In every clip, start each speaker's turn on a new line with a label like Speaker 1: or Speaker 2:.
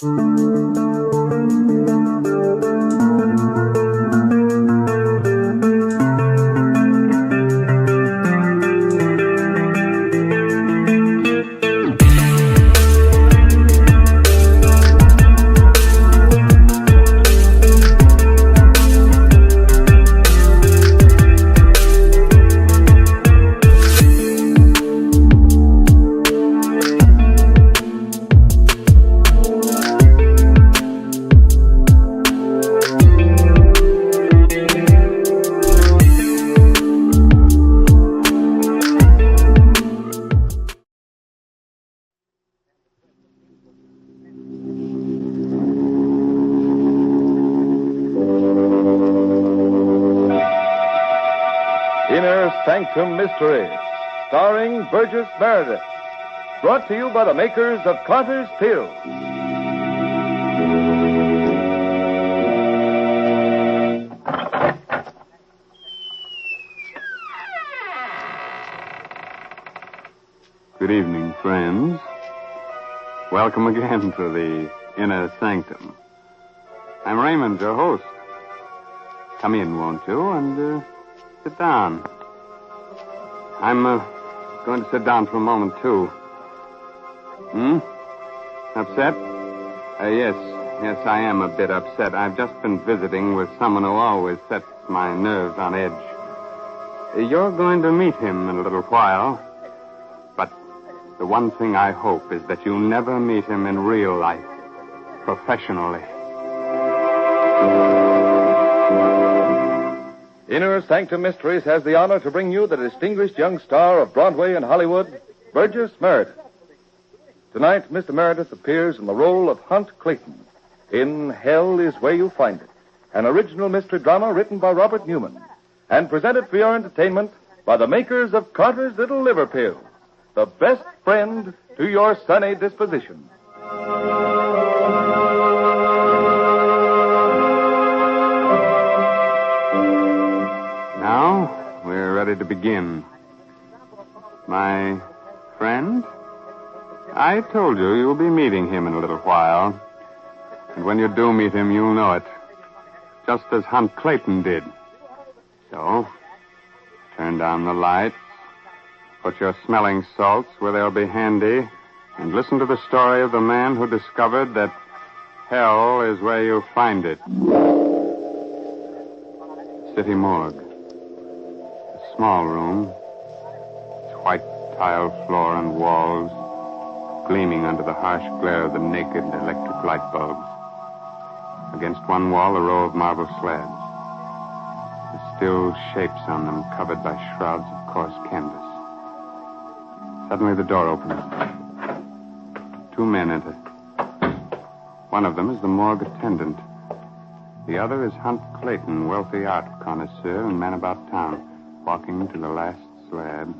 Speaker 1: Inner Sanctum Mystery, starring Burgess Meredith. Brought to you by the makers of Carter's Pills.
Speaker 2: Good evening, friends. Welcome again to the Inner Sanctum. I'm Raymond, your host. Come in, won't you, and sit down. I'm going to sit down for a moment, too. Upset? Yes, I am a bit upset. I've just been visiting with someone who always sets my nerves on edge. You're going to meet him in a little while. But the one thing I hope is that you never meet him in real life, professionally.
Speaker 1: Inner Sanctum Mysteries has the honor to bring you the distinguished young star of Broadway and Hollywood, Burgess Meredith. Tonight, Mr. Meredith appears in the role of Hunt Clayton in Hell Is Where You Find It, an original mystery drama written by Robert Newman and presented for your entertainment by the makers of Carter's Little Liver Pill, the best friend to your sunny disposition.
Speaker 2: Now, we're ready to begin. My friend, I told you you'll be meeting him in a little while. And when you do meet him, you'll know it. Just as Hunt Clayton did. So, turn down the lights, put your smelling salts where they'll be handy, and listen to the story of the man who discovered that hell is where you find it. City morgue. A small room. Its white tile floor and walls gleaming under the harsh glare of the naked electric light bulbs. Against one wall, a row of marble slabs. The still shapes on them covered by shrouds of coarse canvas. Suddenly the door opens. Two men enter. One of them is the morgue attendant. The other is Hunt Clayton, wealthy art connoisseur and man about town, walking to the last slab.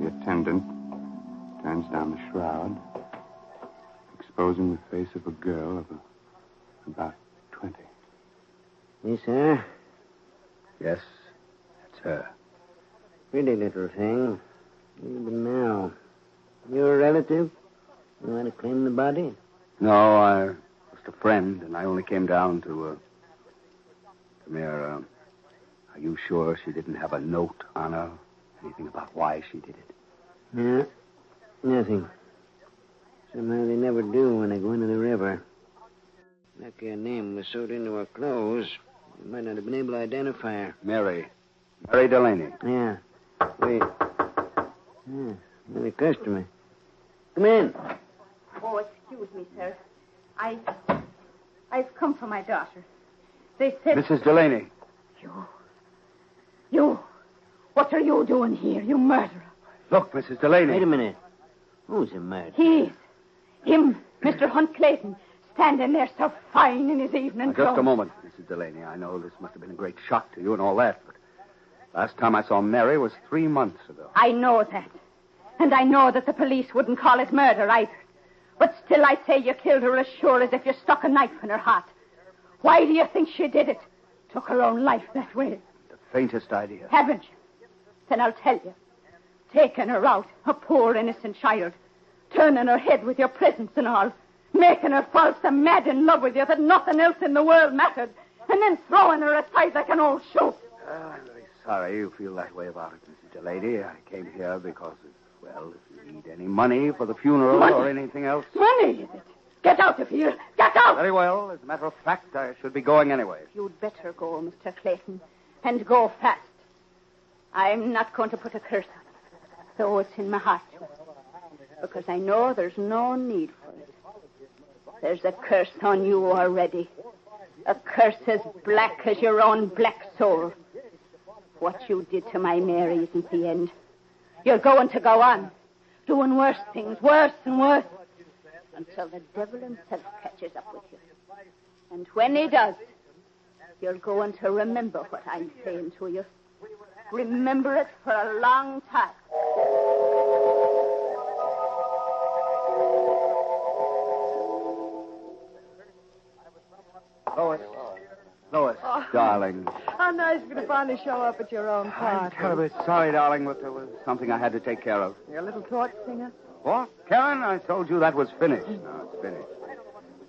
Speaker 2: The attendant turns down the shroud, exposing the face of a girl of about 20.
Speaker 3: Yes, sir?
Speaker 4: Yes, that's her.
Speaker 3: Pretty little thing. Even now. You're a relative? You want to claim the body?
Speaker 4: No, I was a friend, and I only came down to, Come here, are you sure she didn't have a note on her? Anything about why she did it?
Speaker 3: Yeah, nothing. Somehow they never do when they go into the river. Lucky her name was sewed into her clothes. You might not have been able to identify her.
Speaker 4: Mary Delaney.
Speaker 3: Yeah. Wait. Yeah, another customer. Come in.
Speaker 5: Oh, excuse me, sir. I've come for my daughter. They said...
Speaker 4: Mrs. Delaney.
Speaker 5: You. What are you doing here, you murderer?
Speaker 4: Look, Mrs. Delaney.
Speaker 3: Wait a minute. Who's the murderer?
Speaker 5: Him, Mr. Hunt Clayton, standing there so fine in his evening clothes.
Speaker 4: Just a moment, Mrs. Delaney. I know this must have been a great shock to you and all that, but last time I saw Mary was 3 months ago.
Speaker 5: I know that. And I know that the police wouldn't call it murder either. But still, I say you killed her as sure as if you stuck a knife in her heart. Why do you think she did it? Took her own life that way.
Speaker 4: The faintest idea.
Speaker 5: Haven't you? Then I'll tell you. Taking her out, a poor innocent child, turning her head with your presence and all, Making her fall so mad in love with you that nothing else in the world mattered, and then throwing her aside like an old shoe.
Speaker 4: I'm very sorry you feel that way about it, Mrs. Delady. I came here because, well, if you need any money for the funeral or anything else.
Speaker 5: Money, is it? Get out of here. Get out!
Speaker 4: Very well. As a matter of fact, I should be going anyway.
Speaker 5: You'd better go, Mr. Clayton, and go fast. I'm not going to put a curse on it, though it's in my heart to, because I know there's no need for it. There's a curse on you already. A curse as black as your own black soul. What you did to my Mary isn't the end. You're going to go on, doing worse things, worse and worse, until the devil himself catches up with you. And when he does, you're going to remember what I'm saying to you. Remember it for a long time.
Speaker 4: Lois, darling.
Speaker 6: How nice of you to finally show up at your own
Speaker 4: I'm
Speaker 6: party.
Speaker 4: terribly sorry, darling, but there was something I had to take care of.
Speaker 6: Your little torch singer?
Speaker 4: What? Karen, I told you that was finished. No, it's finished.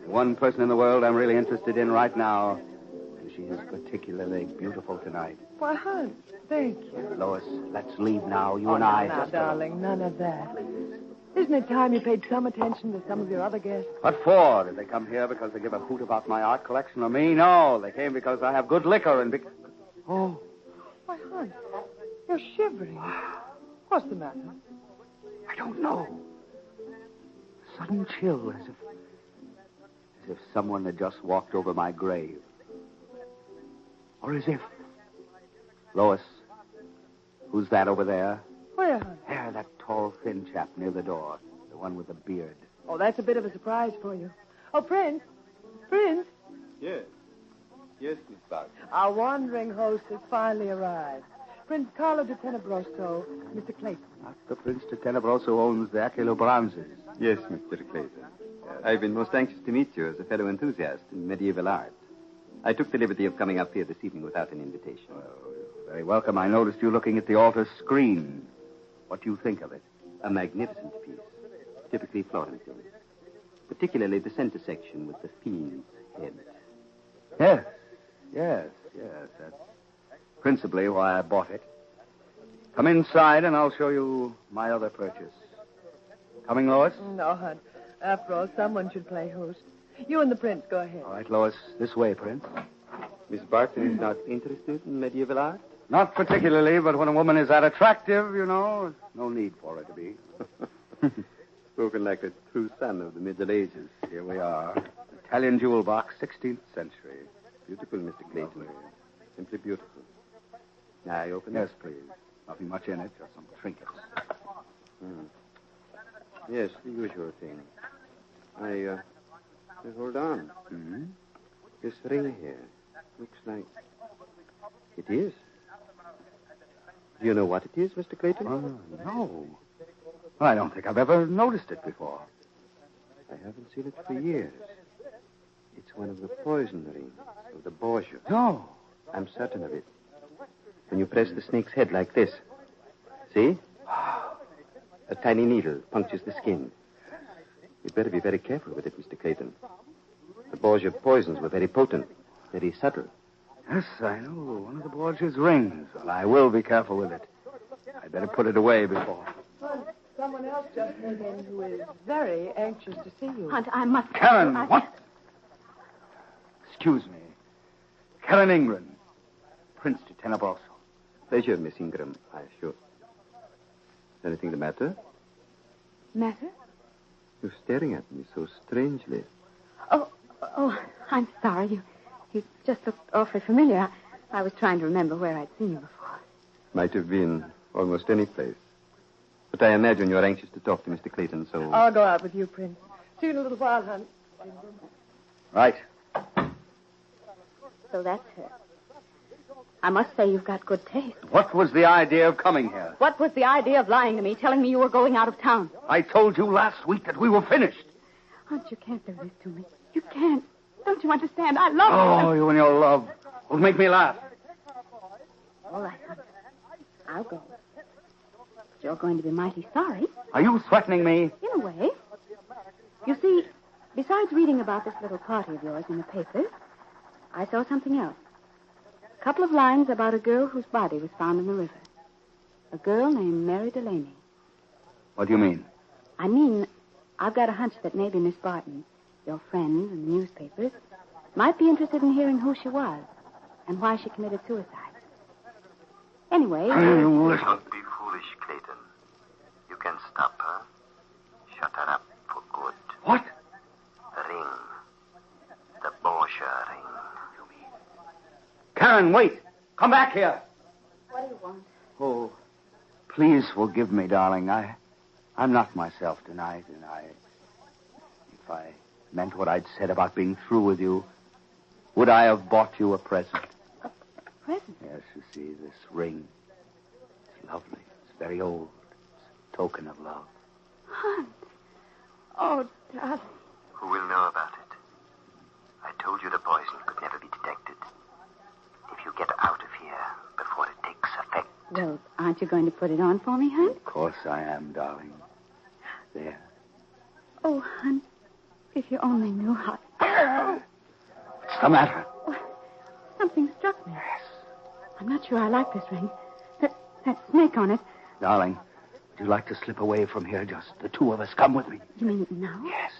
Speaker 4: The one person in the world I'm really interested in right now, and she is particularly beautiful tonight.
Speaker 6: Why, hon, thank you.
Speaker 4: Lois, let's leave now, you and I.
Speaker 6: Now, darling, none of that. Isn't it time you paid some attention to some of your other guests?
Speaker 4: What for? Did they come here because they give a hoot about my art collection or me? No, they came because I have good liquor and Oh.
Speaker 6: Why, hon, you're shivering. What's the matter?
Speaker 4: I don't know. A sudden chill, as if someone had just walked over my grave. Or as if... Lois, who's that over there?
Speaker 6: Where, hon?
Speaker 4: There, that tall, thin chap near the door. The one with the beard.
Speaker 6: Oh, that's a bit of a surprise for you. Oh, Prince. Prince.
Speaker 2: Yes. Yes, Miss Bog.
Speaker 6: Our wandering host has finally arrived. Prince Carlo de Tenebroso, Mr. Clayton.
Speaker 4: Not the Prince de Tenebroso owns the Aquilo Bronzes.
Speaker 2: Yes, Mr. Clayton. I've been most anxious to meet you as a fellow enthusiast in medieval art. I took the liberty of coming up here this evening without an invitation.
Speaker 4: Well, you're very welcome. I noticed you looking at the altar screen. What do you think of it?
Speaker 2: A magnificent piece, typically Florentine. Particularly the center section with the fiend's head.
Speaker 4: Yes. That's principally why I bought it. Come inside and I'll show you my other purchase. Coming, Lois?
Speaker 6: No, hon. After all, someone should play host. You and the Prince, go ahead.
Speaker 4: All right, Lois. This way, Prince.
Speaker 2: Miss Barton is not interested in medieval art?
Speaker 4: Not particularly, but when a woman is that attractive, you know, no need for her to be.
Speaker 2: Spoken like a true son of the Middle Ages.
Speaker 4: Here we are. Italian jewel box, 16th century.
Speaker 2: Beautiful, Mr. Clayton. Simply beautiful. Now, I open
Speaker 4: Yes, please. Nothing much in it, just some trinkets.
Speaker 2: Yes, the usual thing. Hold on.
Speaker 4: Mm-hmm.
Speaker 2: This ring here looks like... It is. Do you know what it is, Mr. Clayton?
Speaker 4: No. I don't think I've ever noticed it before.
Speaker 2: I haven't seen it for years. It's one of the poison rings of the Borgia.
Speaker 4: No.
Speaker 2: I'm certain of it. When you press the snake's head like this, see? A tiny needle punctures the skin. You'd better be very careful with it, Mr. Clayton. The Borgia poisons were very potent, very subtle.
Speaker 4: Yes, I know. One of the Borgia's rings. Well, I will be careful with it. I'd better put it away before.
Speaker 6: Hon, someone else just came in who is very anxious to see you.
Speaker 5: Aunt, I must...
Speaker 4: Karen, what? Excuse me. Karen Ingram, Prince de Tenebroso.
Speaker 2: Pleasure, Miss Ingram, I assure. Is anything the matter?
Speaker 5: Matter?
Speaker 2: You're staring at me so strangely.
Speaker 5: Oh, I'm sorry. You just looked awfully familiar. I was trying to remember where I'd seen you before.
Speaker 2: Might have been almost any place. But I imagine you're anxious to talk to Mr. Clayton, so...
Speaker 6: I'll go out with you, Prince. See you in a little while, hon.
Speaker 4: Right.
Speaker 5: So that's her. I must say you've got good taste.
Speaker 4: What was the idea of coming here?
Speaker 5: What was the idea of lying to me, telling me you were going out of town?
Speaker 4: I told you last week that we were finished.
Speaker 5: Aunt, you can't do this to me. You can't. Don't you understand? I love you.
Speaker 4: Oh, you and your love will make me laugh.
Speaker 5: All right, hon. I'll go. But you're going to be mighty sorry.
Speaker 4: Are you threatening me?
Speaker 5: In a way. You see, Besides reading about this little party of yours in the papers, I saw something else. A couple of lines about a girl whose body was found in the river. A girl named Mary Delaney.
Speaker 4: What do you mean?
Speaker 5: I mean, I've got a hunch that maybe Miss Barton, your friends in the newspapers, might be interested in hearing who she was and why she committed suicide. Anyway...
Speaker 7: Don't be foolish, Clayton. You can stop her. Shut her up for good.
Speaker 4: What?
Speaker 7: The ring. The Borgia ring.
Speaker 4: Karen, wait. Come back here.
Speaker 5: What do you want?
Speaker 4: Oh, please forgive me, darling. I'm not myself tonight, and if I meant what I'd said about being through with you, would I have bought you a present?
Speaker 5: A present?
Speaker 4: Yes, you see, this ring. It's lovely. It's very old. It's a token of love.
Speaker 5: Hunt. Oh, darling.
Speaker 7: Who will know about it? I told you the poison could never be detected. If you get out of here before it takes effect.
Speaker 5: Well, aren't you going to put it on for me, Hunt?
Speaker 4: Of course I am, darling. There.
Speaker 5: Oh, Hunt, if you only knew how...
Speaker 4: What's the matter?
Speaker 5: Something struck me. Yes. I'm not sure I like this ring. That snake on it.
Speaker 4: Darling, would you like to slip away from here? Just the two of us. Come with me.
Speaker 5: You mean now?
Speaker 4: Yes.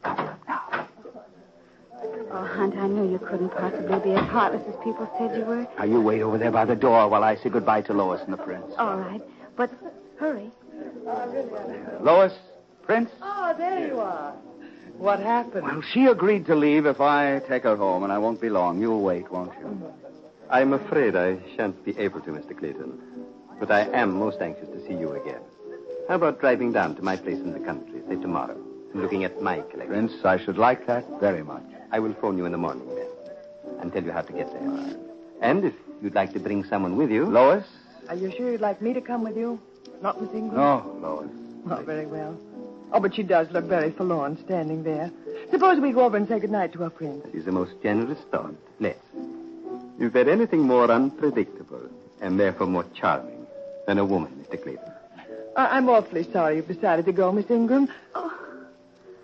Speaker 4: Come now.
Speaker 5: Oh, Hunt, I knew you couldn't possibly be as heartless as people said you were.
Speaker 4: Now, you wait over there by the door while I say goodbye to Lois and the prince.
Speaker 5: All right, but hurry.
Speaker 4: Lois, Prince?
Speaker 6: Oh, there you are. What happened?
Speaker 4: Well, she agreed to leave if I take her home, and I won't be long. You'll wait, won't you?
Speaker 8: I'm afraid I shan't be able to, Mr. Clayton. But I am most anxious to see you again. How about driving down to my place in the country, say tomorrow, and looking at my collection?
Speaker 4: Prince, I should like that very much.
Speaker 8: I will phone you in the morning, then, and tell you how to get there. And if you'd like to bring someone with you...
Speaker 4: Lois?
Speaker 6: Are you sure you'd like me to come with you? Not Miss Ingram?
Speaker 4: No, Lois.
Speaker 6: Oh, very well. Oh, but she does look very forlorn standing there. Suppose we go over and say goodnight to our prince.
Speaker 8: That is a most generous thought. Let's. Is there anything more unpredictable and therefore more charming than a woman, Mr. Clayton?
Speaker 6: I'm awfully sorry you've decided to go, Miss Ingram.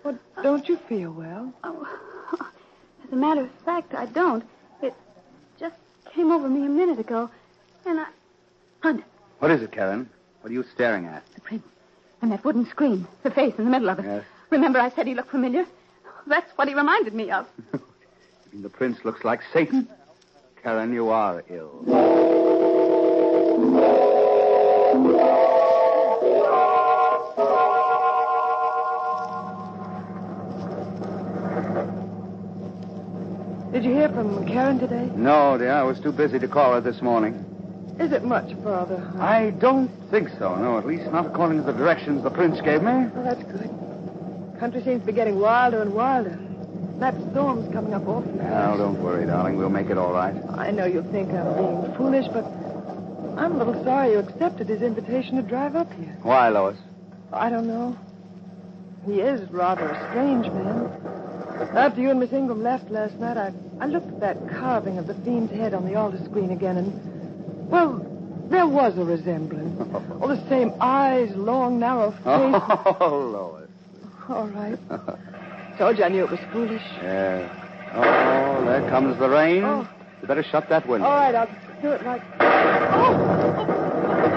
Speaker 6: Well, don't you feel well?
Speaker 5: Oh, as a matter of fact, I don't. It just came over me a minute ago, and I... Hunt.
Speaker 4: What is it, Karen? What are you staring at?
Speaker 5: The prince. And that wooden screen. The face in the middle of it.
Speaker 4: Yes.
Speaker 5: Remember I said he looked familiar? That's what he reminded me of.
Speaker 4: You mean the prince looks like Satan? Karen, you are ill.
Speaker 6: Did you hear from Karen today?
Speaker 4: No, dear. I was too busy to call her this morning.
Speaker 6: Is it much farther?
Speaker 4: I don't think so. No, at least not according to the directions the prince gave me.
Speaker 6: Oh, that's good. Country seems to be getting wilder and wilder. That storm's coming up awfully fast.
Speaker 4: Now, don't worry, darling. We'll make it all right.
Speaker 6: I know you'll think I'm being foolish, but I'm a little sorry you accepted his invitation to drive up here.
Speaker 4: Why, Lois?
Speaker 6: I don't know. He is rather a strange man. After you and Miss Ingram left last night, I looked at that carving of the fiend's head on the altar screen again, and, well, there was a resemblance. All the same eyes, long, narrow face.
Speaker 4: Oh, Lois.
Speaker 6: All right. Told you I knew it was foolish.
Speaker 4: Yeah. Oh, there comes the rain.
Speaker 6: Oh.
Speaker 4: You better shut that window.
Speaker 6: All right, I'll do it like... Oh!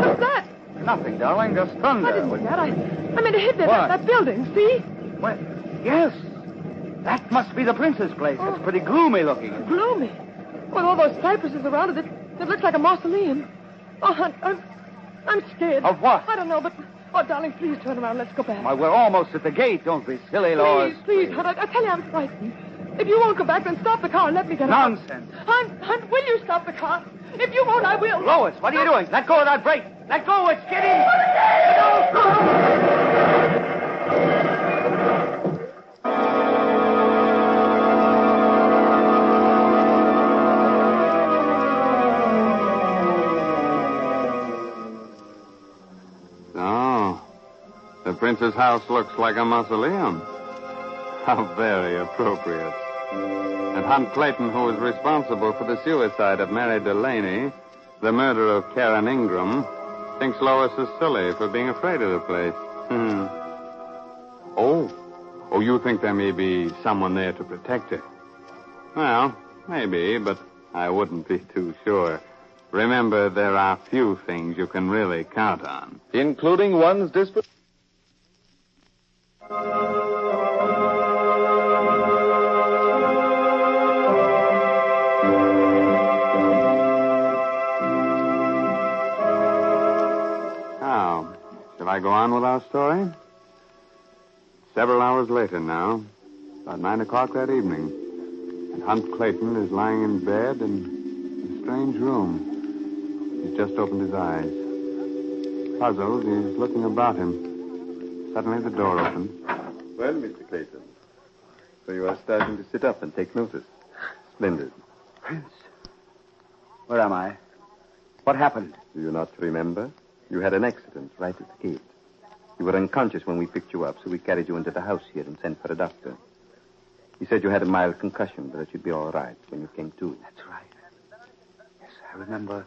Speaker 6: What's that?
Speaker 4: Nothing, darling. Just thunder.
Speaker 6: I didn't see that. I meant to hit
Speaker 4: What?
Speaker 6: that building, see?
Speaker 4: Well, yes. That must be the prince's place. It's pretty gloomy looking.
Speaker 6: Gloomy. With all those cypresses around it, it looks like a mausoleum. Oh, Hunt, I'm scared.
Speaker 4: Of what?
Speaker 6: I don't know, but... Oh, darling, please turn around. Let's go back.
Speaker 4: Why, we're almost at the gate. Don't be silly, Lois.
Speaker 6: Please, Hunt. I tell you, I'm frightened. If you won't go back, then stop the car and let me get out.
Speaker 4: Nonsense.
Speaker 6: Hunt, will you stop the car? If you won't, I will.
Speaker 4: Lois, what are you doing? Let go of that brake. Let go. It's getting...
Speaker 2: The prince's house looks like a mausoleum. How very appropriate. And Hunt Clayton, who is responsible for the suicide of Mary Delaney, the murder of Karen Ingram, thinks Lois is silly for being afraid of the place. Oh, Oh, you think there may be someone there to protect her? Well, maybe, but I wouldn't be too sure. Remember, there are few things you can really count on.
Speaker 1: Including one's disposition.
Speaker 2: Now, shall I go on with our story? Several hours later now, about 9 o'clock that evening, and Hunt Clayton is lying in bed in a strange room. He's just opened his eyes. Puzzled, he's looking about him. Suddenly the door opened.
Speaker 8: Well, Mr. Clayton, so you are starting to sit up and take notice. Splendid.
Speaker 4: Prince, where am I? What happened?
Speaker 8: Do you not remember? You had an accident right at the gate. You were unconscious when we picked you up, so we carried you into the house here and sent for a doctor. He said you had a mild concussion, but that you'd be all right when you came to.
Speaker 4: That's right. Yes, I remember.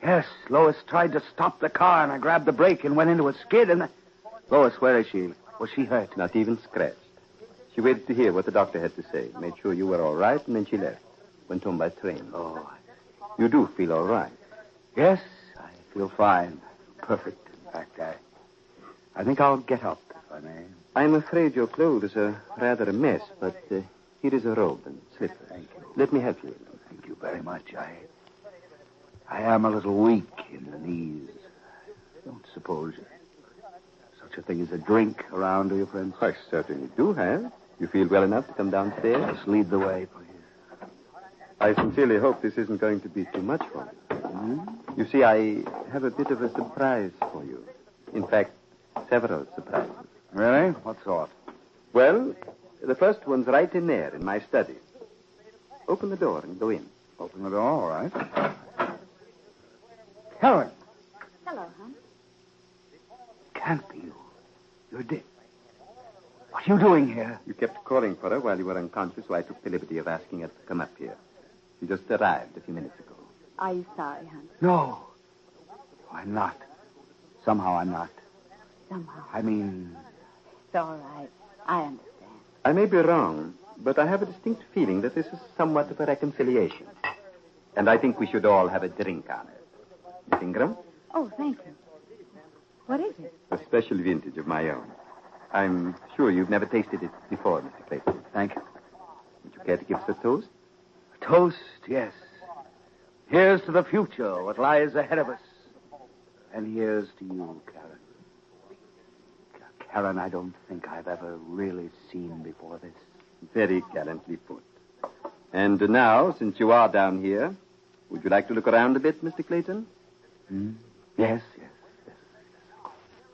Speaker 4: Yes, Lois tried to stop the car, and I grabbed the brake and went into a skid, and... Lois, where is she? Was she hurt?
Speaker 8: Not even scratched. She waited to hear what the doctor had to say, made sure you were all right, and then she left. Went home by train.
Speaker 4: Oh.
Speaker 8: You do feel all right.
Speaker 4: Yes, I feel fine. Perfect, in fact. I think I'll get up, if I may.
Speaker 8: I'm afraid your clothes are rather a mess, but here is a robe and slippers.
Speaker 4: Thank you.
Speaker 8: Let me help you.
Speaker 4: Thank you very much. I am a little weak in the knees. I don't suppose such a thing as a drink around, do you, Prince?
Speaker 8: I certainly do have. You feel well enough to come downstairs?
Speaker 4: Just lead the way, please.
Speaker 8: I sincerely hope this isn't going to be too much for you.
Speaker 4: Mm-hmm.
Speaker 8: You see, I have a bit of a surprise for you. In fact, several surprises.
Speaker 4: Really? What sort?
Speaker 8: Well, the first one's right in there, in my study. Open the door and go in.
Speaker 4: Open the door, all right. Helen.
Speaker 5: Hello, hon.
Speaker 4: Can't be you. You're dead. What are you doing here?
Speaker 8: You kept calling for her while you were unconscious, so I took the liberty of asking her to come up here. She just arrived a few minutes ago.
Speaker 5: Are you sorry, hon?
Speaker 4: No. I'm not. Somehow I'm not.
Speaker 5: Somehow.
Speaker 4: I mean...
Speaker 5: It's all right. I understand.
Speaker 8: I may be wrong, but I have a distinct feeling that this is somewhat of a reconciliation. And I think we should all have a drink on it. Miss Ingram?
Speaker 5: Oh, thank you. What is it?
Speaker 8: A special vintage of my own. I'm sure you've never tasted it before, Mr. Clayton.
Speaker 4: Thank you.
Speaker 8: Would you care to give us a toast?
Speaker 4: A toast, yes. Here's to the future, what lies ahead of us. And here's to you, Karen. Karen, I don't think I've ever really seen before this.
Speaker 8: Very gallantly put. And now, since you are down here, would you like to look around a bit, Mr. Clayton?
Speaker 4: Yes.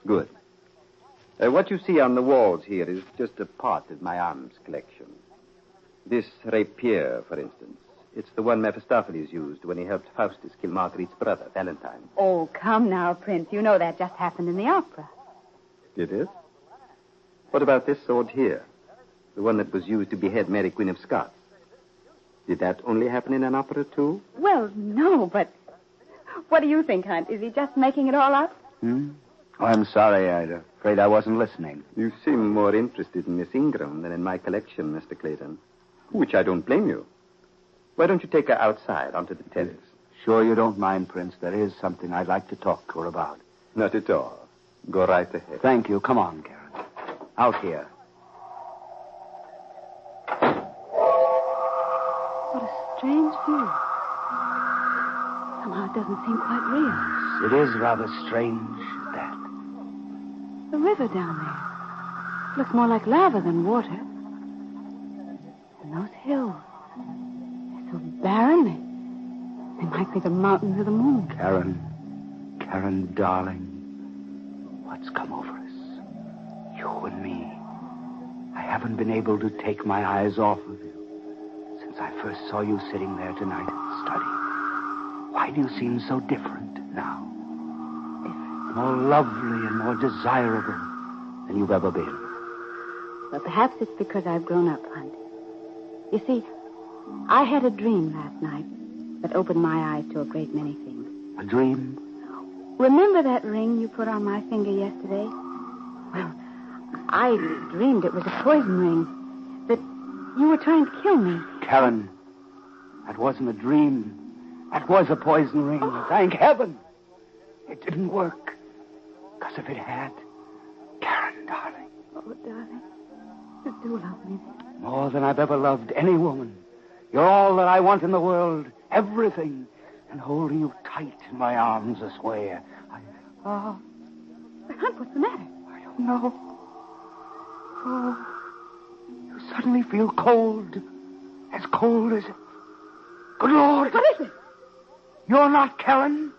Speaker 8: Good. What you see on the walls here is just a part of my arms collection. This rapier, for instance. It's the one Mephistopheles used when he helped Faustus kill Marguerite's brother, Valentine.
Speaker 5: Oh, come now, Prince. You know that just happened in the opera.
Speaker 8: Did it? What about this sword here? The one that was used to behead Mary, Queen of Scots. Did that only happen in an opera, too?
Speaker 5: Well, no, but what do you think, Hunt? Is he just making it all up?
Speaker 4: Oh, I'm sorry. I'm afraid I wasn't listening.
Speaker 8: You seem more interested in Miss Ingram than in my collection, Mr. Clayton. Which I don't blame you. Why don't you take her outside onto the terrace?
Speaker 4: Sure you don't mind, Prince. There is something I'd like to talk to her about.
Speaker 8: Not at all. Go right ahead.
Speaker 4: Thank you. Come on, Karen. Out here.
Speaker 5: What a strange view. Somehow it doesn't seem quite real.
Speaker 4: It is rather strange, that.
Speaker 5: The river down there looks more like lava than water. And those hills, they're so barren. They might be the mountains of the moon.
Speaker 4: Karen, darling, what's come over us? You and me. I haven't been able to take my eyes off of you since I first saw you sitting there tonight at the study. Why do you seem so different now?
Speaker 5: Different?
Speaker 4: More lovely and more desirable than you've ever been.
Speaker 5: Well, perhaps it's because I've grown up, Hunt. You see, I had a dream last night that opened my eyes to a great many things.
Speaker 4: A dream?
Speaker 5: Remember that ring you put on my finger yesterday? Well, I dreamed it was a poison ring. That you were trying to kill me.
Speaker 4: Karen, that wasn't a dream. That was a poison ring. Thank heaven. It didn't work. Because if it had, Karen, darling.
Speaker 5: Oh, darling. You do love me.
Speaker 4: More than I've ever loved any woman. You're all that I want in the world. Everything. And holding you tight in my arms, I swear.
Speaker 5: Hunt, what's the matter?
Speaker 4: I don't know. Oh, you suddenly feel cold. As cold as... Good Lord.
Speaker 5: What is it?
Speaker 4: You're not Karen.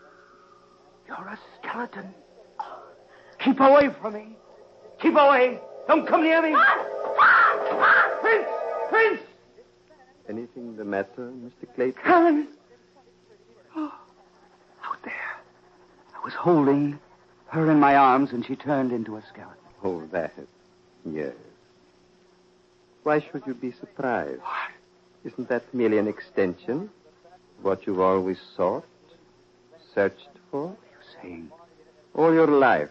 Speaker 4: You're a skeleton. Keep away from me. Keep away. Don't come near me. Prince! Prince!
Speaker 8: Anything the matter, Mr. Clayton?
Speaker 4: Karen! Oh, out there. I was holding her in my arms, and she turned into a skeleton.
Speaker 8: Oh, that. Yes. Why should you be surprised?
Speaker 4: What?
Speaker 8: Isn't that merely an extension of what you've always sought, searched for?
Speaker 4: What are you saying?
Speaker 8: All your life,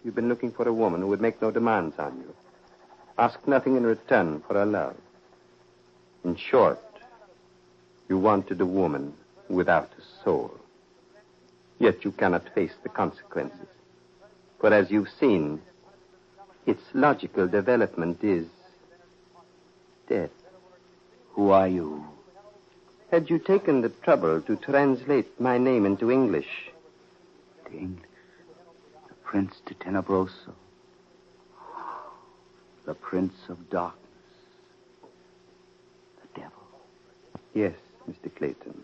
Speaker 8: you've been looking for a woman who would make no demands on you. Ask nothing in return for her love. In short, you wanted a woman without a soul. Yet you cannot face the consequences. For as you've seen, its logical development is death.
Speaker 4: Who are you?
Speaker 8: Had you taken the trouble to translate my name into English?
Speaker 4: The English. The Prince de Tenebroso. The Prince of Darkness. The Devil.
Speaker 8: Yes, Mr. Clayton.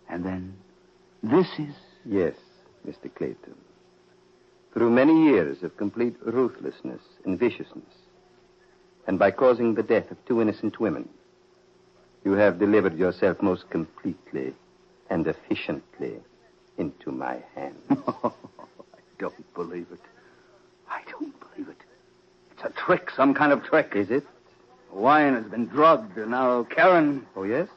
Speaker 4: And then, this is...
Speaker 8: Yes, Mr. Clayton. Through many years of complete ruthlessness and viciousness, and by causing the death of 2 innocent women, you have delivered yourself most completely and efficiently into my hands.
Speaker 4: I don't believe it. I don't believe it. It's a trick, some kind of trick.
Speaker 8: Is it?
Speaker 4: Wine has been drugged, and now Karen...
Speaker 8: Oh, yes?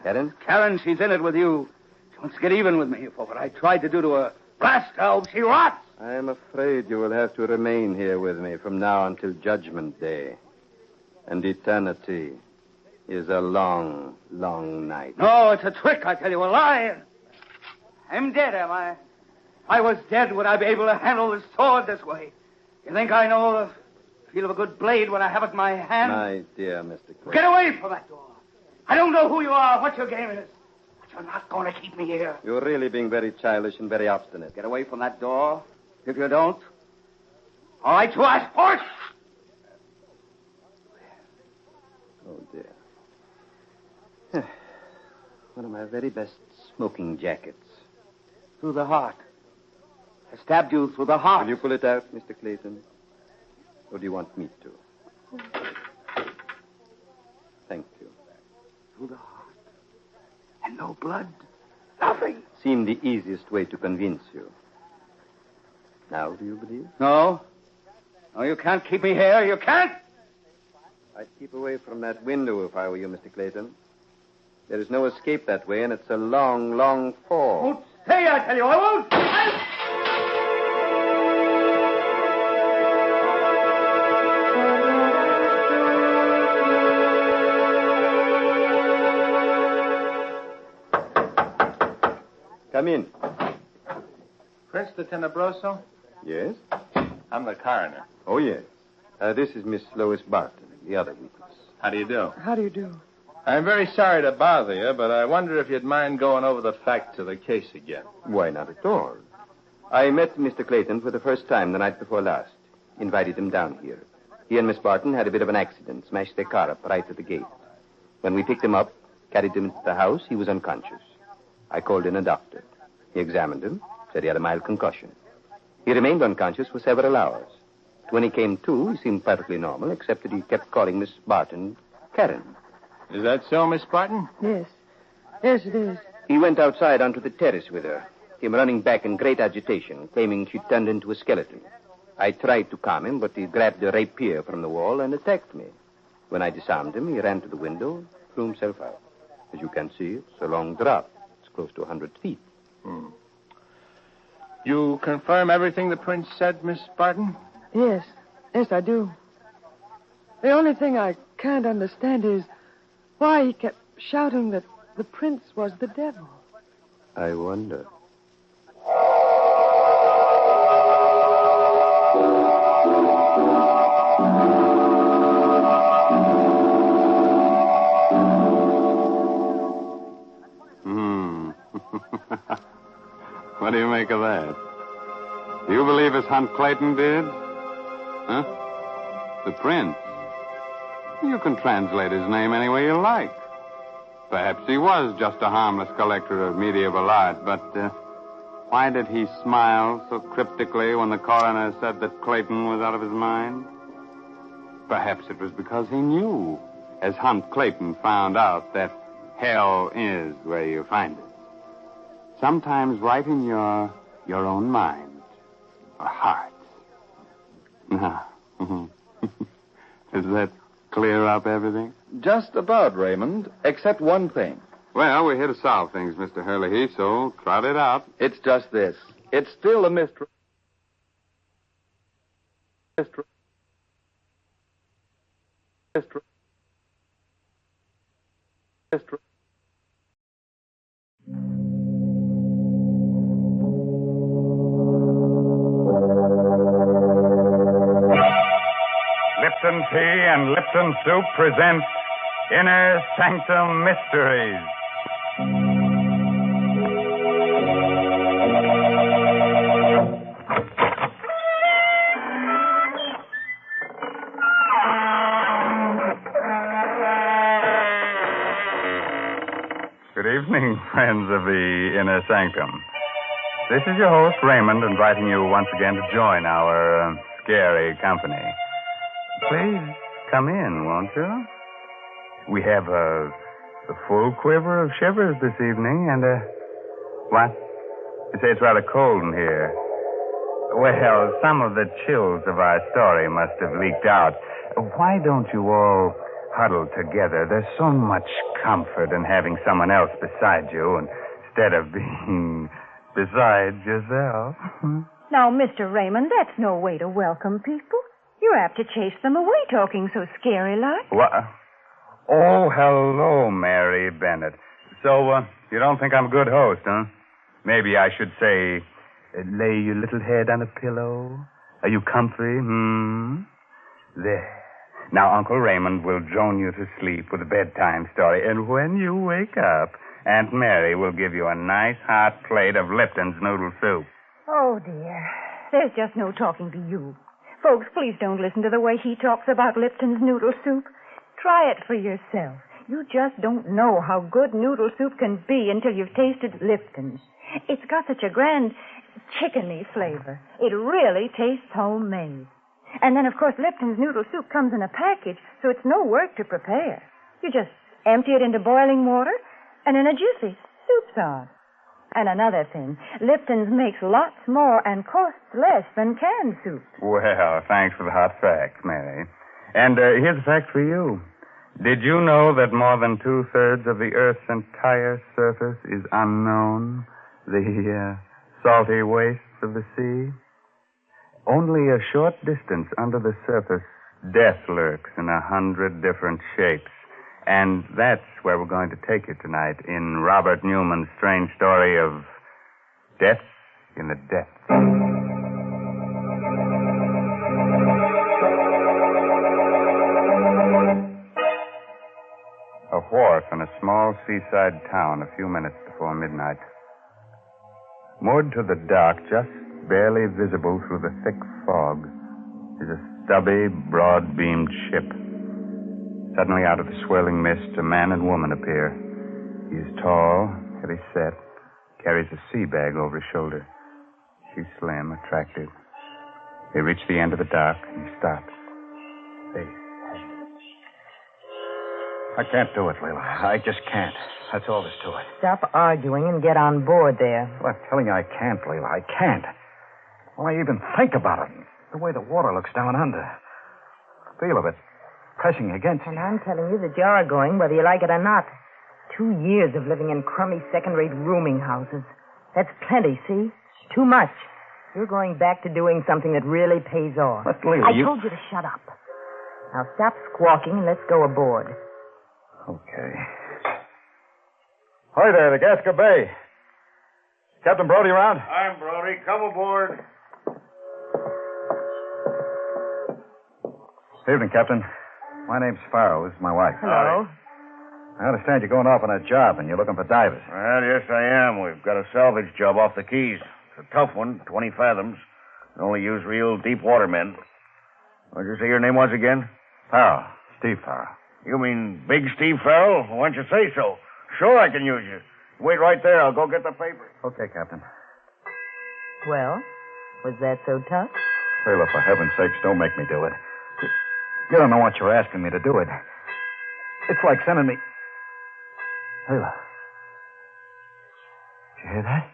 Speaker 8: Karen?
Speaker 4: Karen, she's in it with you. She wants to get even with me for what I tried to do to her. Blast her, hope she rots.
Speaker 8: I am afraid you will have to remain here with me from now until Judgment Day. And eternity is a long, long night.
Speaker 4: No, it's a trick, I tell you, a lie. I'm dead, am I? If I was dead, would I be able to handle this sword this way? You think I know the feel of a good blade when I have it in my hand?
Speaker 8: My dear Mr. Clayton.
Speaker 4: Get away from that door. I don't know who you are, what your game is. But you're not going to keep me here.
Speaker 8: You're really being very childish and very obstinate.
Speaker 4: Get away from that door. If you don't, all right, you ask for it.
Speaker 8: Oh, dear. One of my very best smoking jackets.
Speaker 4: Through the heart. I stabbed you through the heart.
Speaker 8: Will you pull it out, Mr. Clayton? Or do you want me to? Thank you.
Speaker 4: Through the heart. And no blood. Nothing.
Speaker 8: Seemed the easiest way to convince you. Now, do you believe?
Speaker 4: No. No, you can't keep me here. You can't.
Speaker 8: I'd keep away from that window if I were you, Mr. Clayton. There is no escape that way, and it's a long, long fall.
Speaker 4: Won't stay, I tell you. I won't.
Speaker 8: Come in.
Speaker 1: Prince de Tenebroso?
Speaker 8: Yes?
Speaker 1: I'm the coroner.
Speaker 8: Oh, yes. This is Miss Lois Barton, the other witness.
Speaker 1: How do you do?
Speaker 6: How do you do?
Speaker 1: I'm very sorry to bother you, but I wonder if you'd mind going over the facts of the case again.
Speaker 8: Why not at all? I met Mr. Clayton for the first time the night before last. Invited him down here. He and Miss Barton had a bit of an accident, smashed their car up right at the gate. When we picked him up, carried him into the house, he was unconscious. I called in a doctor. He examined him, said he had a mild concussion. He remained unconscious for several hours. When he came to, he seemed perfectly normal, except that he kept calling Miss Barton Karen.
Speaker 1: Is that so, Miss Barton?
Speaker 6: Yes. Yes, it is.
Speaker 8: He went outside onto the terrace with her, came running back in great agitation, claiming she turned into a skeleton. I tried to calm him, but he grabbed a rapier from the wall and attacked me. When I disarmed him, he ran to the window, threw himself out. As you can see, it's a long drop. It's close to 100 feet.
Speaker 1: You confirm everything the prince said, Miss Barton?
Speaker 6: Yes. Yes, I do. The only thing I can't understand is why he kept shouting that the prince was the devil.
Speaker 8: I wonder.
Speaker 2: What do you make of that? Do you believe as Hunt Clayton did? Huh? The prince. You can translate his name any way you like. Perhaps he was just a harmless collector of medieval art, but why did he smile so cryptically when the coroner said that Clayton was out of his mind? Perhaps it was because he knew, as Hunt Clayton found out, that hell is where you find it. Sometimes right in your own mind or heart. Now, does that clear up everything?
Speaker 1: Just about, Raymond, except one thing.
Speaker 2: Well, we're here to solve things, Mr. Hurley, so trot it out.
Speaker 1: It's just this. It's still a mystery. Mystery. Mystery. Mystery.
Speaker 2: Lipton Tea and Lipton Soup present Inner Sanctum Mysteries. Good evening, friends of the Inner Sanctum. This is your host, Raymond, inviting you once again to join our scary company. Please come in, won't you? We have a full quiver of shivers this evening, and what? You say it's rather cold in here. Well, some of the chills of our story must have leaked out. Why don't you all huddle together? There's so much comfort in having someone else beside you instead of being beside yourself.
Speaker 9: Now, Mr. Raymond, that's no way to welcome people. You're apt to chase them away talking so scary-like.
Speaker 2: What? Oh, hello, Mary Bennett. So, you don't think I'm a good host, huh? Maybe I should say, lay your little head on a pillow. Are you comfy? There. Now, Uncle Raymond will drone you to sleep with a bedtime story, and when you wake up, Aunt Mary will give you a nice hot plate of Lipton's noodle soup.
Speaker 9: Oh, dear. There's just no talking to you. Folks, please don't listen to the way he talks about Lipton's noodle soup. Try it for yourself. You just don't know how good noodle soup can be until you've tasted Lipton's. It's got such a grand chickeny flavor. It really tastes homemade. And then, of course, Lipton's noodle soup comes in a package, so it's no work to prepare. You just empty it into boiling water, and in a jiffy, soup's on. And another thing, Lipton's makes lots more and costs less than canned soup.
Speaker 2: Well, thanks for the hot facts, Mary. And here's a fact for you. Did you know that more than 2/3 of the Earth's entire surface is unknown? The salty wastes of the sea? Only a short distance under the surface, death lurks in 100 different shapes. And that's where we're going to take you tonight in Robert Newman's strange story of Death in the Depths. A wharf in a small seaside town a few minutes before midnight. Moored to the dock, just barely visible through the thick fog, is a stubby, broad-beamed ship. Suddenly, out of the swirling mist, a man and woman appear. He is tall, heavy-set, carries a sea bag over his shoulder. She's slim, attractive. They reach the end of the dock, and he stops.
Speaker 4: I can't do it, Leila. I just can't. That's all there's to it.
Speaker 10: Stop arguing and get on board there.
Speaker 4: Well, I'm telling you I can't, Leila. I can't. Why even think about it? The way the water looks down under. The feel of it pressing against you.
Speaker 10: And I'm telling you that you're going whether you like it or not. 2 years of living in crummy second-rate rooming houses. That's plenty, see? Too much. You're going back to doing something that really pays off.
Speaker 4: But, Leila,
Speaker 10: I told you to shut up. Now stop squawking and let's go aboard.
Speaker 11: Okay. Hi there, the Gasca Bay. Captain Brody around?
Speaker 12: I'm Brody. Come aboard.
Speaker 11: Evening, Captain. My name's Farrell. This is my wife.
Speaker 10: Hello.
Speaker 11: I understand you're going off on a job and you're looking for divers.
Speaker 12: Well, yes, I am. We've got a salvage job off the Keys. It's a tough one, 20 fathoms. We only use real deep water men. What did you say your name was again?
Speaker 11: Farrell. Steve Farrell.
Speaker 12: You mean Big Steve Farrell? Why don't you say so? Sure, I can use you. Wait right there. I'll go get the paper.
Speaker 11: Okay, Captain.
Speaker 10: Well, was that so tough?
Speaker 11: Sailor, for heaven's sakes, don't make me do it. You don't know what you're asking me to do it. It's like sending me... Sailor. Did you hear that?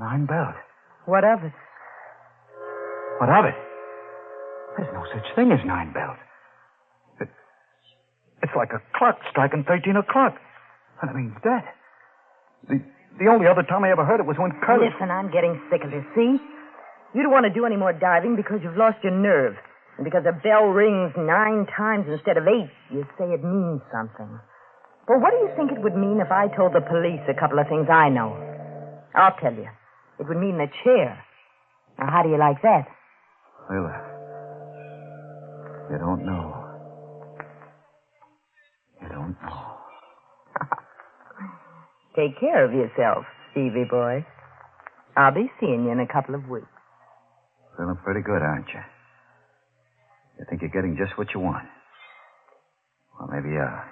Speaker 11: 9 bells.
Speaker 10: What of it?
Speaker 11: What of it? There's no such thing as 9 bells. It's like a clock striking 13 o'clock. And it means death. The only other time I ever heard it was when Curly...
Speaker 10: Listen, I'm getting sick of this, see? You don't want to do any more diving because you've lost your nerve. And because a bell rings 9 times instead of 8, you say it means something. Well, what do you think it would mean if I told the police a couple of things I know? I'll tell you. It would mean the chair. Now, how do you like that?
Speaker 11: Sailor, you don't know. You don't know.
Speaker 10: Take care of yourself, Stevie boy. I'll be seeing you in a couple of weeks.
Speaker 11: Feeling pretty good, aren't you? You think you're getting just what you want? Well, maybe you are.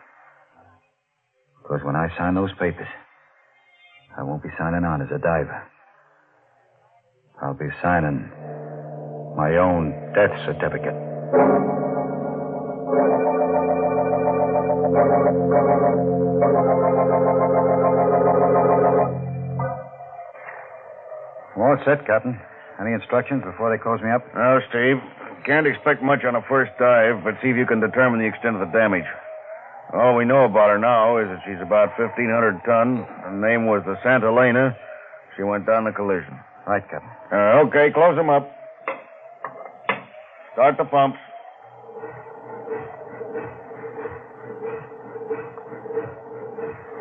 Speaker 11: Because when I sign those papers, I won't be signing on as a diver. I'll be signing my own death certificate. Well, it's set, Captain. Any instructions before they close me up?
Speaker 12: No, Steve. Can't expect much on a first dive, but see if you can determine the extent of the damage. All we know about her now is that she's about 1,500 ton. Her name was the Santa Elena. She went down the collision.
Speaker 11: Right, Captain.
Speaker 12: Okay, close them up. Start the pumps.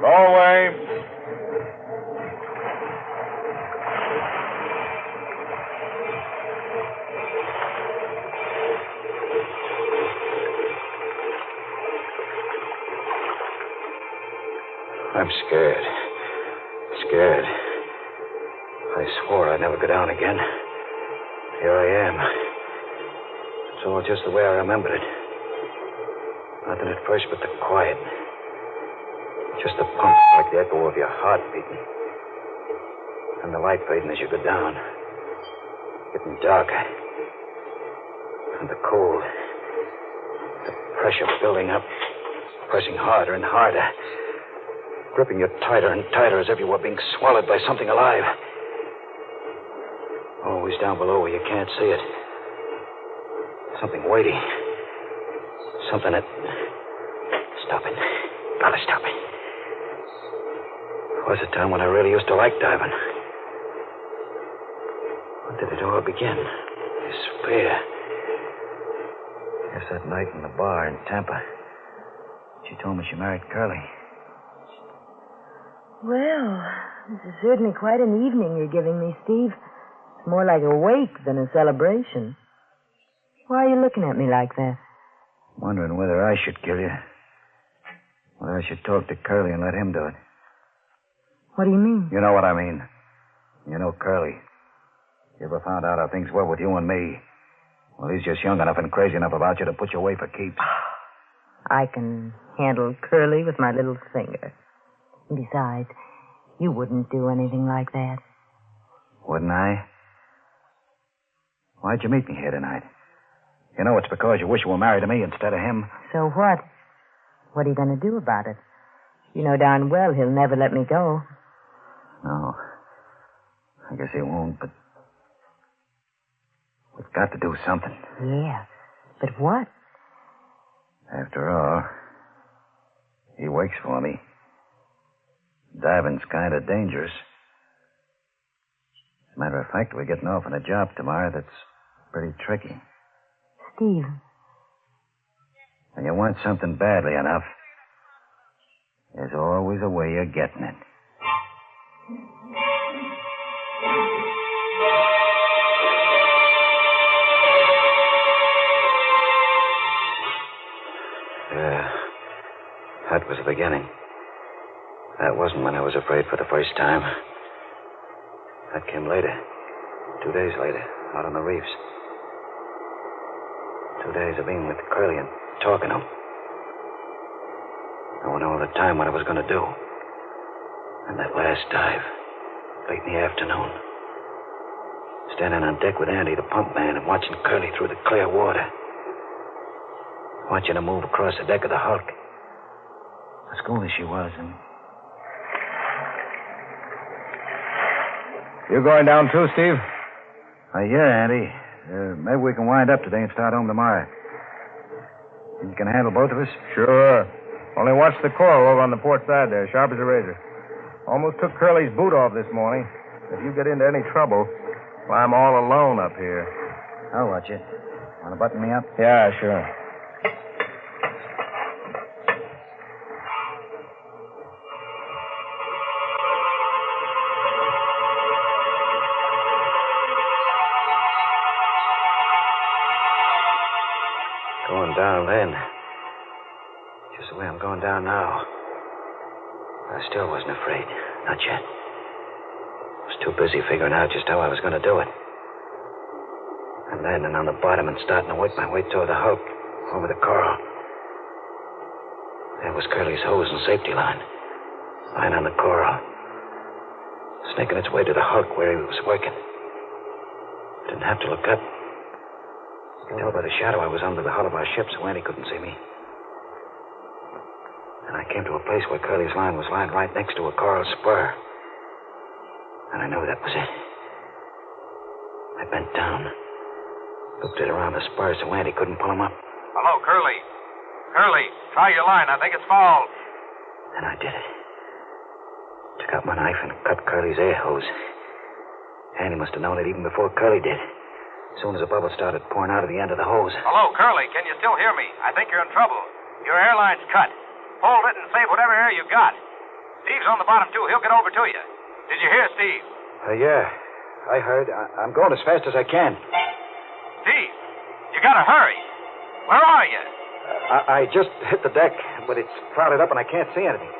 Speaker 12: Go away.
Speaker 13: I'm scared. Scared. I swore I'd never go down again. Here I am. It's all just the way I remembered it. Nothing at first but the quiet. Just the pump, like the echo of your heart beating. And the light fading as you go down. Getting darker. And the cold. The pressure building up. Pressing harder and harder. Gripping you tighter and tighter as if you were being swallowed by something alive. Always down below where you can't see it. Something weighty. Something that... Stop it. Gotta stop it. There was a time when I really used to like diving. When did it all begin? This fear. Guess that night in the bar in Tampa. She told me she married Curly.
Speaker 10: Well, this is certainly quite an evening you're giving me, Steve. It's more like a wake than a celebration. Why are you looking at me like that?
Speaker 11: Wondering whether I should kill you. Whether I should talk to Curly and let him do it.
Speaker 10: What do you mean?
Speaker 11: You know what I mean. You know Curly. You ever found out how things were with you and me? Well, he's just young enough and crazy enough about you to put you away for keeps.
Speaker 10: I can handle Curly with my little finger. Besides, you wouldn't do anything like that.
Speaker 11: Wouldn't I? Why'd you meet me here tonight? You know it's because you wish you were married to me instead of him.
Speaker 10: So what? What are you going to do about it? You know darn well he'll never let me go.
Speaker 11: No. I guess he won't, but... we've got to do something.
Speaker 10: Yeah, but what?
Speaker 11: After all, he wakes for me. Diving's kind of dangerous. As a matter of fact, we're getting off on a job tomorrow that's pretty tricky.
Speaker 10: Steve,
Speaker 11: When you want something badly enough, there's always a way of getting it.
Speaker 13: Yeah, that was the beginning. That wasn't when I was afraid for the first time. That came later. 2 days later, out on the reefs. 2 days of being with Curly and talking to him. Knowing all the time what I was going to do. And that last dive, late in the afternoon. Standing on deck with Andy, the pump man, and watching Curly through the clear water. Watching her move across the deck of the Hulk. As cool as she was, and...
Speaker 1: You going down too, Steve?
Speaker 11: Yeah, Andy. Maybe we can wind up today and start home tomorrow. You can handle both of us?
Speaker 12: Sure. Only watch the coral over on the port side there, sharp as a razor. Almost took Curly's boot off this morning. If you get into any trouble, well, I'm all alone up here.
Speaker 11: I'll watch it. Want to button me up?
Speaker 12: Yeah, sure.
Speaker 13: Going down then. Just the way I'm going down now. I still wasn't afraid. Not yet. I was too busy figuring out just how I was going to do it. And landing on the bottom and starting to work my way toward the Hulk, over the coral. There was Curly's hose and safety line, lying on the coral, snaking its way to the Hulk where he was working. Didn't have to look up. You could tell by the shadow I was under the hull of our ship, so Andy couldn't see me. And I came to a place where Curly's line was lying right next to a coral spur. And I knew that was it. I bent down, looped it around the spur so Andy couldn't pull him up.
Speaker 14: Hello, Curly. Curly, try your line. I think it's fouled.
Speaker 13: And I did it. Took out my knife and cut Curly's air hose. Andy must have known it even before Curly did. As soon as the bubble started pouring out of the end of the hose.
Speaker 14: Hello, Curly. Can you still hear me? I think you're in trouble. Your airline's cut. Hold it and save whatever air you got. Steve's on the bottom, too. He'll get over to you. Did you hear, Steve?
Speaker 13: Yeah. I heard. I'm going as fast as I can.
Speaker 14: Steve, you gotta hurry. Where are you?
Speaker 13: I just hit the deck, but it's clouded up and I can't see anything.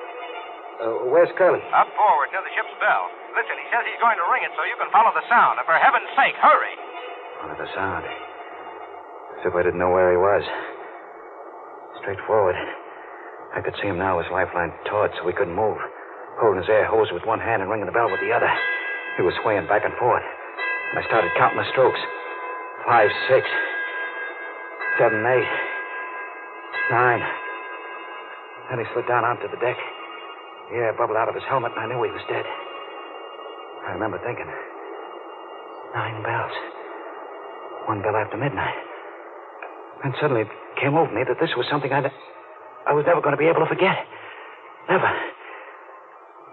Speaker 13: Where's Curly?
Speaker 14: Up forward near the ship's bell. Listen, he says he's going to ring it so you can follow the sound. And for heaven's sake, hurry.
Speaker 13: Follow the sound. As if I didn't know where he was. Straight forward. I could see him now, his lifeline taut, so he couldn't move. Holding his air hose with one hand and ringing the bell with the other. He was swaying back and forth. And I started counting the strokes. 5, 6, 7, 8, 9. Then he slid down onto the deck. The air bubbled out of his helmet, and I knew he was dead. I remember thinking, 9 bells. 1 bell after midnight. And suddenly it came over me that this was something I was never going to be able to forget. Never.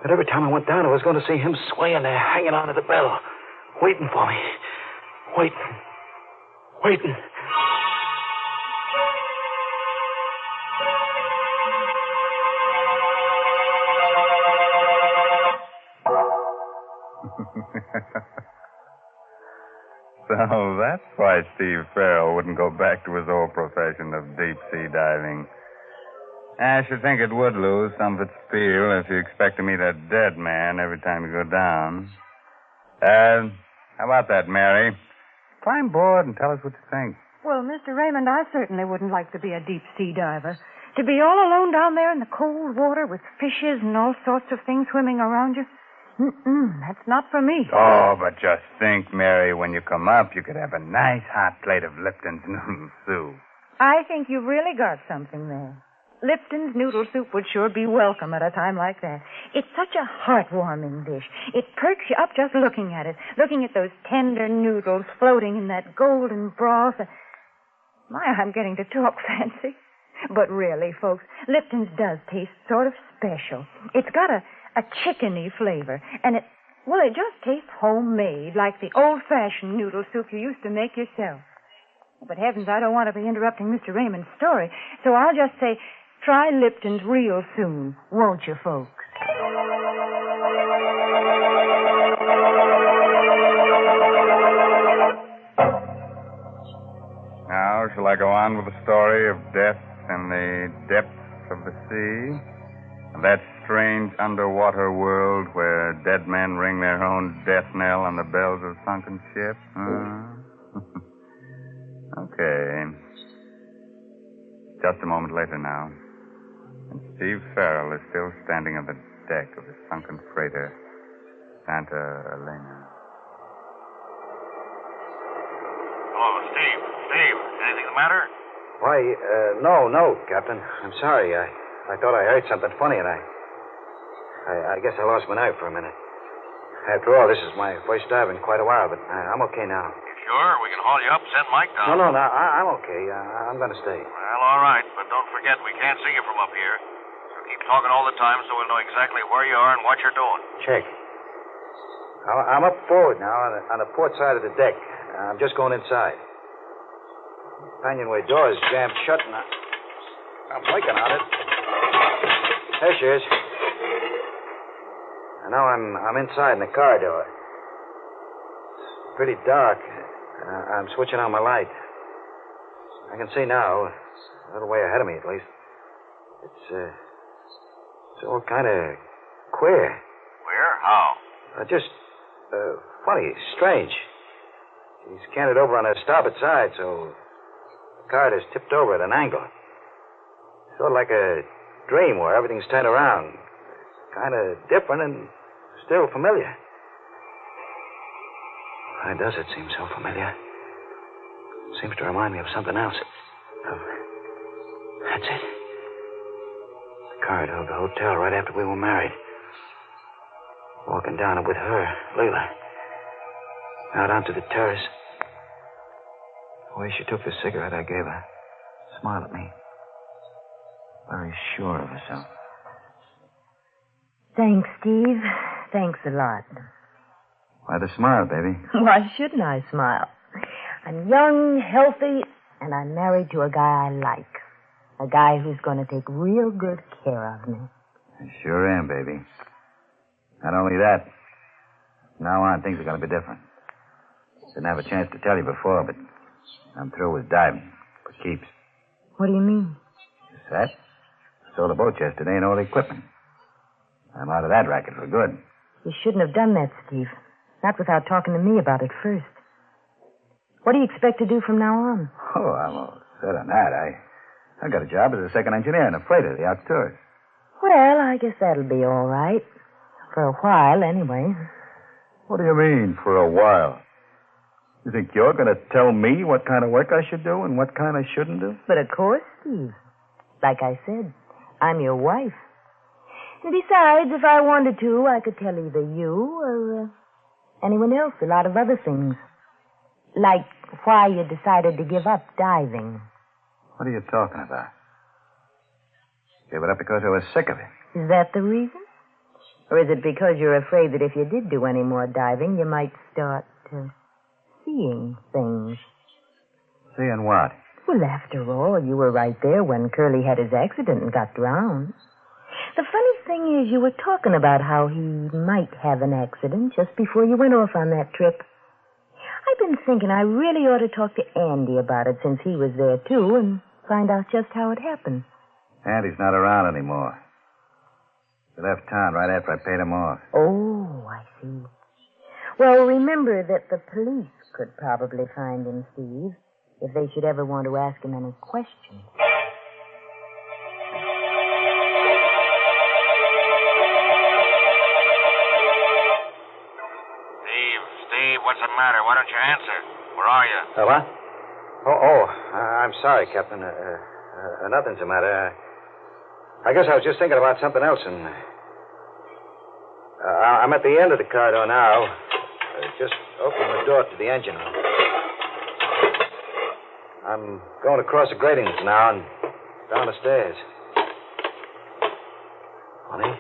Speaker 13: That every time I went down, I was going to see him swaying there, hanging onto the bell, waiting for me. Waiting.
Speaker 2: So that's why Steve Farrell wouldn't go back to his old profession of deep-sea diving. I should think it would lose some of its appeal if you expect to meet a dead man every time you go down. How about that, Mary? Climb aboard and tell us what you think.
Speaker 9: Well, Mr. Raymond, I certainly wouldn't like to be a deep-sea diver. To be all alone down there in the cold water with fishes and all sorts of things swimming around you. That's not for me.
Speaker 2: Oh, but just think, Mary, when you come up, you could have a nice hot plate of Lipton's noodle soup.
Speaker 9: I think you've really got something there. Lipton's noodle soup would sure be welcome at a time like that. It's such a heartwarming dish. It perks you up just looking at it, looking at those tender noodles floating in that golden broth. My, I'm getting to talk fancy. But really, folks, Lipton's does taste sort of special. It's got a chickeny flavor, and it just tastes homemade, like the old-fashioned noodle soup you used to make yourself. But heavens, I don't want to be interrupting Mr. Raymond's story, so I'll just say, try Lipton's real soon, won't you, folks?
Speaker 2: Now, shall I go on with the story of death in the depths of the sea? That strange underwater world where dead men ring their own death knell on the bells of sunken ships? Okay. Just a moment later now. And Steve Farrell is still standing on the deck of the sunken freighter, Santa Elena.
Speaker 14: Hello, Steve. Steve, anything the matter?
Speaker 13: Why, no, Captain. I'm sorry. I thought I heard something funny, and I guess I lost my nerve for a minute. After all, this is my first dive in quite a while, but I'm okay now.
Speaker 14: Sure, we can haul you up, send Mike down.
Speaker 13: No, I'm okay. I'm going to stay.
Speaker 14: Well, all right, but don't forget we can't see you from up here. So keep talking all the time so we'll know exactly where you are and what you're doing.
Speaker 13: Check. I'm up forward now on the port side of the deck. I'm just going inside. The companionway door is jammed shut, and I'm blinking on it. There she is. And now I'm inside in the corridor. It's pretty dark. I'm switching on my light. I can see now, a little way ahead of me at least. It's all kind of queer.
Speaker 14: Queer? How?
Speaker 13: Just funny, strange. He's canted over on the starboard side, so the corridor's tipped over at an angle. Sort of like a dream where everything's turned around. Kind of different and still familiar. Why does it seem so familiar? It seems to remind me of something else. That's it. The corridor of the hotel right after we were married. Walking down it with her, Leila. Out onto the terrace. The way she took the cigarette I gave her. Smiled at me. Very sure of herself.
Speaker 9: Thanks, Steve. Thanks a lot.
Speaker 11: Why the smile, baby?
Speaker 9: Why shouldn't I smile? I'm young, healthy, and I'm married to a guy I like. A guy who's going to take real good care of me.
Speaker 11: I sure am, baby. Not only that, from now on, things are going to be different. Didn't have a chance to tell you before, but I'm through with diving. For keeps.
Speaker 9: What do you mean?
Speaker 11: Just that. Sold the boat yesterday and all the equipment. I'm out of that racket for good.
Speaker 9: You shouldn't have done that, Steve. Not without talking to me about it first. What do you expect to do from now on?
Speaker 11: Oh, I'm all set on that. I got a job as a second engineer in a freighter, the outdoors.
Speaker 9: Well, I guess that'll be all right. For a while, anyway.
Speaker 11: What do you mean, for a while? You think you're going to tell me what kind of work I should do and what kind I shouldn't do?
Speaker 9: But of course, Steve. Like I said, I'm your wife. And besides, if I wanted to, I could tell either you or anyone else a lot of other things. Like why you decided to give up diving.
Speaker 11: What are you talking about? Gave it up because I was sick of it.
Speaker 9: Is that the reason? Or is it because you're afraid that if you did do any more diving, you might start seeing things?
Speaker 11: Seeing what?
Speaker 9: Well, after all, you were right there when Curly had his accident and got drowned. The funny thing is, you were talking about how he might have an accident just before you went off on that trip. I've been thinking I really ought to talk to Andy about it since he was there, too, and find out just how it happened.
Speaker 11: Andy's not around anymore. He left town right after I paid him off.
Speaker 9: Oh, I see. Well, remember that the police could probably find him, Steve, if they should ever want to ask him any questions.
Speaker 14: Steve, what's the matter? Why don't you answer? Where are you?
Speaker 13: What? I'm sorry, Captain. Nothing's the matter. I guess I was just thinking about something else, and I'm at the end of the corridor now. Just opening the door to the engine room. I'm going across the gratings now and down the stairs. Funny.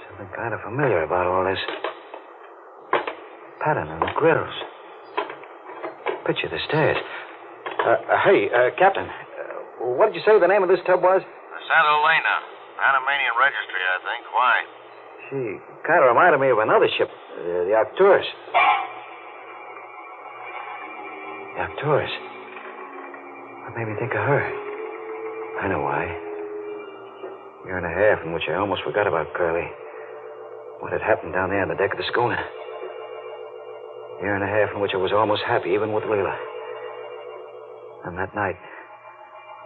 Speaker 13: Something kind of familiar about all this. Pattern on the grills. Picture the stairs. Hey, Captain. What did you say the name of this tub was?
Speaker 14: The Santa Elena. Panamanian Registry, I think. Why?
Speaker 13: She kind of reminded me of another ship, the Arcturus. The Arcturus. What made me think of her? I know why. A year and a half in which I almost forgot about Curly. What had happened down there on the deck of the schooner. A year and a half in which I was almost happy, even with Leela. And that night,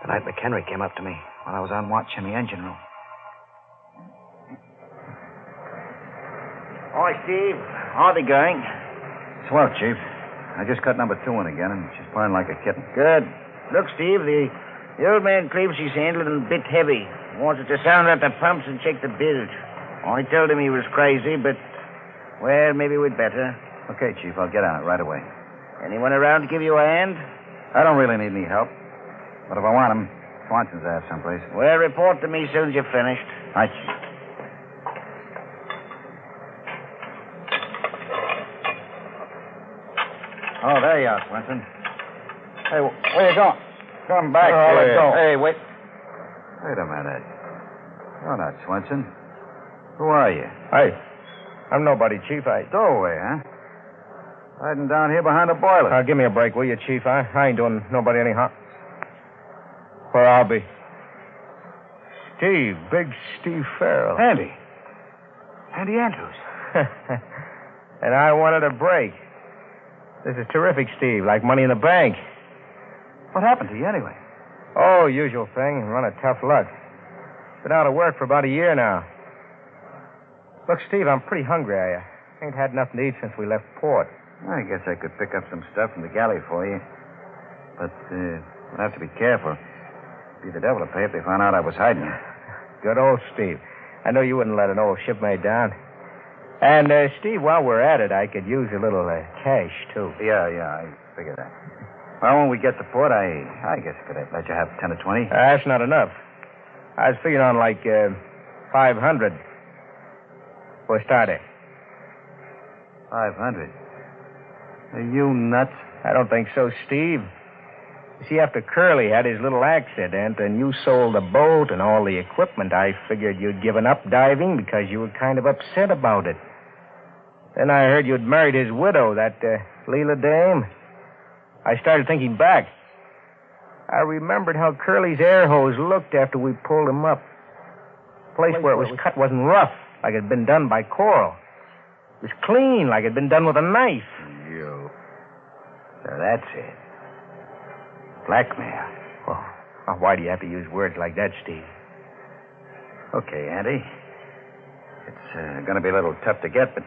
Speaker 13: the night McHenry came up to me while I was on watch in the engine room.
Speaker 12: Hi, Steve. Howdy, gang.
Speaker 11: Swell, Chief. I just cut number 2 in again, and she's purring like a kitten.
Speaker 12: Good. Look, Steve, the old man claims she's handled and a bit heavy. Wants it to sound out the pumps and check the bilge. I told him he was crazy, but, well, maybe we'd better.
Speaker 11: Okay, Chief, I'll get on it right away.
Speaker 12: Anyone around to give you a hand?
Speaker 11: I don't really need any help. But if I want him, Swanson's asked someplace.
Speaker 12: Well, report to me as soon as you're finished.
Speaker 11: Right, Chief. Oh, there you are, Swanson. Hey, where you going? Come back.
Speaker 12: Oh, let's go.
Speaker 11: Hey, wait. Wait a minute. You're not Swanson. Who are you?
Speaker 12: Hey, I'm nobody, Chief.
Speaker 11: Stowaway, huh? Hiding down here behind the boiler.
Speaker 12: Give me a break, will you, Chief? I ain't doing nobody any harm. Where I'll be. Steve, big Steve Farrell.
Speaker 11: Andy Andrews.
Speaker 12: And I wanted a break. This is terrific, Steve, like money in the bank.
Speaker 11: What happened to you anyway?
Speaker 12: Oh, usual thing. Run of tough luck. Been out of work for about a year now. Look, Steve, I'm pretty hungry. I ain't had nothing to eat since we left port.
Speaker 11: I guess I could pick up some stuff from the galley for you. But I'd have to be careful. It'd be the devil to pay if they found out I was hiding.
Speaker 12: Good old Steve. I know you wouldn't let an old shipmate down. And, Steve, while we're at it, I could use a little cash, too.
Speaker 11: Yeah, I figured that. Well, when we get to port, I guess I could let you have 10 or 20.
Speaker 12: That's not enough. I was figuring on, like, 500 for a starter.
Speaker 11: 500? Are you nuts?
Speaker 12: I don't think so, Steve. You see, after Curly had his little accident and you sold the boat and all the equipment, I figured you'd given up diving because you were kind of upset about it. Then I heard you'd married his widow, that Leela dame. I started thinking back. I remembered how Curly's air hose looked after we pulled him up. The place where it was cut wasn't rough, like it had been done by coral. It was clean, like it had been done with a knife.
Speaker 11: You. So that's it. Blackmail.
Speaker 12: Oh, now why do you have to use words like that, Steve?
Speaker 11: Okay, Andy. It's going to be a little tough to get, but...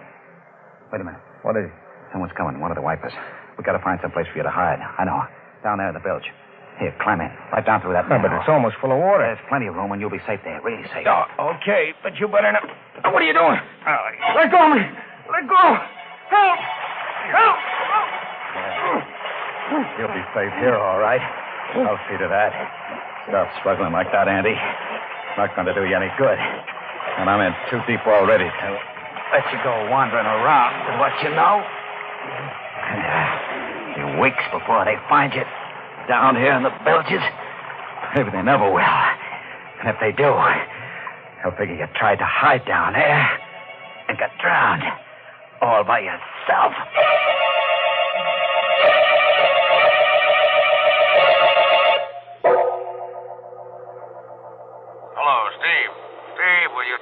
Speaker 11: Wait a minute.
Speaker 12: What is it?
Speaker 11: Someone's coming, one of the wipers. We got to find some place for you to hide. I know. Down there in the bilge. Here, climb in. Right down through that
Speaker 12: No, but it's almost full of water.
Speaker 11: There's plenty of room, and you'll be safe there. Really safe.
Speaker 12: Oh, okay, but you better not... What are you doing? Let go of me! Let go! Help! Help!
Speaker 11: You'll be safe here, all right. I'll see to that. Stop struggling like that, Andy. Not going to do you any good. And I'm in too deep already to let you go wandering around with what you know. And in weeks before they find you down here in the bilges, maybe they never will. And if they do, they'll figure you tried to hide down there and got drowned all by yourself.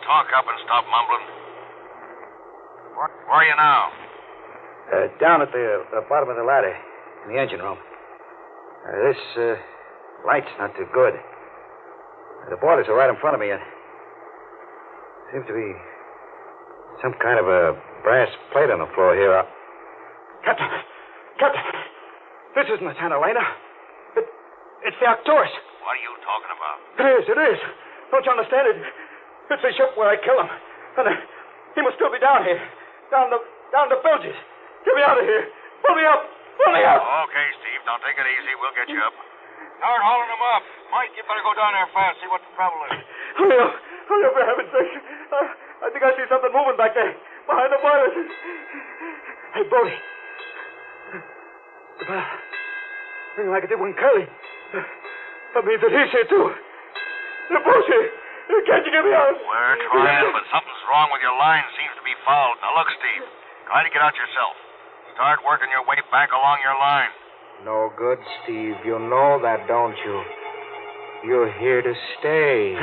Speaker 14: Talk up and stop mumbling. Where are you now?
Speaker 13: Down at the bottom of the ladder in the engine room. This light's not too good. The boilers are right in front of me. It seems to be some kind of a brass plate on the floor here. Captain! This isn't the Santa Elena. It's the Arcturus.
Speaker 14: What are you talking about?
Speaker 13: It is. Don't you understand it? It's the ship where I kill him. And he must still be down here. Down the bilges. Get me out of here. Pull me up.
Speaker 14: Okay, Steve. Don't take it easy. We'll get you up. Start hauling him up. Mike, you better go down there fast, see what the trouble is.
Speaker 13: Hurry up, for heaven's sake. I think I see something moving back there. Behind the boilers. Hey, Brody.
Speaker 15: ring like it did when Curly. That means that he's here, too. The boat's here. Can't you get me out?
Speaker 14: We're trying, but something's wrong with your line. Seems to be fouled. Now, look, Steve. Try to get out yourself. Start working your way back along your line.
Speaker 16: No good, Steve. You know that, don't you? You're here to stay.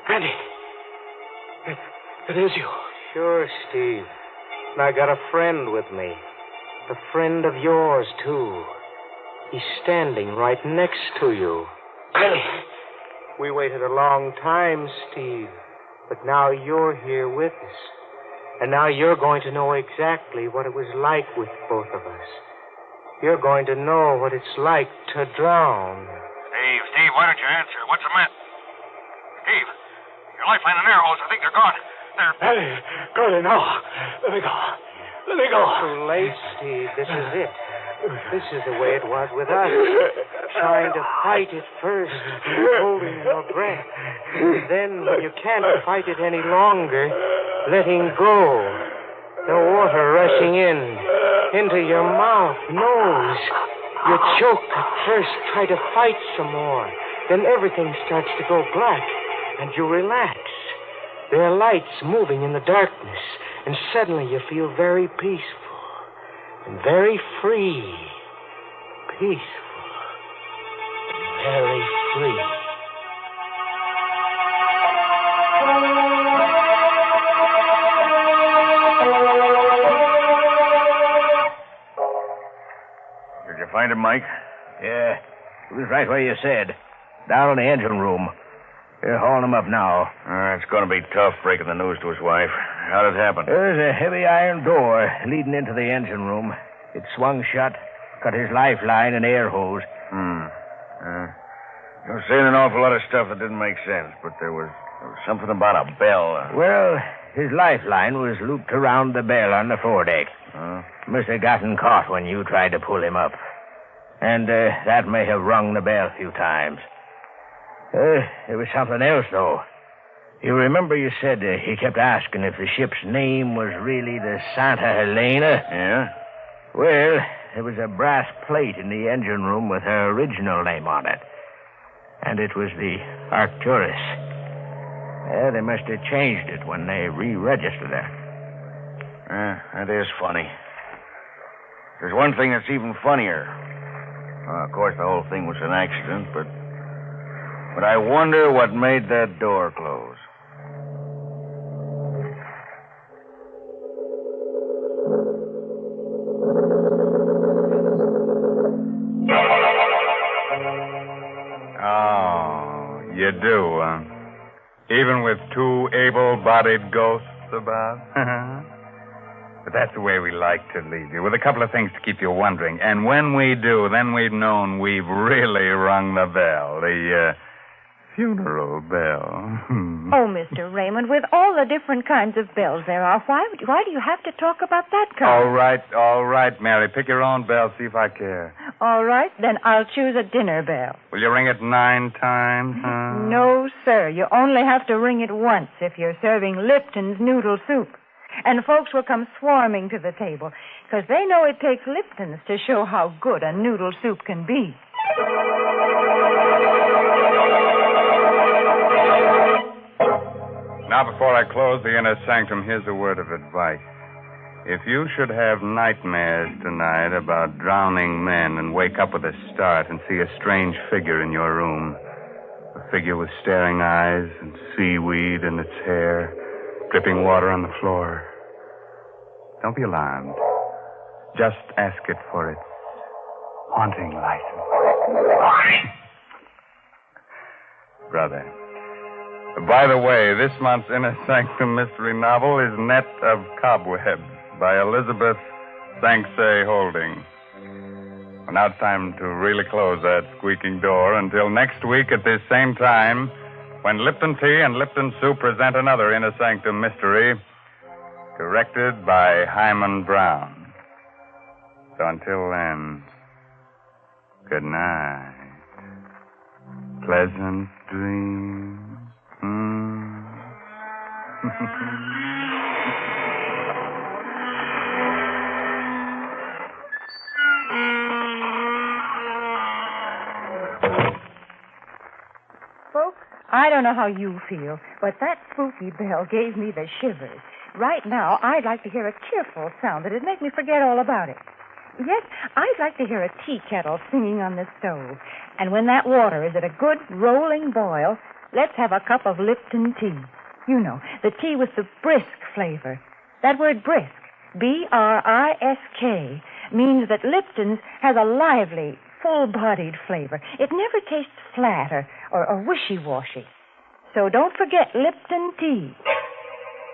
Speaker 15: Andy. It is you.
Speaker 16: Sure, Steve. And I got a friend with me. A friend of yours, too. He's standing right next to you.
Speaker 15: Andy.
Speaker 16: We waited a long time, Steve. But now you're here with us. And now you're going to know exactly what it was like with both of us. You're going to know what it's like to drown.
Speaker 14: Steve, why don't you answer? What's the matter? Steve, your lifeline and air hose, I think they're gone.
Speaker 15: Andy, Curly, no. Let me go. Let me go.
Speaker 16: Too late, Steve. This is it. This is the way it was with us. Trying to fight it first, holding your breath. And then, when you can't fight it any longer, letting go. The water rushing into your mouth, nose. You choke at first, try to fight some more. Then everything starts to go black, and you relax. There are lights moving in the darkness, and suddenly you feel very peaceful and very free. Peaceful. Very free.
Speaker 12: Did you find him, Mike?
Speaker 17: Yeah. He was right where you said. Down in the engine room. They're hauling him up now.
Speaker 12: It's going to be tough breaking the news to his wife. How did it happen?
Speaker 17: There's a heavy iron door leading into the engine room. It swung shut, cut his lifeline and air hose.
Speaker 12: You're saying an awful lot of stuff that didn't make sense, but there was something about a bell.
Speaker 17: Well, his lifeline was looped around the bell on the foredeck. Must have gotten caught when you tried to pull him up. And that may have rung the bell a few times. There was something else, though. You remember you said he kept asking if the ship's name was really the Santa Helena?
Speaker 12: Yeah?
Speaker 17: Well, there was a brass plate in the engine room with her original name on it. And it was the Arcturus. They must have changed it when they re-registered her.
Speaker 12: That is funny. There's one thing that's even funnier. Of course, the whole thing was an accident, but I wonder what made that door close.
Speaker 2: Oh, you do, huh? Even with two able-bodied ghosts about? But that's the way we like to leave you, with a couple of things to keep you wondering. And when we do, then we've known we've really rung the bell. The funeral bell.
Speaker 9: Oh, Mr. Raymond, with all the different kinds of bells there are, why do you have to talk about that kind?
Speaker 2: All right, Mary. Pick your own bell, see if I care.
Speaker 9: All right, then I'll choose a dinner bell.
Speaker 2: Will you ring it 9 times, huh?
Speaker 9: No, sir. You only have to ring it once if you're serving Lipton's noodle soup. And folks will come swarming to the table, because they know it takes Lipton's to show how good a noodle soup can be.
Speaker 2: Now, before I close the Inner Sanctum, here's a word of advice. If you should have nightmares tonight about drowning men and wake up with a start and see a strange figure in your room, a figure with staring eyes and seaweed in its hair, dripping water on the floor, don't be alarmed. Just ask it for its haunting license. Brother. By the way, this month's Inner Sanctum mystery novel is Net of Cobwebs by Elizabeth Sanksay Holding. Well, now it's time to really close that squeaking door until next week at this same time when Lipton Tea and Lipton Soup present another Inner Sanctum mystery directed by Hyman Brown. So until then, good night. Pleasant dreams.
Speaker 9: don't know how you feel, but that spooky bell gave me the shivers. Right now, I'd like to hear a cheerful sound that'd make me forget all about it. Yes, I'd like to hear a tea kettle singing on the stove. And when that water is at a good rolling boil, let's have a cup of Lipton tea. You know, the tea with the brisk flavor. That word brisk, B-R-I-S-K, means that Lipton's has a lively, full-bodied flavor. It never tastes flat or wishy-washy. So don't forget Lipton tea.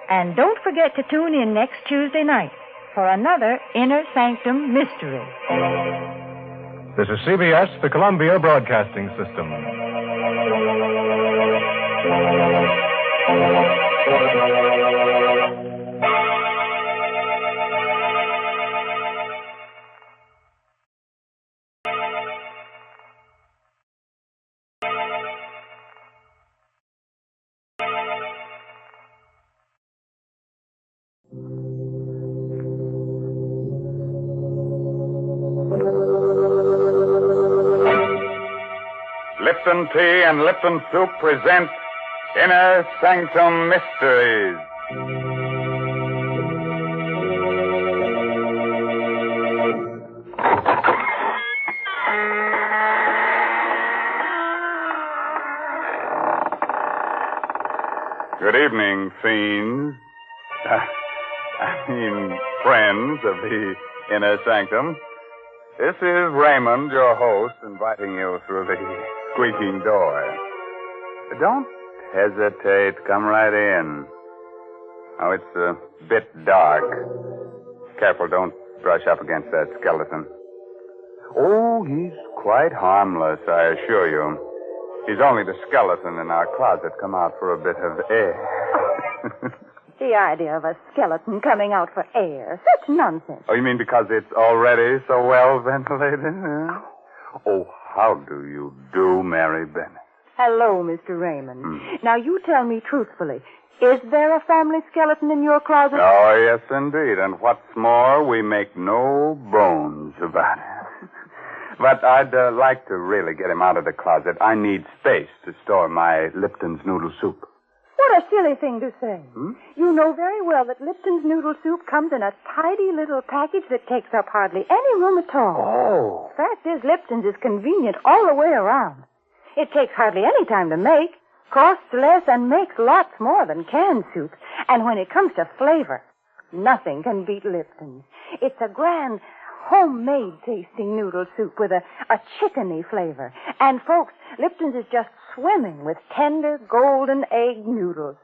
Speaker 9: And don't forget to tune in next Tuesday night for another Inner Sanctum mystery.
Speaker 18: This is CBS, the Columbia Broadcasting System.
Speaker 2: Lipton Tea and Lipton Soup present Inner Sanctum Mysteries. Good evening, fiends. Friends of the Inner Sanctum. This is Raymond, your host, inviting you through the squeaking door. Don't hesitate. Come right in. Oh, it's a bit dark. Careful, don't brush up against that skeleton. Oh, he's quite harmless, I assure you. He's only the skeleton in our closet come out for a bit of air.
Speaker 9: The idea of a skeleton coming out for air. Such nonsense.
Speaker 2: Oh, you mean because it's already so well ventilated? Huh? Oh, how do you do, Mary Bennett?
Speaker 9: Hello, Mr. Raymond. Now, you tell me truthfully, is there a family skeleton in your closet?
Speaker 2: Oh, yes, indeed. And what's more, we make no bones about it. But I'd like to really get him out of the closet. I need space to store my Lipton's noodle soup.
Speaker 9: What a silly thing to say. You know very well that Lipton's noodle soup comes in a tidy little package that takes up hardly any room at all.
Speaker 2: Oh.
Speaker 9: Fact is, Lipton's is convenient all the way around. It takes hardly any time to make, costs less, and makes lots more than canned soup. And when it comes to flavor, nothing can beat Lipton's. It's a grand, homemade-tasting noodle soup with a chickeny flavor. And, folks, Lipton's is just swimming with tender, golden egg noodles.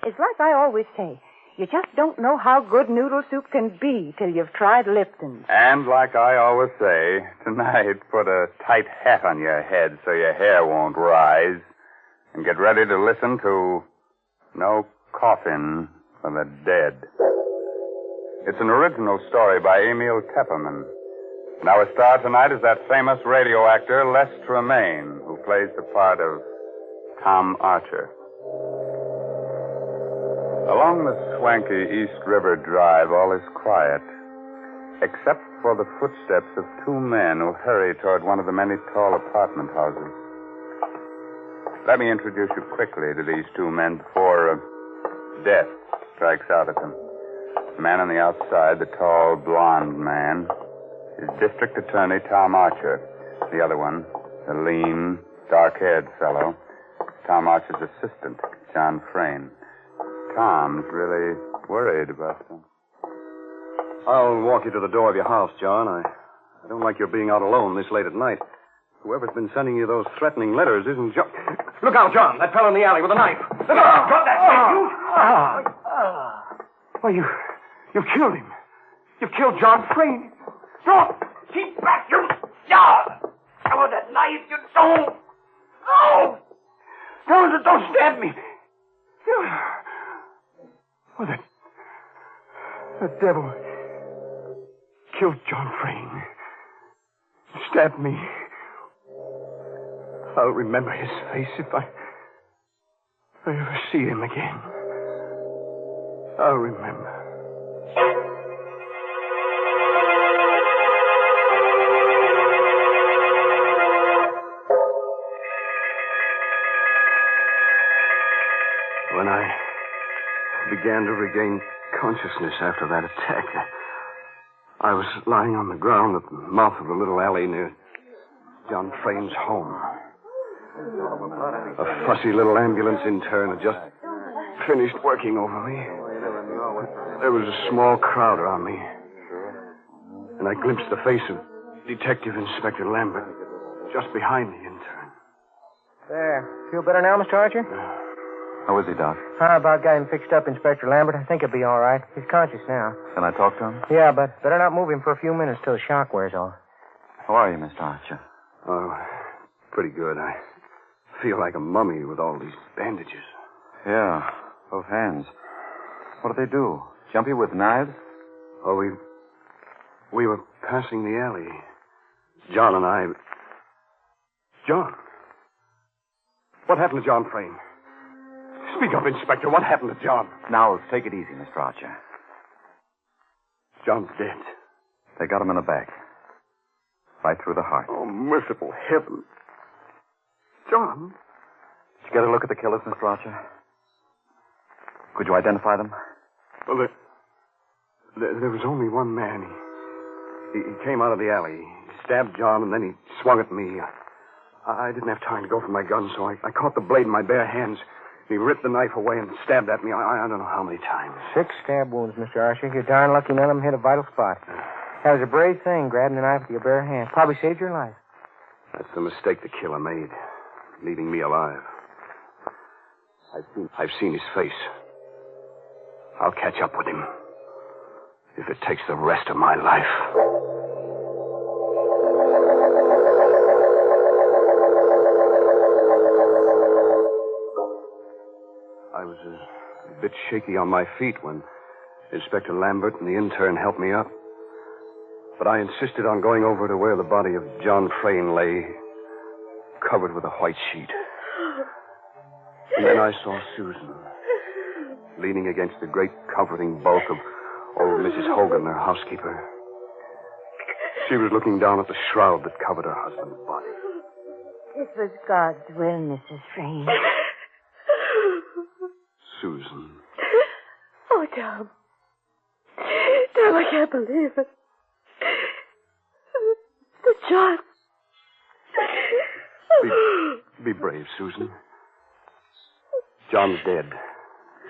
Speaker 9: It's like I always say, you just don't know how good noodle soup can be till you've tried Lipton's.
Speaker 2: And like I always say, tonight put a tight hat on your head so your hair won't rise. And get ready to listen to No Coffin for the Dead. It's an original story by Emil Tepperman. And our star tonight is that famous radio actor, Les Tremaine, who plays the part of Tom Archer. Along the swanky East River Drive, all is quiet, except for the footsteps of two men who hurry toward one of the many tall apartment houses. Let me introduce you quickly to these two men before death strikes out at them. The man on the outside, the tall, blonde man, is District Attorney Tom Archer. The other one, the lean, dark-haired fellow, Tom Archer's assistant, John Frayne. Tom's really worried about them.
Speaker 19: I'll walk you to the door of your house, John. I don't like your being out alone this late at night. Whoever's been sending you those threatening letters isn't John. Look out, John. That fellow in the alley with a knife. Look out. Drop that thing, you. Well, you've killed him. You've killed John Frayne. Don't. Keep back, you. Oh, that knife, you don't. No. Don't stab me. Oh, the devil killed John Frayne. Stabbed me. I'll remember his face if I ever see him again. I'll remember. began to regain consciousness after that attack. I was lying on the ground at the mouth of the little alley near John Frame's home. A fussy little ambulance intern had just finished working over me. There was a small crowd around me. And I glimpsed the face of Detective Inspector Lambert just behind the intern.
Speaker 16: There. Feel better now, Mr. Archer?
Speaker 11: How is he, Doc?
Speaker 16: How about got him fixed up, Inspector Lambert? I think he'll be all right. He's conscious now.
Speaker 11: Can I talk to him?
Speaker 16: Yeah, but better not move him for a few minutes till the shock wears off.
Speaker 11: How are you, Mr. Archer?
Speaker 19: Oh, pretty good. I feel like a mummy with all these bandages.
Speaker 11: Yeah, both hands. What did they do? Jump you with knives?
Speaker 19: Oh, we were passing the alley. John and I... John? What happened to John Frame? Speak up, Inspector. What happened to John?
Speaker 11: Now, take it easy, Mr. Archer.
Speaker 19: John's dead.
Speaker 11: They got him in the back. Right through the heart.
Speaker 19: Oh, merciful heaven. John?
Speaker 11: Did you get a look at the killers, Mr. Archer? Could you identify them?
Speaker 19: Well, there was only one man. He came out of the alley. He stabbed John, and then he swung at me. I didn't have time to go for my gun, so I caught the blade in my bare hands. He ripped the knife away and stabbed at me. I don't know how many times.
Speaker 16: 6 stab wounds, Mr. Archer. You're darn lucky none of them hit a vital spot. That was a brave thing, grabbing the knife with your bare hands. Probably saved your life.
Speaker 19: That's the mistake the killer made, leaving me alive. I've seen his face. I'll catch up with him, if it takes the rest of my life. I was a bit shaky on my feet when Inspector Lambert and the intern helped me up. But I insisted on going over to where the body of John Frame lay, covered with a white sheet. And then I saw Susan, leaning against the great comforting bulk of old Mrs. Hogan, her housekeeper. She was looking down at the shroud that covered her husband's body.
Speaker 20: It was God's will, Mrs. Frame.
Speaker 19: Susan.
Speaker 6: Oh, Tom. Tom, I can't believe it. The John.
Speaker 19: Be brave, Susan. John's dead.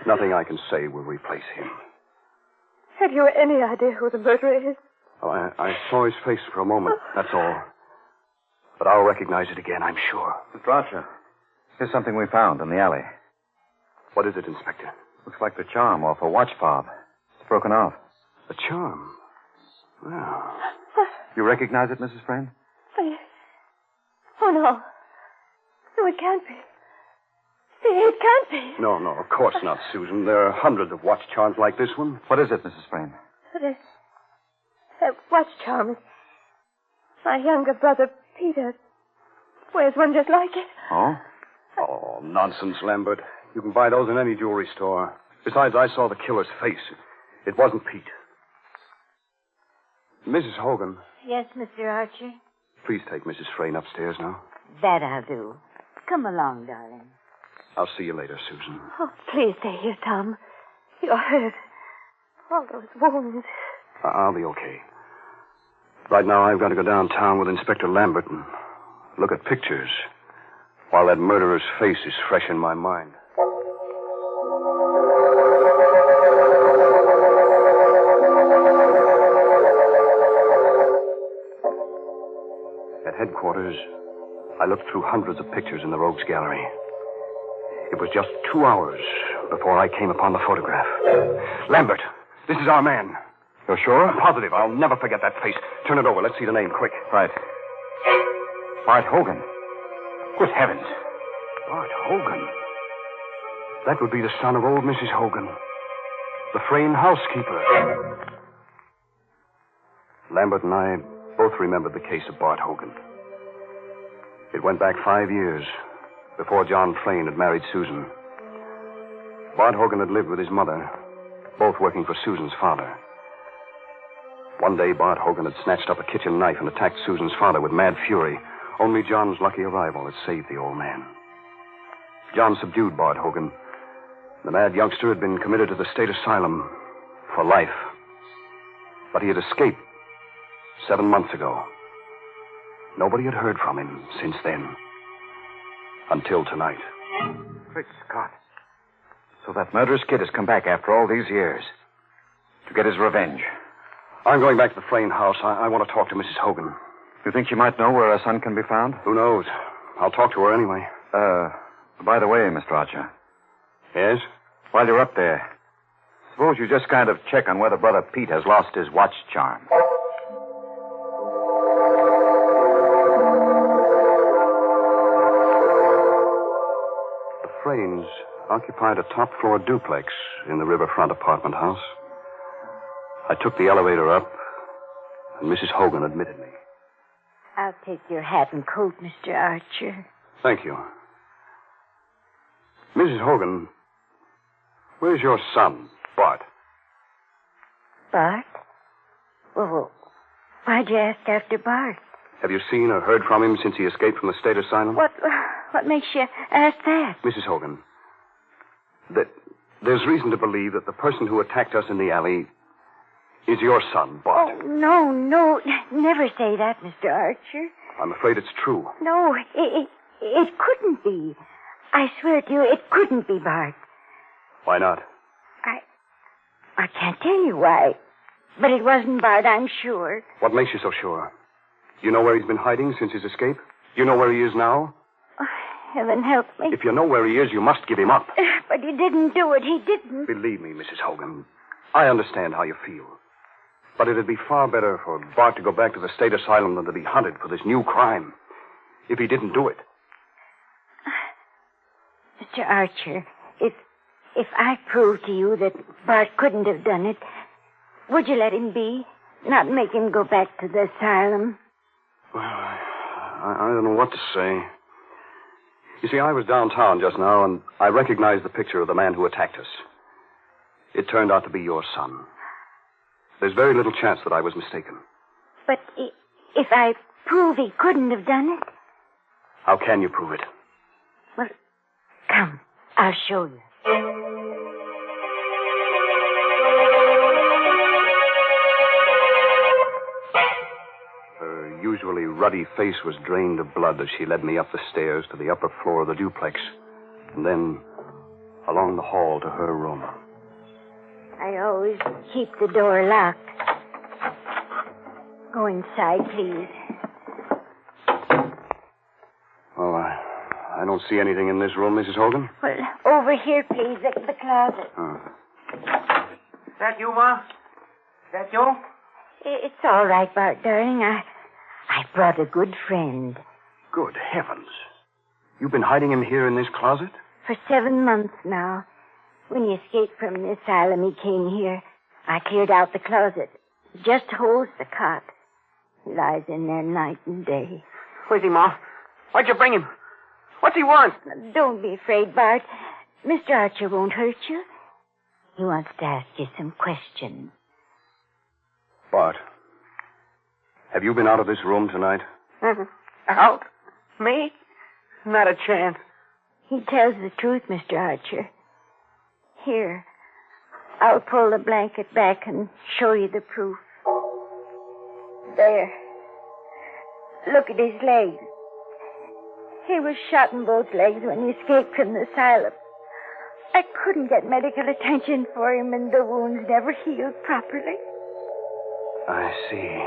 Speaker 19: Nothing I can say will replace him.
Speaker 6: Have you any idea who the murderer is?
Speaker 19: Oh, I saw his face for a moment, that's all. But I'll recognize it again, I'm sure.
Speaker 11: Mr. Archer, here's something we found in the alley.
Speaker 19: What is it, Inspector?
Speaker 11: Looks like the charm off a watch fob. It's broken off.
Speaker 19: A charm? Well...
Speaker 11: You recognize it, Mrs. Frame?
Speaker 6: Oh, no. No, it can't be. It can't be.
Speaker 19: No, of course not, Susan. There are hundreds of watch charms like this one.
Speaker 11: What is it, Mrs. Frame?
Speaker 6: That watch charm is... My younger brother, Peter, wears one just like it.
Speaker 11: Oh?
Speaker 19: Oh, nonsense, Lambert. You can buy those in any jewelry store. Besides, I saw the killer's face. It wasn't Pete. Mrs. Hogan.
Speaker 20: Yes, Mr. Archer?
Speaker 19: Please take Mrs. Frame upstairs now.
Speaker 20: That I'll do. Come along, darling.
Speaker 19: I'll see you later, Susan.
Speaker 6: Oh, please stay here, Tom. You're hurt. All those wounds.
Speaker 19: I'll be okay. Right now, I've got to go downtown with Inspector Lambert and look at pictures while that murderer's face is fresh in my mind. At headquarters, I looked through hundreds of pictures in the Rogues Gallery. It was just 2 hours before I came upon the photograph. Lambert, this is our man.
Speaker 11: You're sure?
Speaker 19: I'm positive. I'll never forget that face. Turn it over. Let's see the name, quick.
Speaker 11: Right. Bart Hogan. Good heavens.
Speaker 19: Bart Hogan? That would be the son of old Mrs. Hogan, the Frame housekeeper. Lambert and I both remembered the case of Bart Hogan. It went back 5 years, before John Frame had married Susan. Bart Hogan had lived with his mother, both working for Susan's father. One day, Bart Hogan had snatched up a kitchen knife and attacked Susan's father with mad fury. Only John's lucky arrival had saved the old man. John subdued Bart Hogan, The mad youngster had been committed to the state asylum for life. But he had escaped 7 months ago. Nobody had heard from him since then. Until tonight.
Speaker 11: Great Scott. So that murderous kid has come back after all these years. To get his revenge.
Speaker 19: I'm going back to the Frayne house. I want to talk to Mrs. Hogan.
Speaker 11: You think she might know where her son can be found?
Speaker 19: Who knows? I'll talk to her anyway.
Speaker 11: By the way, Mr. Archer.
Speaker 19: Yes?
Speaker 11: While you're up there, suppose you just kind of check on whether Brother Pete has lost his watch charm.
Speaker 19: The Fraynes occupied a top-floor duplex in the riverfront apartment house. I took the elevator up, and Mrs. Hogan admitted me.
Speaker 20: I'll take your hat and coat, Mr. Archer.
Speaker 19: Thank you. Mrs. Hogan, where's your son, Bart?
Speaker 20: Bart? Well, why'd you ask after Bart?
Speaker 19: Have you seen or heard from him since he escaped from the state asylum?
Speaker 20: What makes you ask that?
Speaker 19: Mrs. Hogan, there's reason to believe that the person who attacked us in the alley is your son, Bart.
Speaker 20: Oh, no. Never say that, Mr. Archer.
Speaker 19: I'm afraid it's true.
Speaker 20: No, it couldn't be. I swear to you, it couldn't be Bart.
Speaker 19: Why not?
Speaker 20: I can't tell you why. But it wasn't Bart, I'm sure.
Speaker 19: What makes you so sure? You know where he's been hiding since his escape? You know where he is now?
Speaker 20: Oh, heaven help me.
Speaker 19: If you know where he is, you must give him up.
Speaker 20: But he didn't do it. He didn't.
Speaker 19: Believe me, Mrs. Hogan, I understand how you feel. But it'd be far better for Bart to go back to the state asylum than to be hunted for this new crime. If he didn't do it.
Speaker 20: Mr. Archer, if I prove to you that Bart couldn't have done it, would you let him be? Not make him go back to the asylum?
Speaker 19: Well, I don't know what to say. You see, I was downtown just now, and I recognized the picture of the man who attacked us. It turned out to be your son. There's very little chance that I was mistaken.
Speaker 20: But if I prove he couldn't have done it?
Speaker 19: How can you prove it?
Speaker 20: Well, come, I'll show you.
Speaker 19: Her usually ruddy face was drained of blood as she led me up the stairs to the upper floor of the duplex, and then along the hall to her room.
Speaker 20: I always keep the door locked. Go inside, please.
Speaker 19: Oh, I don't see anything in this room, Mrs. Hogan.
Speaker 20: Well, over here, please, the closet.
Speaker 19: Oh.
Speaker 16: Is that you, Ma? Is that you?
Speaker 20: It's all right, Bart, darling. I brought a good friend.
Speaker 19: Good heavens. You've been hiding him here in this closet?
Speaker 20: For 7 months now. When he escaped from the asylum, he came here. I cleared out the closet. It just holds the cot. He lies in there night and day.
Speaker 16: Where's he, Ma? Why'd you bring him? What's he want?
Speaker 20: Don't be afraid, Bart. Mr. Archer won't hurt you. He wants to ask you some questions.
Speaker 19: Bart, have you been out of this room tonight?
Speaker 16: Out? Me? Not a chance.
Speaker 20: He tells the truth, Mr. Archer. Here, I'll pull the blanket back and show you the proof. There. Look at his legs. He was shot in both legs when he escaped from the asylum. I couldn't get medical attention for him, and the wounds never healed properly.
Speaker 19: I see.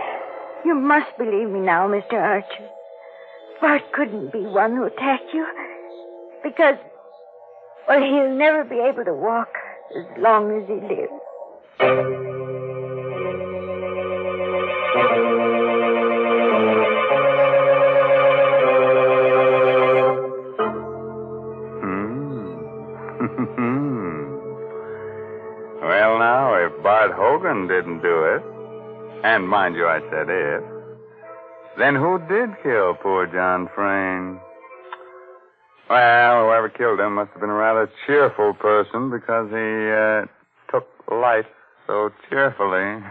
Speaker 20: You must believe me now, Mr. Archer. Bart couldn't be one who attacked you, because, well, he'll never be able to walk as long as he lives.
Speaker 2: Well, now, if Bart Hogan didn't do it, and mind you, I said if, then who did kill poor John Frayne? Well, whoever killed him must have been a rather cheerful person because he took life so cheerfully.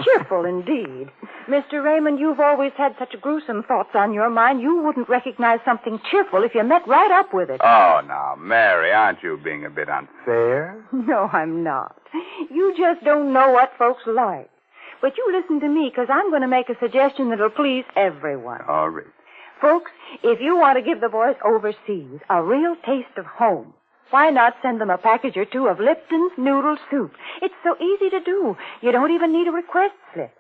Speaker 9: Cheerful indeed. Mr. Raymond, you've always had such gruesome thoughts on your mind, you wouldn't recognize something cheerful if you met right up with it.
Speaker 2: Oh, now, Mary, aren't you being a bit unfair?
Speaker 9: No, I'm not. You just don't know what folks like. But you listen to me, because I'm going to make a suggestion that'll please everyone.
Speaker 2: All right.
Speaker 9: Folks, if you want to give the boys overseas a real taste of home, why not send them a package or two of Lipton's noodle soup? It's so easy to do. You don't even need a request slip.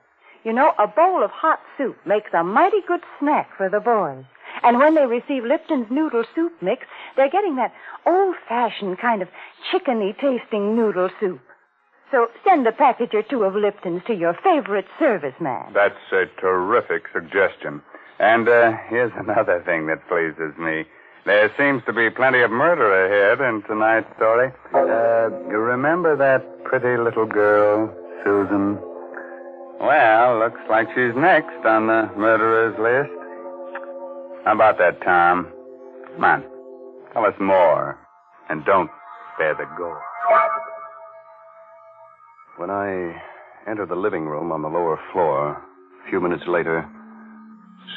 Speaker 9: You know, a bowl of hot soup makes a mighty good snack for the boys. And when they receive Lipton's noodle soup mix, they're getting that old-fashioned kind of chickeny tasting noodle soup. So send a package or two of Lipton's to your favorite serviceman.
Speaker 2: That's a terrific suggestion. And here's another thing that pleases me. There seems to be plenty of murder ahead in tonight's story. You remember that pretty little girl, Susan? Well, looks like she's next on the murderer's list. How about that, Tom? Come on. Tell us more. And don't spare the gore.
Speaker 19: When I entered the living room on the lower floor, a few minutes later,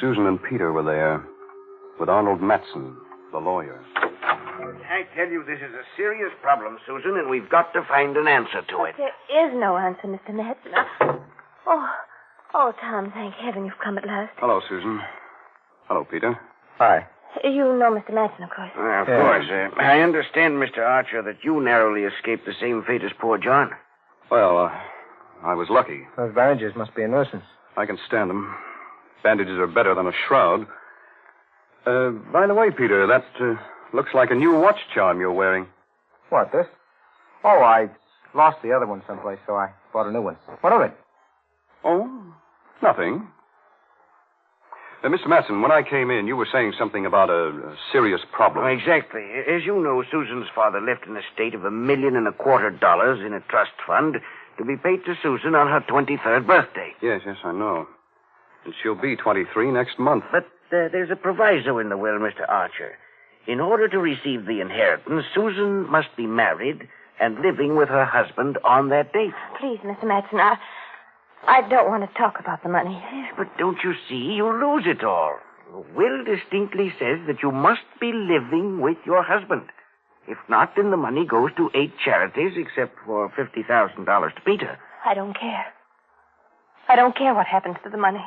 Speaker 19: Susan and Peter were there with Arnold Matson, the lawyer.
Speaker 17: I tell you, this is a serious problem, Susan, and we've got to find an answer to it.
Speaker 20: There is no answer, Mr. Matson. Oh, Tom, thank heaven you've come at last.
Speaker 19: Hello, Susan. Hello, Peter.
Speaker 11: Hi.
Speaker 20: You know Mr. Matson, of course.
Speaker 17: Of course. I understand, Mr. Archer, that you narrowly escaped the same fate as poor John.
Speaker 19: Well, I was lucky.
Speaker 16: Those bandages must be a nuisance.
Speaker 19: I can stand them. Bandages are better than a shroud. By the way, Peter, that looks like a new watch charm you're wearing.
Speaker 16: What, this? Oh, I lost the other one someplace, so I bought a new one. What of it?
Speaker 19: Oh, nothing. Mr. Matson, when I came in, you were saying something about a serious problem.
Speaker 17: Oh, exactly. As you know, Susan's father left an estate of $1.25 million in a trust fund to be paid to Susan on her 23rd birthday.
Speaker 19: Yes, I know. And she'll be 23 next month.
Speaker 17: But there's a proviso in the will, Mr. Archer. In order to receive the inheritance, Susan must be married and living with her husband on that date.
Speaker 20: Please, Mr. Matson, I don't want to talk about the money.
Speaker 17: Yes, but don't you see? You'll lose it all. The will distinctly says that you must be living with your husband. If not, then the money goes to 8 charities, except for $50,000 to Peter.
Speaker 20: I don't care. I don't care what happens to the money.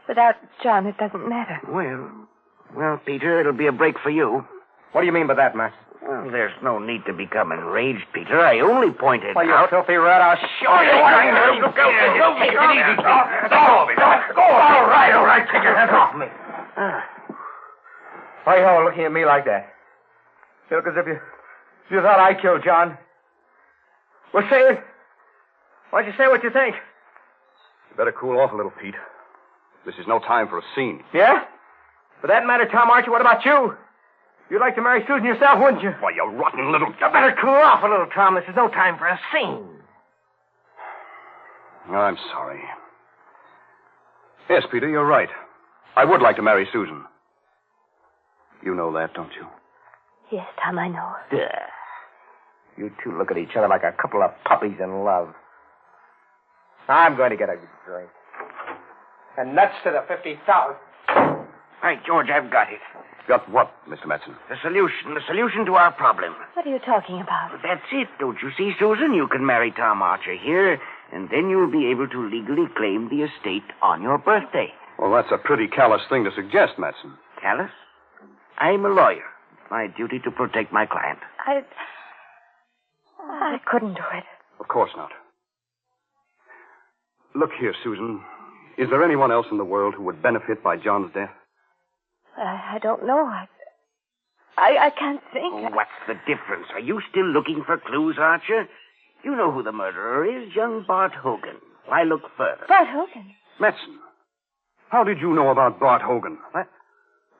Speaker 20: Without John, it doesn't matter.
Speaker 17: Well, Peter, it'll be a break for you.
Speaker 16: What do you mean by that, Matt?
Speaker 17: Well, there's no need to become enraged, Peter. I only pointed
Speaker 16: Well, you
Speaker 17: out...
Speaker 16: filthy rat, I'll show you what I know.
Speaker 17: Look out.
Speaker 16: Take it easy, Pete. Go. All right. Take your hands off me. Why are you looking at me like that? You look as if you thought I killed John. Well, say it. Why don't you say what you think?
Speaker 19: You better cool off a little, Pete. This is no time for a scene.
Speaker 16: Yeah? For that matter, Tom Archer, what about you? You'd like to marry Susan yourself, wouldn't you?
Speaker 19: Why, you rotten little...
Speaker 16: You better cool off a little, Tom. This is no time for a scene.
Speaker 19: I'm sorry. Yes, Peter, you're right. I would like to marry Susan. You know that, don't you?
Speaker 20: Yes, Tom, I know.
Speaker 16: You two look at each other like a couple of puppies in love. I'm going to get a drink. And nuts to the 50,000.
Speaker 17: Right, George, I've got it.
Speaker 19: Got what, Mr. Matson?
Speaker 17: The solution to our problem.
Speaker 20: What are you talking about?
Speaker 17: That's it. Don't you see, Susan? You can marry Tom Archer here, and then you'll be able to legally claim the estate on your birthday.
Speaker 19: Well, that's a pretty callous thing to suggest, Matson.
Speaker 17: Callous? I'm a lawyer. It's my duty to protect my client.
Speaker 20: I couldn't do it.
Speaker 19: Of course not. Look here, Susan. Is there anyone else in the world who would benefit by John's death?
Speaker 20: I don't know. I can't think.
Speaker 17: Oh, what's the difference? Are you still looking for clues, Archer? You know who the murderer is, young Bart Hogan. Why look further?
Speaker 20: Bart Hogan?
Speaker 19: Matson, how did you know about Bart Hogan?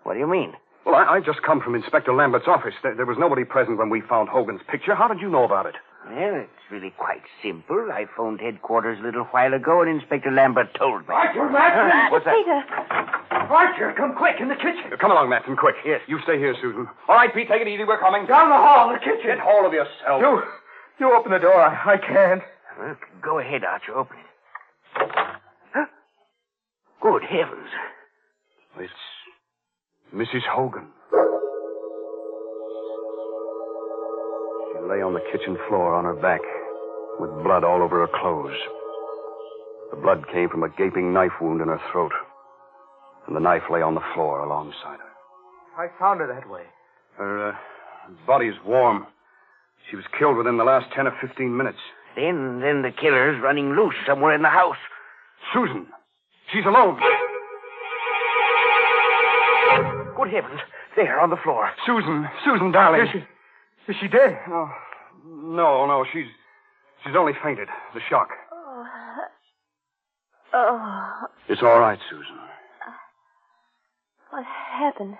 Speaker 17: What do you mean?
Speaker 19: Well, I just come from Inspector Lambert's office. There was nobody present when we found Hogan's picture. How did you know about it?
Speaker 17: Well, it's really quite simple. I phoned headquarters a little while ago, and Inspector Lambert told me.
Speaker 16: Archer, Matson!
Speaker 19: What's that?
Speaker 20: Peter!
Speaker 16: Archer, come quick, in the kitchen.
Speaker 19: Come along, Matson, quick.
Speaker 17: Yes.
Speaker 19: You stay here, Susan. All right, Pete, take it easy. We're coming.
Speaker 16: Down the hall, in the kitchen.
Speaker 19: Get hold of yourself.
Speaker 16: You open the door. I can't.
Speaker 17: Well, go ahead, Archer. Open it. Huh? Good heavens.
Speaker 19: It's Mrs. Hogan. She lay on the kitchen floor on her back, with blood all over her clothes. The blood came from a gaping knife wound in her throat, and the knife lay on the floor alongside her.
Speaker 16: I found her that way.
Speaker 19: Her body's warm. She was killed within the last 10 or 15 minutes.
Speaker 17: Then the killer's running loose somewhere in the house.
Speaker 19: Susan! She's alone!
Speaker 17: Good heavens. There, on the floor.
Speaker 19: Susan, darling.
Speaker 16: Is she dead?
Speaker 19: Oh, no. She's only fainted. The shock.
Speaker 20: Oh.
Speaker 19: It's all right, Susan.
Speaker 20: What happened?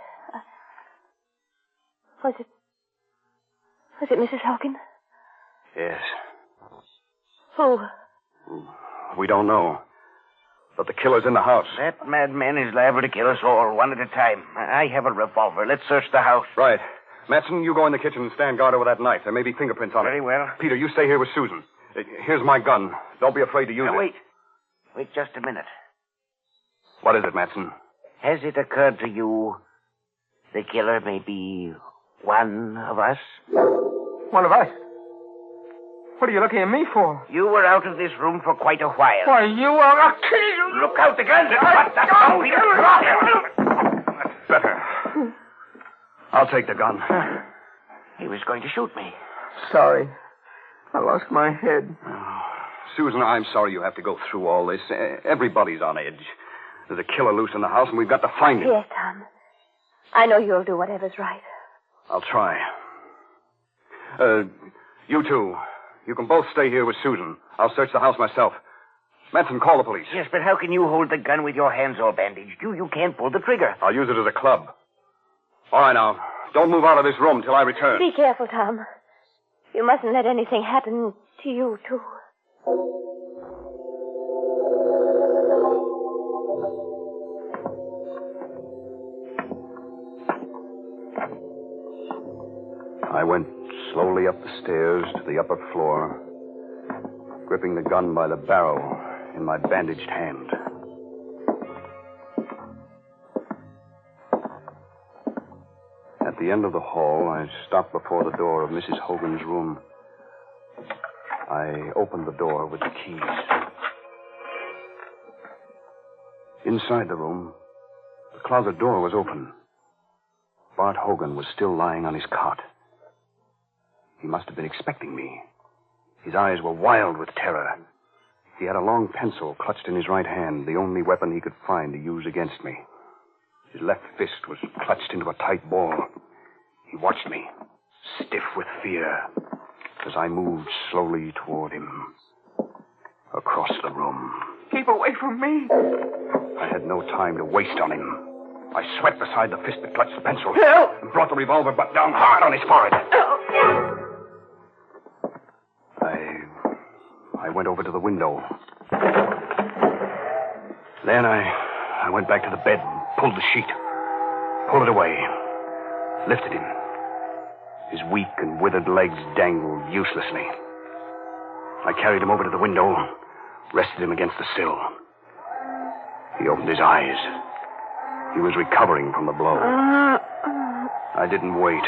Speaker 20: Was it Mrs. Hogan?
Speaker 19: Yes.
Speaker 20: Who?
Speaker 19: We don't know. But the killer's in the house.
Speaker 17: That madman is liable to kill us all, one at a time. I have a revolver. Let's search the house.
Speaker 19: Right. Matson, you go in the kitchen and stand guard over that knife. There may be fingerprints on it.
Speaker 17: Very well.
Speaker 19: Peter, you stay here with Susan. Here's my gun. Don't be afraid to use it.
Speaker 17: Wait just a minute.
Speaker 19: What is it, Matson?
Speaker 17: Has it occurred to you the killer may be one of us?
Speaker 16: One of us? What are you looking at me for?
Speaker 17: You were out of this room for quite a while.
Speaker 16: Why, you are... I'll kill you!
Speaker 17: Look out, the gun!
Speaker 19: That's better. I'll take the gun.
Speaker 17: He was going to shoot me.
Speaker 16: Sorry. I lost my head.
Speaker 19: Oh, Susan, I'm sorry you have to go through all this. Everybody's on edge. There's a killer loose in the house, and we've got to find him.
Speaker 20: Yes, Tom. I know you'll do whatever's right.
Speaker 19: I'll try. You two. You can both stay here with Susan. I'll search the house myself. Manson, call the police.
Speaker 17: Yes, but how can you hold the gun with your hands all bandaged? You can't pull the trigger.
Speaker 19: I'll use it as a club. All right, now. Don't move out of this room till I return.
Speaker 20: Be careful, Tom. You mustn't let anything happen to you, too.
Speaker 19: I went slowly up the stairs to the upper floor, gripping the gun by the barrel in my bandaged hand. At the end of the hall, I stopped before the door of Mrs. Hogan's room. I opened the door with the keys. Inside the room, the closet door was open. Bart Hogan was still lying on his cot. He must have been expecting me. His eyes were wild with terror. He had a long pencil clutched in his right hand, the only weapon he could find to use against me. His left fist was clutched into a tight ball. He watched me, stiff with fear, as I moved slowly toward him, across the room.
Speaker 16: Keep away from me.
Speaker 19: I had no time to waste on him. I swept beside the fist that clutched the pencil.
Speaker 16: Help!
Speaker 19: And brought the revolver butt down hard on his forehead. I went over to the window. Then I went back to the bed and pulled the sheet. Pulled it away. Lifted him. His weak and withered legs dangled uselessly. I carried him over to the window, rested him against the sill. He opened his eyes. He was recovering from the blow. I didn't wait.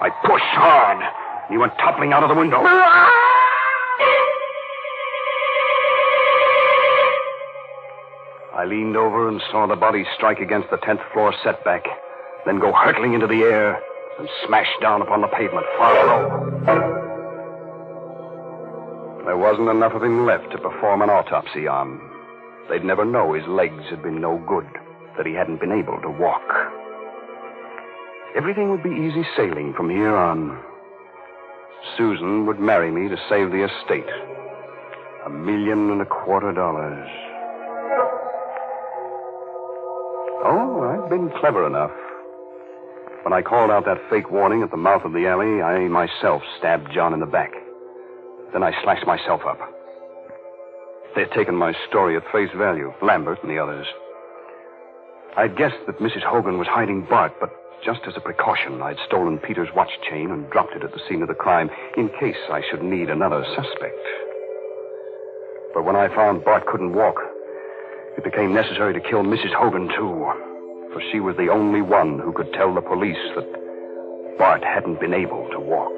Speaker 19: I pushed hard. He went toppling out of the window. I leaned over and saw the body strike against the 10th floor setback, then go hurtling into the air and smash down upon the pavement far below. There wasn't enough of him left to perform an autopsy on. They'd never know his legs had been no good, that he hadn't been able to walk. Everything would be easy sailing from here on. Susan would marry me to save the estate. $1.25 million. Oh, I've been clever enough. When I called out that fake warning at the mouth of the alley, I myself stabbed John in the back. Then I slashed myself up. They'd taken my story at face value, Lambert and the others. I'd guessed that Mrs. Hogan was hiding Bart, but just as a precaution, I'd stolen Peter's watch chain and dropped it at the scene of the crime in case I should need another suspect. But when I found Bart couldn't walk, it became necessary to kill Mrs. Hogan, too. For she was the only one who could tell the police that Bart hadn't been able to walk.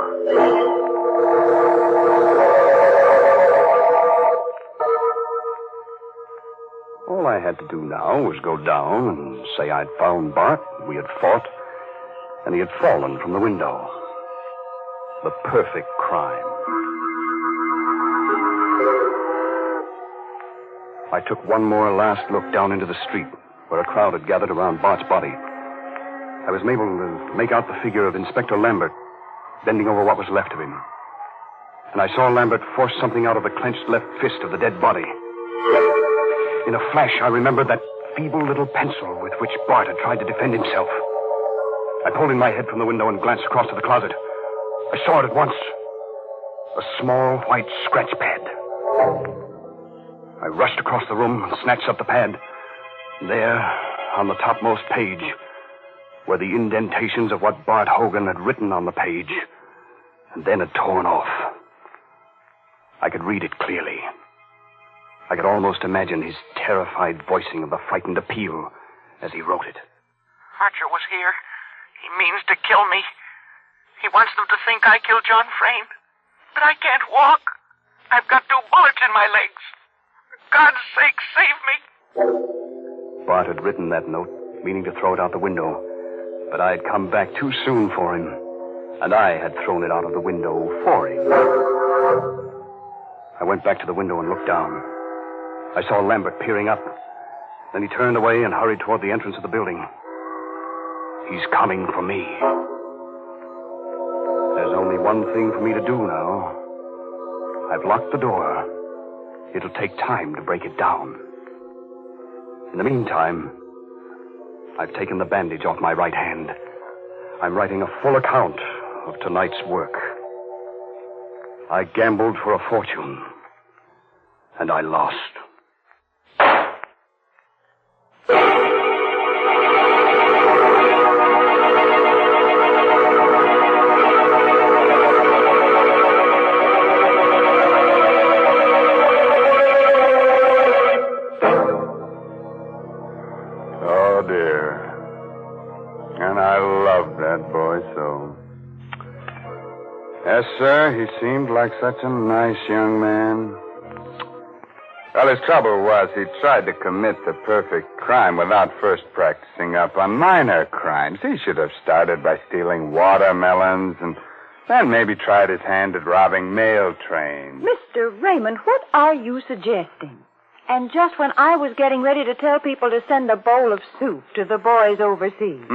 Speaker 19: All I had to do now was go down and say I'd found Bart, we had fought, and he had fallen from the window. The perfect crime. I took one more last look down into the street, where a crowd had gathered around Bart's body. I was able to make out the figure of Inspector Lambert bending over what was left of him. And I saw Lambert force something out of the clenched left fist of the dead body. In a flash, I remembered that feeble little pencil with which Bart had tried to defend himself. I pulled in my head from the window and glanced across to the closet. I saw it at once. A small white scratch pad. I rushed across the room and snatched up the pad. There, on the topmost page, were the indentations of what Bart Hogan had written on the page, and then had torn off. I could read it clearly. I could almost imagine his terrified voicing of the frightened appeal as he wrote it.
Speaker 21: Archer was here. He means to kill me. He wants them to think I killed John Frayne. But I can't walk. I've got 2 bullets in my legs. For God's sake, save me.
Speaker 19: Bart had written that note, meaning to throw it out the window. But I had come back too soon for him, and I had thrown it out of the window for him. I went back to the window and looked down. I saw Lambert peering up. Then he turned away and hurried toward the entrance of the building. He's coming for me. There's only one thing for me to do now. I've locked the door. It'll take time to break it down. In the meantime, I've taken the bandage off my right hand. I'm writing a full account of tonight's work. I gambled for a fortune, and I lost.
Speaker 2: Oh, dear. And I loved that boy so. Yes, sir, he seemed like such a nice young man. Well, his trouble was he tried to commit the perfect crime without first practicing up on minor crimes. He should have started by stealing watermelons and then maybe tried his hand at robbing mail trains.
Speaker 9: Mr. Raymond, what are you suggesting? And just when I was getting ready to tell people to send a bowl of soup to the boys overseas.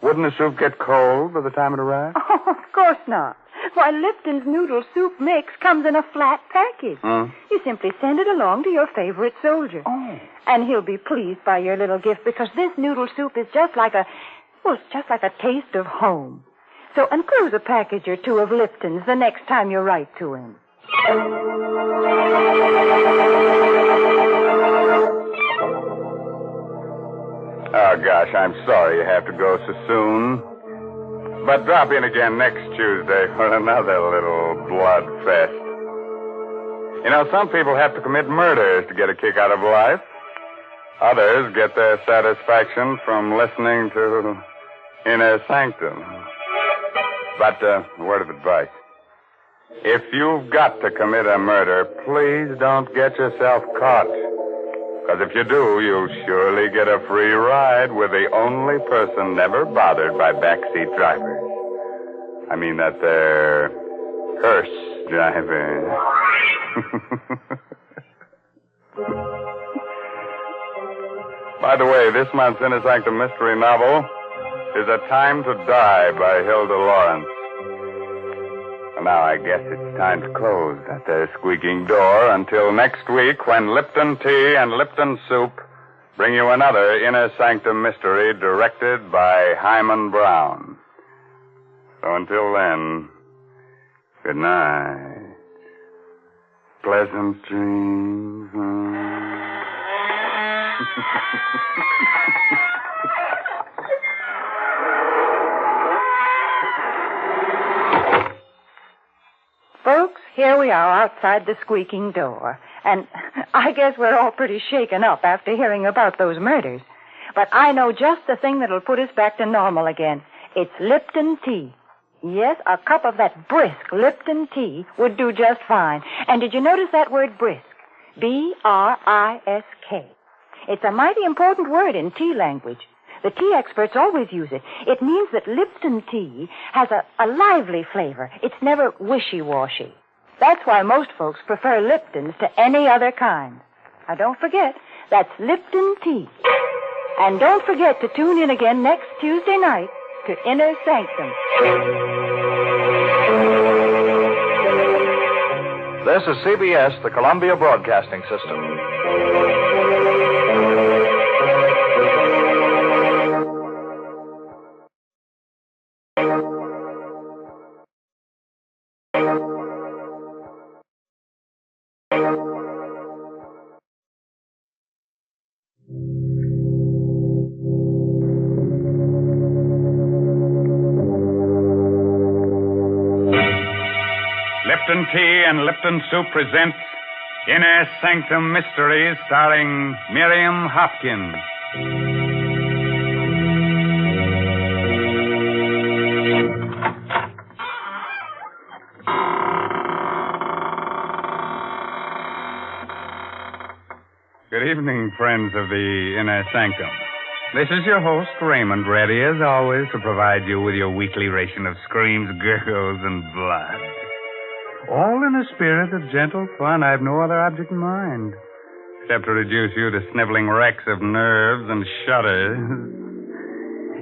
Speaker 2: Wouldn't the soup get cold by the time it arrived?
Speaker 9: Oh, of course not. Why, Lipton's noodle soup mix comes in a flat package. You simply send it along to your favorite soldier. And he'll be pleased by your little gift because this noodle soup is just like it's just like a taste of home. So enclose a package or 2 of Lipton's the next time you write to him.
Speaker 2: Oh, gosh, I'm sorry you have to go so soon. But drop in again next Tuesday for another little blood fest. You know, some people have to commit murders to get a kick out of life. Others get their satisfaction from listening to Inner Sanctum. But a word of advice. If you've got to commit a murder, please don't get yourself caught. Because if you do, you'll surely get a free ride with the only person never bothered by backseat drivers. I mean that they're hearse drivers. By the way, this month's Inner Sanctum mystery novel is A Time to Die by Hilda Lawrence. And now I guess it's time to close that there squeaking door until next week when Lipton Tea and Lipton Soup bring you another Inner Sanctum mystery directed by Hyman Brown. So until then, good night. Pleasant dreams.
Speaker 9: Folks, here we are outside the squeaking door. And I guess we're all pretty shaken up after hearing about those murders. But I know just the thing that'll put us back to normal again. It's Lipton tea. Yes, a cup of that brisk Lipton tea would do just fine. And did you notice that word brisk? B-R-I-S-K. It's a mighty important word in tea language. The tea experts always use it. It means that Lipton tea has a lively flavor. It's never wishy-washy. That's why most folks prefer Lipton's to any other kind. Now, don't forget, that's Lipton tea. And don't forget to tune in again next Tuesday night to Inner Sanctum.
Speaker 18: This is CBS, the Columbia Broadcasting System.
Speaker 2: Lipton Tea and Lipton Soup presents Inner Sanctum Mysteries, starring Miriam Hopkins. Good evening, friends of the Inner Sanctum. This is your host, Raymond, ready as always to provide you with your weekly ration of screams, gurgles, and blood. All in a spirit of gentle fun. I have no other object in mind, except to reduce you to sniveling wrecks of nerves and shudders.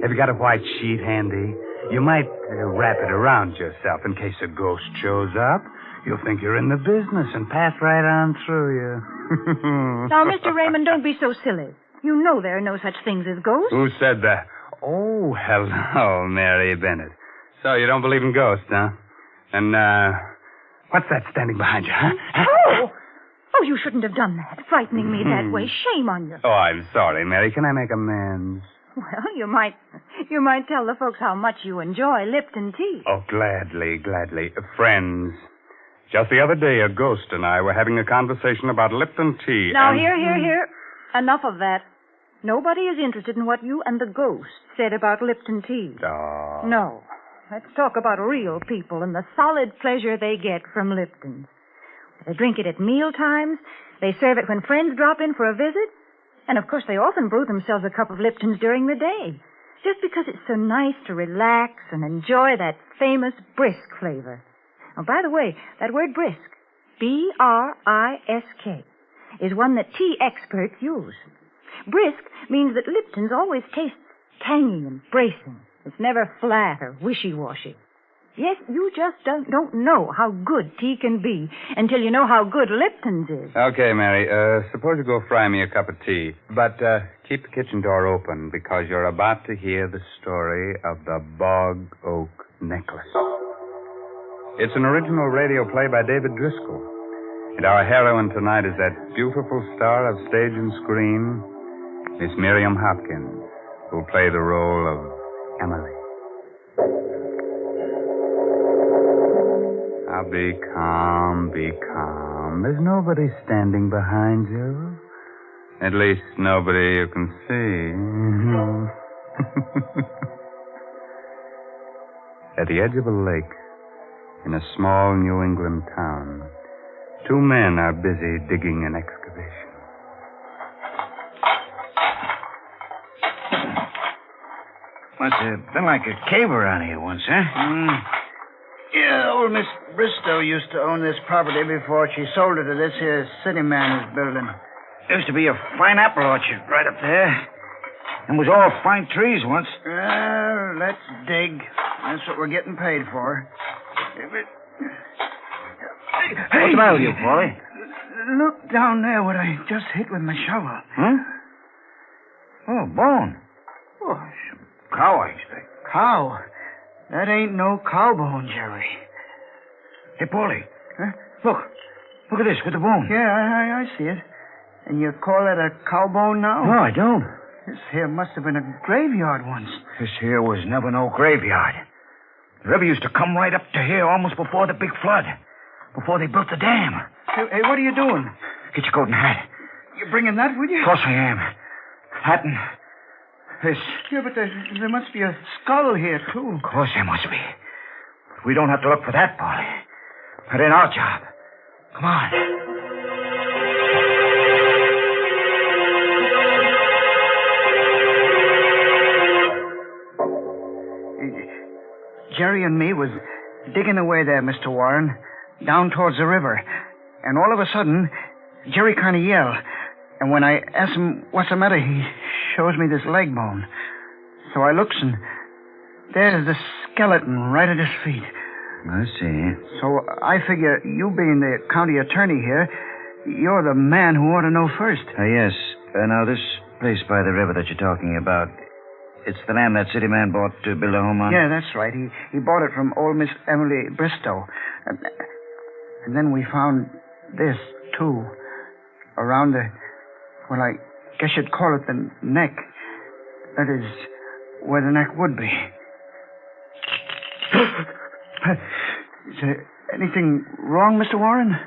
Speaker 2: Have you got a white sheet handy? You might wrap it around yourself in case a ghost shows up. You'll think you're in the business and pass right on through you.
Speaker 9: Now, Mr. Raymond, don't be so silly. You know there are no such things as ghosts.
Speaker 2: Who said that? Oh, hello, Mary Bennett. So you don't believe in ghosts, huh? And, what's that standing behind you, huh?
Speaker 9: Oh, you shouldn't have done that, frightening me that way. Shame on you.
Speaker 2: Oh, I'm sorry, Mary. Can I make amends?
Speaker 9: Well, you might tell the folks how much you enjoy Lipton tea.
Speaker 2: Oh, gladly. Friends, just the other day, a ghost and I were having a conversation about Lipton tea.
Speaker 9: Now,
Speaker 2: and...
Speaker 9: here. Enough of that. Nobody is interested in what you and the ghost said about Lipton tea.
Speaker 2: Oh.
Speaker 9: No. Let's talk about real people and the solid pleasure they get from Lipton's. They drink it at meal times. They serve it when friends drop in for a visit. And, of course, they often brew themselves a cup of Lipton's during the day, just because it's so nice to relax and enjoy that famous brisk flavor. Oh, by the way, that word brisk, B-R-I-S-K, is one that tea experts use. Brisk means that Lipton's always tastes tangy and bracing. It's never flat or wishy-washy. Yes, you just don't know how good tea can be until you know how good Lipton's is.
Speaker 2: Okay, Mary, suppose you go fry me a cup of tea. But keep the kitchen door open because you're about to hear the story of the Bog Oak Necklace. It's an original radio play by David Driscoll. And our heroine tonight is that beautiful star of stage and screen, Miss Miriam Hopkins, who'll play the role of Emily. Now, be calm. There's nobody standing behind you. At least nobody you can see. At the edge of a lake, in a small New England town, two men are busy digging an excavation.
Speaker 11: Must have been like a cave around here once, huh?
Speaker 3: Yeah, old Miss Bristow used to own this property before she sold it to this here city man who's building.
Speaker 11: Used to be a fine apple orchard right up there. And was all fine trees once.
Speaker 3: Well, let's dig. That's what we're getting paid for.
Speaker 11: What's the matter with you, Paulie?
Speaker 3: Look down there what I just hit with my shovel.
Speaker 11: Huh? Oh, bone. Oh, some cow, I expect.
Speaker 3: Cow? That ain't no cow bone, Jerry.
Speaker 11: Hey, Paulie. Huh? Look at this with the bone.
Speaker 3: Yeah, I see it. And you call it a cow bone now?
Speaker 11: No, I don't.
Speaker 3: This here must have been a graveyard once.
Speaker 11: This here was never no graveyard. The river used to come right up to here almost before the big flood. Before they built the dam.
Speaker 3: Hey, what are you doing?
Speaker 11: Get your coat and hat.
Speaker 3: You're bringing that with you?
Speaker 11: Of course I am. Hat and this.
Speaker 3: Yeah, but there must be a skull here, too.
Speaker 11: Of course there must be. But we don't have to look for that, Polly. That ain't our job. Come on.
Speaker 3: Jerry and me was digging away there, Mr. Warren, down towards the river. And all of a sudden, Jerry kind of yelled. And when I asked him what's the matter, he shows me this leg bone. So I looks, and there's the skeleton right at his feet.
Speaker 11: I see.
Speaker 3: So I figure, you being the county attorney here, you're the man who ought to know first.
Speaker 11: Yes. Now, this place by the river that you're talking about, it's the land that city man bought to build a home on?
Speaker 3: Yeah, that's right. He bought it from old Miss Emily Bristow. And then we found this, too. Around the, well, I guess you'd call it the neck. That is, where the neck would be. Is there anything wrong, Mr. Warren?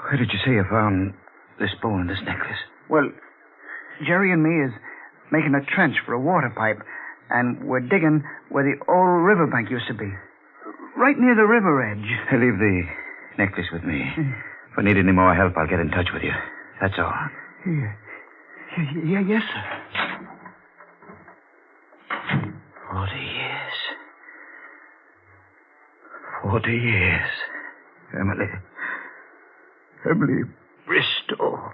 Speaker 11: Where did you say you found this bone and this necklace?
Speaker 3: Well, Jerry and me is making a trench for a water pipe, and we're digging where the old riverbank used to be. Right near the river edge.
Speaker 11: Leave the necklace with me. If I need any more help, I'll get in touch with you. That's all.
Speaker 3: Yeah, yes, sir.
Speaker 11: 40 years. 40 years. Emily Bristow.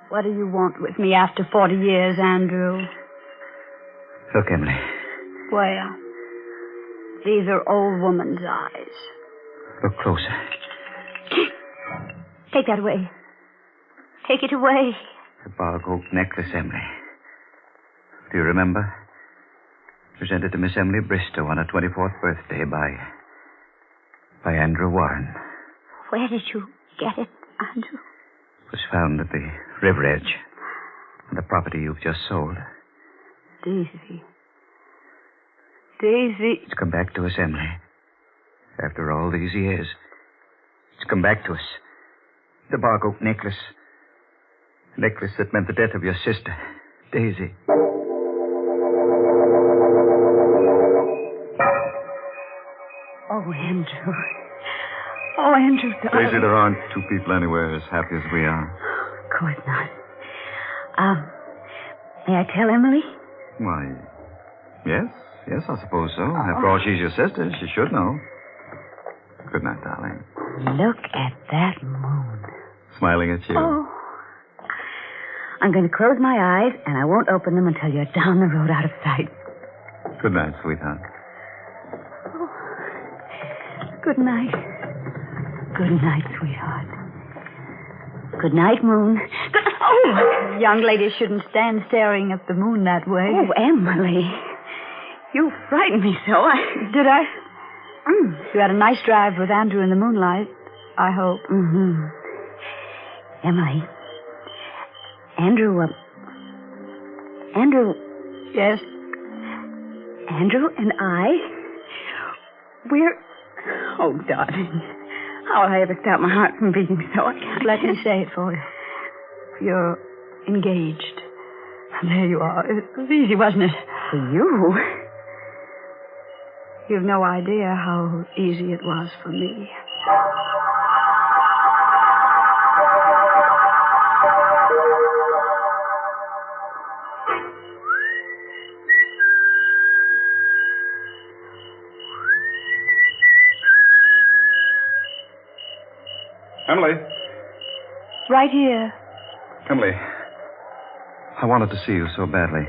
Speaker 5: What do you want with me after 40 years, Andrew?
Speaker 11: Look, Emily.
Speaker 5: Well, these are old woman's eyes.
Speaker 11: Look closer.
Speaker 5: Take that away. Take it away.
Speaker 11: The Bog Oak Necklace, Emily. Do you remember? Presented to Miss Emily Bristow on her 24th birthday by Andrew Warren.
Speaker 5: Where did you get it, Andrew?
Speaker 11: It was found at the river edge on the property you've just sold.
Speaker 5: Daisy. Daisy.
Speaker 11: It's come back to us, Emily. After all these years. It's come back to us. The Bog Oak Necklace. The necklace that meant the death of your sister, Daisy.
Speaker 5: Oh, Andrew. Oh, Andrew, darling.
Speaker 18: Daisy, there aren't two people anywhere as happy as we are.
Speaker 5: Of course not. May I tell Emily?
Speaker 18: Why, yes, I suppose so. After all, she's your sister. She should know. Good night, darling.
Speaker 5: Look at that moon.
Speaker 18: Smiling at you.
Speaker 5: Oh. I'm going to close my eyes, and I won't open them until you're down the road out of sight.
Speaker 18: Good night, sweetheart.
Speaker 5: Oh. Good night. Good night, sweetheart. Good night, moon. Good... Oh! Young ladies shouldn't stand staring at the moon that way. Oh, Emily. You frightened me so. Did I? You had a nice drive with Andrew in the moonlight, I hope. Mm-hmm. Emily. Andrew. Yes? Andrew and I, we're... Oh, darling. How will I ever stop my heart from beating so? I can't... Let me say it for you. You're engaged. There you are. It was easy, wasn't it? For you? You've no idea how easy it was for me.
Speaker 18: Emily.
Speaker 5: Right here.
Speaker 18: Emily. I wanted to see you so badly.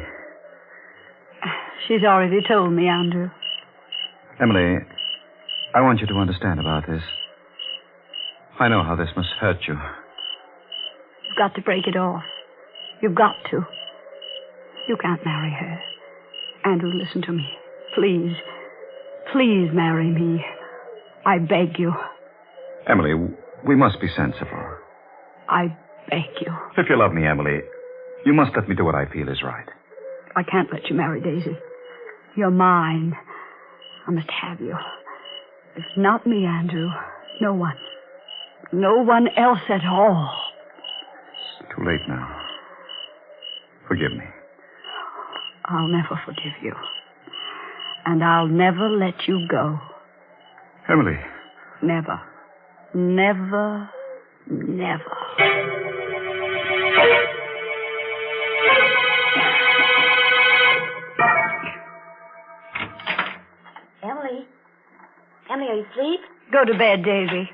Speaker 5: She's already told me, Andrew.
Speaker 18: Emily, I want you to understand about this. I know how this must hurt you.
Speaker 5: You've got to break it off. You've got to. You can't marry her. Andrew, listen to me. Please. Please marry me. I beg you.
Speaker 18: Emily, we must be sensible.
Speaker 5: I beg you.
Speaker 18: If you love me, Emily, you must let me do what I feel is right.
Speaker 5: I can't let you marry Daisy. You're mine. I must have you. If not me, Andrew, no one. No one else at all.
Speaker 18: It's too late now. Forgive me.
Speaker 5: I'll never forgive you. And I'll never let you go.
Speaker 18: Emily.
Speaker 5: Never. Never. Never.
Speaker 9: Emily? Emily, are you asleep?
Speaker 5: Go to bed, Daisy.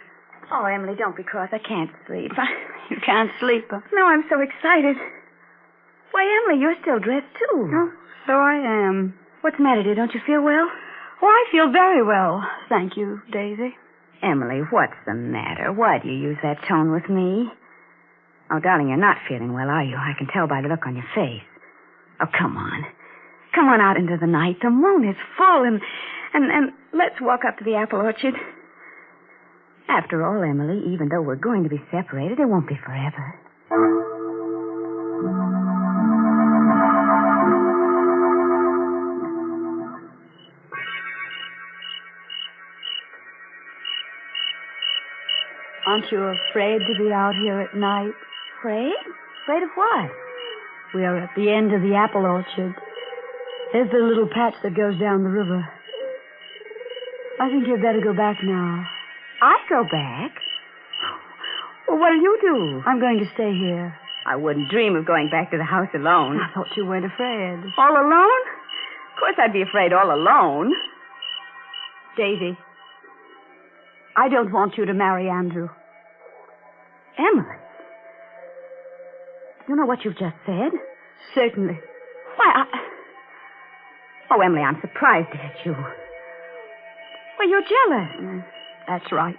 Speaker 9: Oh, Emily, don't be cross. I can't sleep.
Speaker 5: You can't sleep.
Speaker 9: No, I'm so excited. Why, Emily, you're still dressed, too.
Speaker 5: Oh, so I am.
Speaker 9: What's the matter, dear? Don't you feel well?
Speaker 5: Oh, I feel very well. Thank you, Daisy.
Speaker 9: Emily, what's the matter? Why do you use that tone with me? Oh, darling, you're not feeling well, are you? I can tell by the look on your face. Oh, come on. Come on out into the night. The moon is full, and let's walk up to the apple orchard. After all, Emily, even though we're going to be separated, it won't be forever.
Speaker 5: Aren't you afraid to be out here at night?
Speaker 9: Afraid? Afraid of what?
Speaker 5: We are at the end of the apple orchard. There's the little patch that goes down the river. I think you'd better go back now.
Speaker 9: I go back? Well, what'll you do?
Speaker 5: I'm going to stay here.
Speaker 9: I wouldn't dream of going back to the house alone.
Speaker 5: I thought you weren't afraid.
Speaker 9: All alone? Of course I'd be afraid all alone.
Speaker 5: Daisy, I don't want you to marry Andrew.
Speaker 9: Emily? You know what you've just said?
Speaker 5: Certainly.
Speaker 9: Why, Oh, Emily, I'm surprised at you. Well, you're jealous.
Speaker 5: That's right.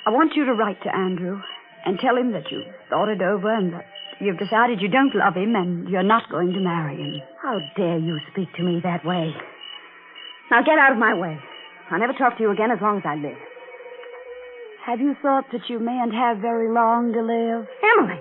Speaker 5: I want you to write to Andrew and tell him that you've thought it over and that you've decided you don't love him and you're not going to marry him.
Speaker 9: How dare you speak to me that way? Now get out of my way. I'll never talk to you again as long as I live.
Speaker 5: Have you thought that you mayn't have very long to live?
Speaker 9: Emily!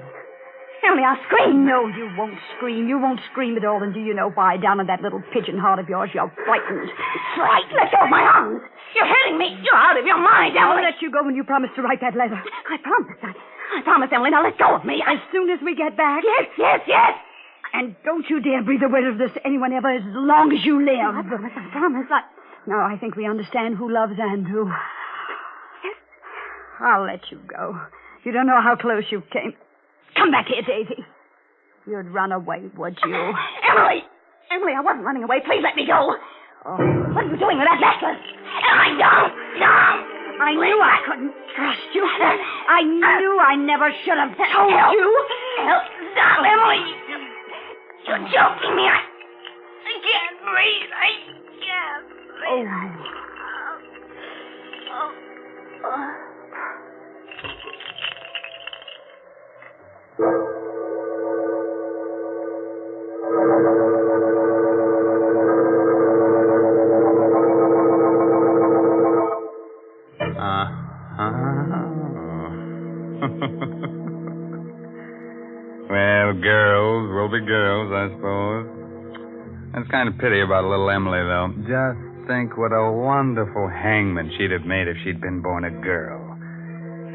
Speaker 9: Emily, I'll scream.
Speaker 5: No, you won't scream. You won't scream at all. And do you know why? Down in that little pigeon heart of yours, you're frightened.
Speaker 9: Frightened? Let go of my arms. You're hurting me. You're out of your mind, Emily.
Speaker 5: I'll let you go when you promise to write that letter.
Speaker 9: I promise. I promise, Emily. Now let go of me.
Speaker 5: As soon as we get back.
Speaker 9: Yes.
Speaker 5: And don't you dare breathe a word of this to anyone ever as long as you live.
Speaker 9: I promise.
Speaker 5: Now, I think we understand who loves Andrew.
Speaker 9: Yes.
Speaker 5: I'll let you go. You don't know how close you came. Come back here, Daisy. You'd run away, would you?
Speaker 9: Emily! Emily, I wasn't running away. Please let me go. Oh, what are you doing with that necklace? Emily, no!
Speaker 5: I knew I couldn't trust you. I knew I never should have told you.
Speaker 9: Help! Stop, Emily! You're choking me. I can't breathe. I can't breathe.
Speaker 2: Well, girls will be girls, I suppose. That's kind of pity about little Emily, though. Just think what a wonderful hangman she'd have made if she'd been born a girl.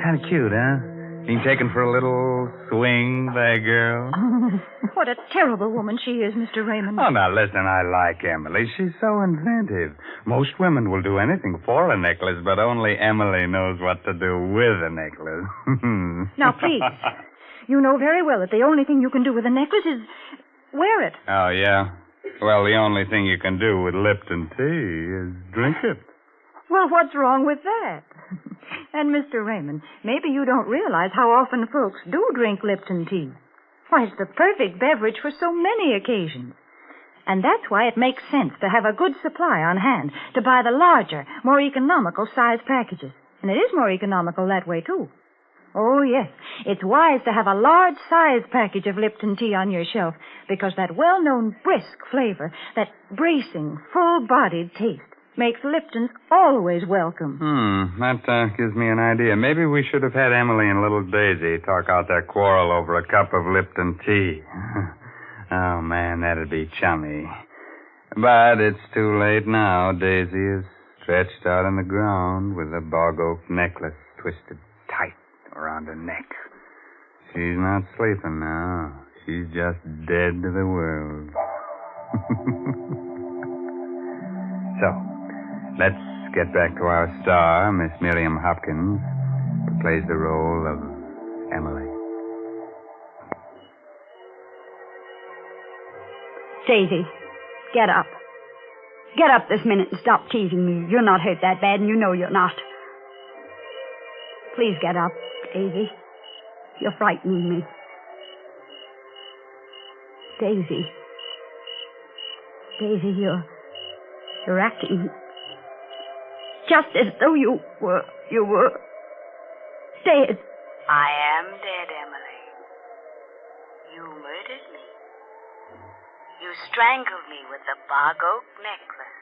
Speaker 2: Kind of cute, huh? Being taken for a little swing by a girl.
Speaker 9: What a terrible woman she is, Mr. Raymond.
Speaker 2: Oh, now, listen, I like Emily. She's so inventive. Most women will do anything for a necklace, but only Emily knows what to do with a necklace.
Speaker 9: Now, please. You know very well that the only thing you can do with a necklace is wear it.
Speaker 2: Oh, yeah? Well, the only thing you can do with Lipton tea is drink it.
Speaker 9: Well, what's wrong with that? And, Mr. Raymond, maybe you don't realize how often folks do drink Lipton tea. Why, it's the perfect beverage for so many occasions. And that's why it makes sense to have a good supply on hand, to buy the larger, more economical size packages. And it is more economical that way, too. Oh, yes, it's wise to have a large size package of Lipton tea on your shelf, because that well-known brisk flavor, that bracing, full-bodied taste, makes Lipton's always welcome.
Speaker 2: That gives me an idea. Maybe we should have had Emily and little Daisy talk out their quarrel over a cup of Lipton tea. Oh, man, that'd be chummy. But it's too late now. Daisy is stretched out on the ground with a Bog Oak necklace twisted tight around her neck. She's not sleeping now. She's just dead to the world. So, let's get back to our star, Miss Miriam Hopkins, who plays the role of Emily.
Speaker 9: Daisy, get up. Get up this minute and stop teasing me. You're not hurt that bad, and you know you're not. Please get up, Daisy. You're frightening me. Daisy. Daisy, you're acting just as though you were dead.
Speaker 7: I am dead, Emily. You murdered me. You strangled me with the Bog Oak Necklace.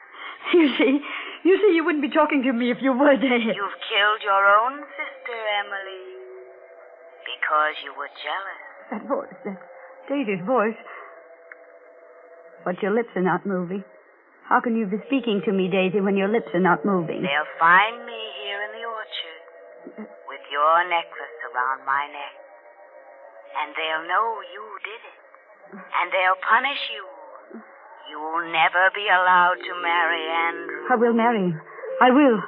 Speaker 9: You see, you wouldn't be talking to me if you were dead.
Speaker 7: You've killed your own sister, Emily, because you were jealous.
Speaker 9: That voice, that's Daisy's voice. But your lips are not moving. How can you be speaking to me, Daisy, when your lips are not moving?
Speaker 7: They'll find me here in the orchard with your necklace around my neck. And they'll know you did it. And they'll punish you. You'll never be allowed to marry Andrew.
Speaker 9: I will marry him. I will.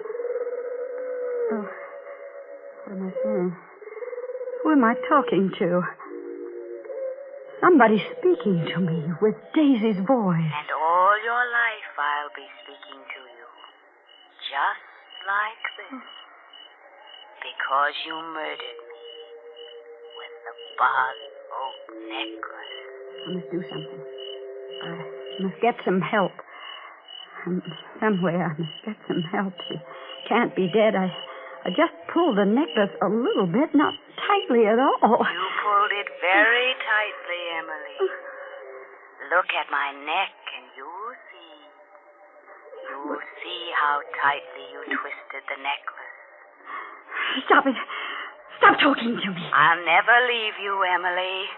Speaker 9: Oh, what am I saying? Who am I talking to? Somebody's speaking to me with Daisy's voice.
Speaker 7: And all your life I'll be speaking to you. Just like this. Because you murdered me with the Bog Oak Necklace.
Speaker 9: I must do something. I must get some help. Somewhere I must get some help. She can't be dead. I just pulled the necklace a little bit, not tightly at all.
Speaker 7: You pulled it very tightly, Emily. Look at my neck and you'll see. You'll see how tightly you twisted the necklace.
Speaker 9: Stop it. Stop talking to me.
Speaker 7: I'll never leave you, Emily.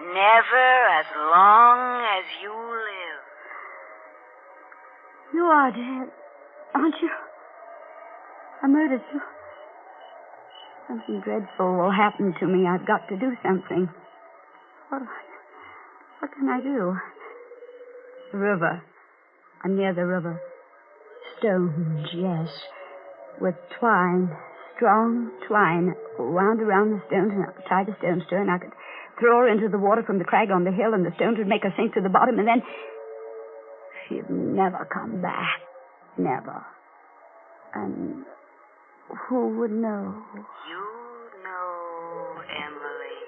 Speaker 7: Never as long as you live.
Speaker 9: You are dead, aren't you? I murdered you. Something dreadful will happen to me. I've got to do something. What can I do? The river. I'm near the river. Stones, yes. With twine. Strong twine wound around the stones, and I could tie the stones to her, and I could throw her into the water from the crag on the hill, and the stones would make her sink to the bottom, and then she'd never come back. Never. And who would know?
Speaker 7: You know, Emily.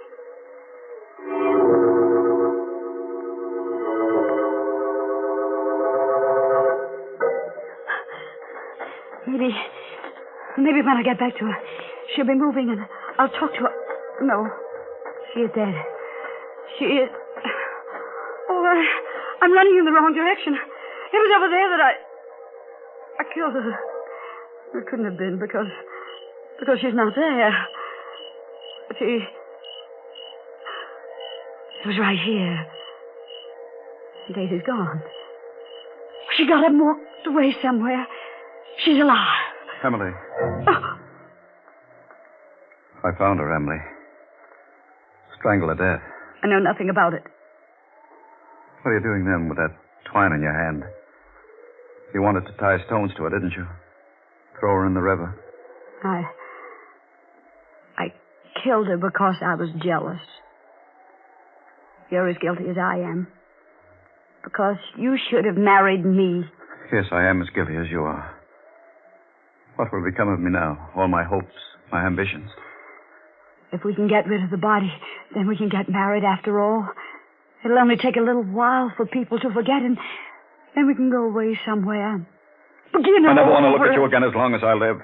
Speaker 9: Maybe when I get back to her, she'll be moving, and I'll talk to her. No, she is dead. She is... Oh, I'm running in the wrong direction. It was over there that I killed her. It couldn't have been because she's not there. It was right here. Daisy's gone. She got up and walked away somewhere. She's alive.
Speaker 18: Emily.
Speaker 9: Oh.
Speaker 18: I found her, Emily. Strangled to death.
Speaker 9: I know nothing about it.
Speaker 18: What are you doing then with that twine in your hand? You wanted to tie stones to her, didn't you? Throw her in the river.
Speaker 9: I killed her because I was jealous. You're as guilty as I am. Because you should have married me.
Speaker 18: Yes, I am as guilty as you are. What will become of me now? All my hopes, my ambitions.
Speaker 9: If we can get rid of the body, then we can get married after all. It'll only take a little while for people to forget, and then we can go away somewhere. Begin
Speaker 18: I never
Speaker 9: all
Speaker 18: want to look
Speaker 9: over.
Speaker 18: at you again as long as I live.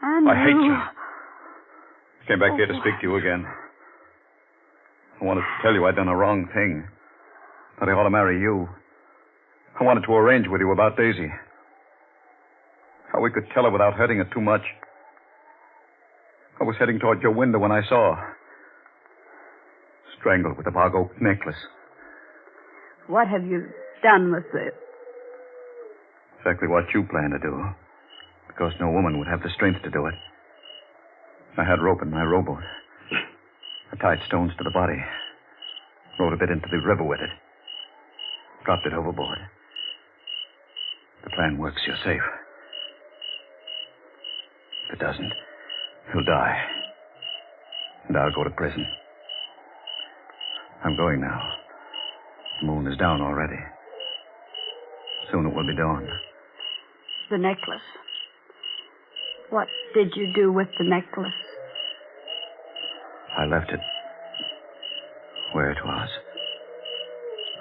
Speaker 9: I
Speaker 18: hate you. I came back here to speak to you again. I wanted to tell you I'd done a wrong thing. That I ought to marry you. I wanted to arrange with you about Daisy. How we could tell her without hurting her too much. I was heading toward your window when I saw her. Strangled with the Bog Oak necklace.
Speaker 9: What have you
Speaker 8: done with this?
Speaker 18: Exactly what you plan to do. Because no woman would have the strength to do it. I had rope in my rowboat. I tied stones to the body. Rowed a bit into the river with it. Dropped it overboard. The plan works, you're safe. If it doesn't, he'll die. And I'll go to prison. I'm going now. The moon is down already. Soon it will be dawn.
Speaker 8: The necklace. What did you do with the necklace?
Speaker 18: I left it where it was.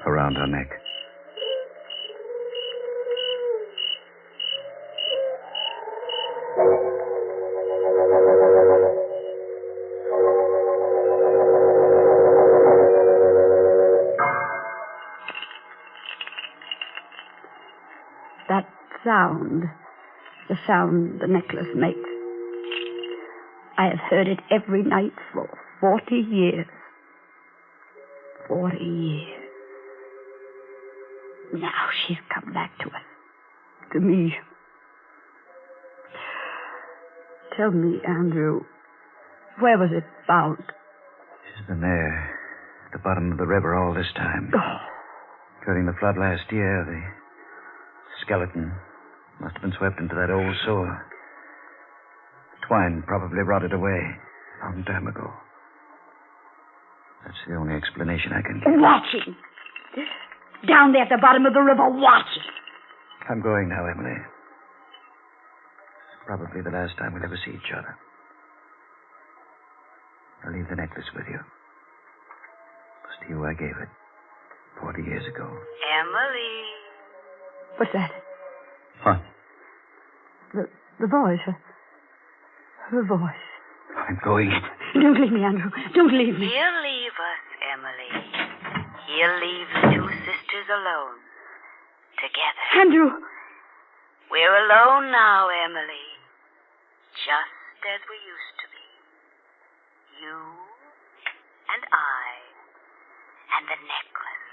Speaker 18: Around her neck.
Speaker 8: That sound. The sound the necklace makes. I have heard it every night for 40 years. 40 years. Now she's come back to us. To me. Tell me, Andrew, where was it found?
Speaker 11: She's been there, at the bottom of the river all this time.
Speaker 8: Oh.
Speaker 11: During the flood last year, the skeleton must have been swept into that old sewer. Twine probably rotted away a long time ago. That's the only explanation I can give.
Speaker 8: Watching. Down there at the bottom of the river, watching.
Speaker 11: I'm going now, Emily. It's probably the last time we'll ever see each other. I'll leave the necklace with you. It was to you I gave it 40 years ago.
Speaker 7: Emily.
Speaker 8: What's that?
Speaker 11: What?
Speaker 8: The voice. Her voice.
Speaker 11: I'm going.
Speaker 8: Don't leave me, Andrew. Don't leave me.
Speaker 7: He'll leave us, Emily. He'll leave the two sisters alone. Together.
Speaker 8: Andrew.
Speaker 7: We're alone now, Emily. Just as we used to be. You and I and the necklace.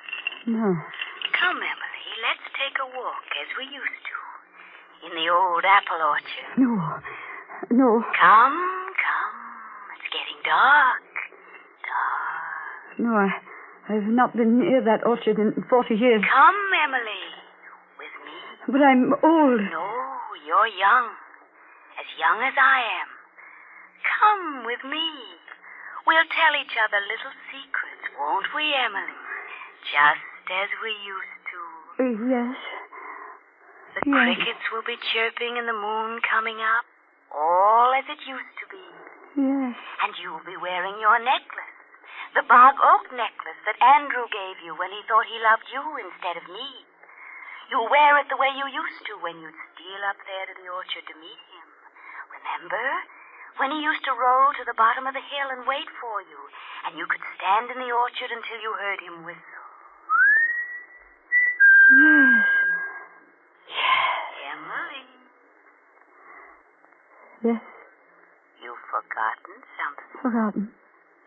Speaker 8: No.
Speaker 7: Come, Emily, let's take a walk as we used to. In the old apple orchard.
Speaker 8: No.
Speaker 7: Come. It's getting dark.
Speaker 8: No, I've not been near that orchard in 40 years.
Speaker 7: Come, Emily. With me.
Speaker 8: But I'm old.
Speaker 7: No, you're young. As young as I am. Come with me. We'll tell each other little secrets, won't we, Emily? Just as we used to.
Speaker 8: Yes.
Speaker 7: The crickets will be chirping and the moon coming up. All as it used to be.
Speaker 8: Yes.
Speaker 7: And you'll be wearing your necklace. The Bog Oak Necklace that Andrew gave you when he thought he loved you instead of me. You'll wear it the way you used to when you'd steal up there to the orchard to meet him. Remember? When he used to roll to the bottom of the hill and wait for you, and you could stand in the orchard until you heard him whistle.
Speaker 8: Yes.
Speaker 7: Emily.
Speaker 8: Yes.
Speaker 7: You've forgotten something.
Speaker 8: Forgotten.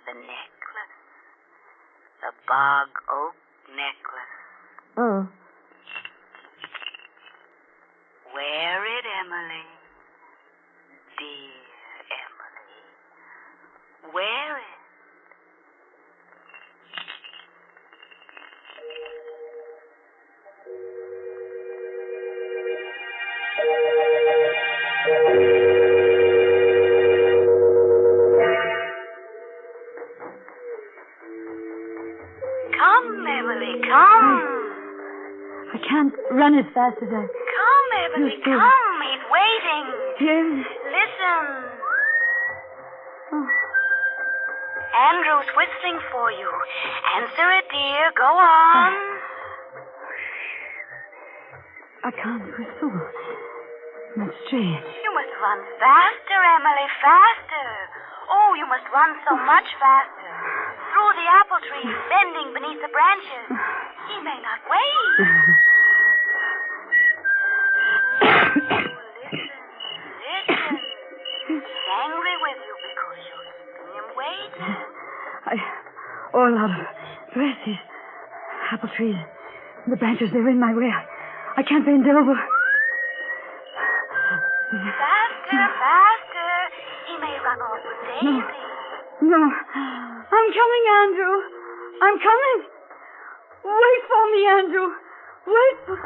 Speaker 7: The necklace. The Bog Oak Necklace.
Speaker 8: Oh.
Speaker 7: Wear it, Emily. Dear Emily. Wear it. Come, Emily, come.
Speaker 8: I can't run as fast as I...
Speaker 7: Come, Emily, come. He's waiting.
Speaker 8: Yes.
Speaker 7: Listen.
Speaker 8: Oh.
Speaker 7: Andrew's whistling for you. Answer it, dear. Go on.
Speaker 8: I can't whistle. That's strange.
Speaker 7: You must run faster, Emily, faster. Oh, you must run so much faster. Through the apple trees, bending beneath the branches. He may not wait. Listen. He's angry with you because you're keeping him waiting.
Speaker 8: All out of breath. These apple trees The branches, they're in my way. I can't bend over.
Speaker 7: Faster, faster. He may run off with Daisy.
Speaker 8: No. I'm coming, Andrew. I'm coming. Wait for me, Andrew. Wait for me.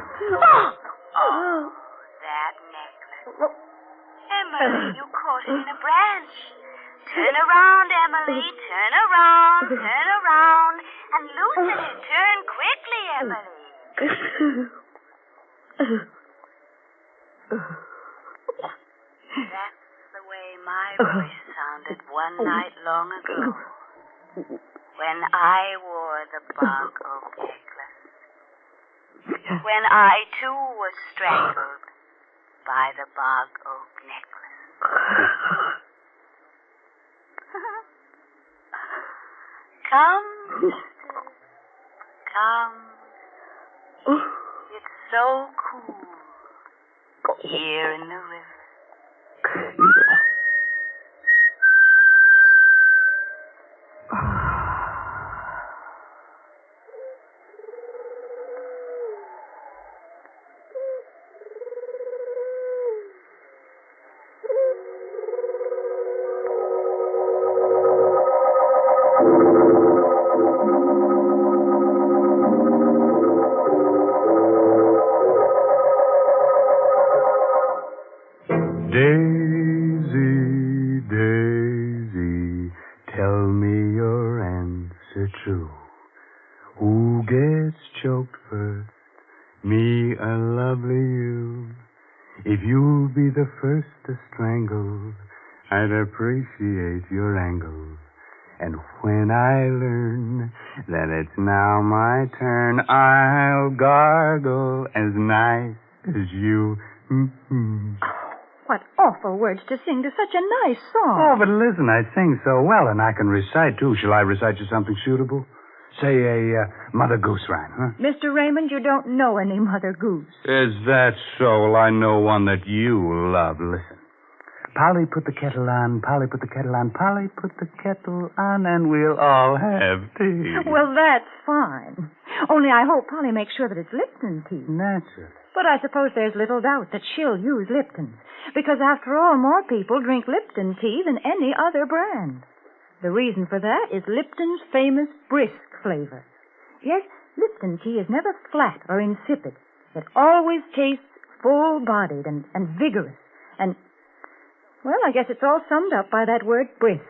Speaker 7: Oh, that necklace. Emily, you caught it in a branch. Turn around, Emily. Turn around. Turn around. And loosen it. Turn quickly, Emily. That's the way my voice sounded one night long ago. When I wore the Bog Oak Necklace. When I, too, was strangled by the Bog Oak Necklace. Come, sister. Come. It's so cool here in the river.
Speaker 2: I'd appreciate your angle. And when I learn that it's now my turn, I'll gargle as nice as you.
Speaker 9: What awful words to sing to such a nice song.
Speaker 2: Oh, but listen, I sing so well, and I can recite, too. Shall I recite you something suitable? Say a Mother Goose rhyme, huh?
Speaker 9: Mr. Raymond, you don't know any Mother Goose.
Speaker 2: Is that so? Well, I know one that you love. Listen. Polly, put the kettle on. Polly, put the kettle on. Polly, put the kettle on, and we'll all have tea.
Speaker 9: Well, that's fine. Only I hope Polly makes sure that it's Lipton tea.
Speaker 2: Naturally.
Speaker 9: But I suppose there's little doubt that she'll use Lipton. Because, after all, more people drink Lipton tea than any other brand. The reason for that is Lipton's famous brisk flavor. Yes, Lipton tea is never flat or insipid. It always tastes full-bodied and vigorous. And, well, I guess it's all summed up by that word brisk.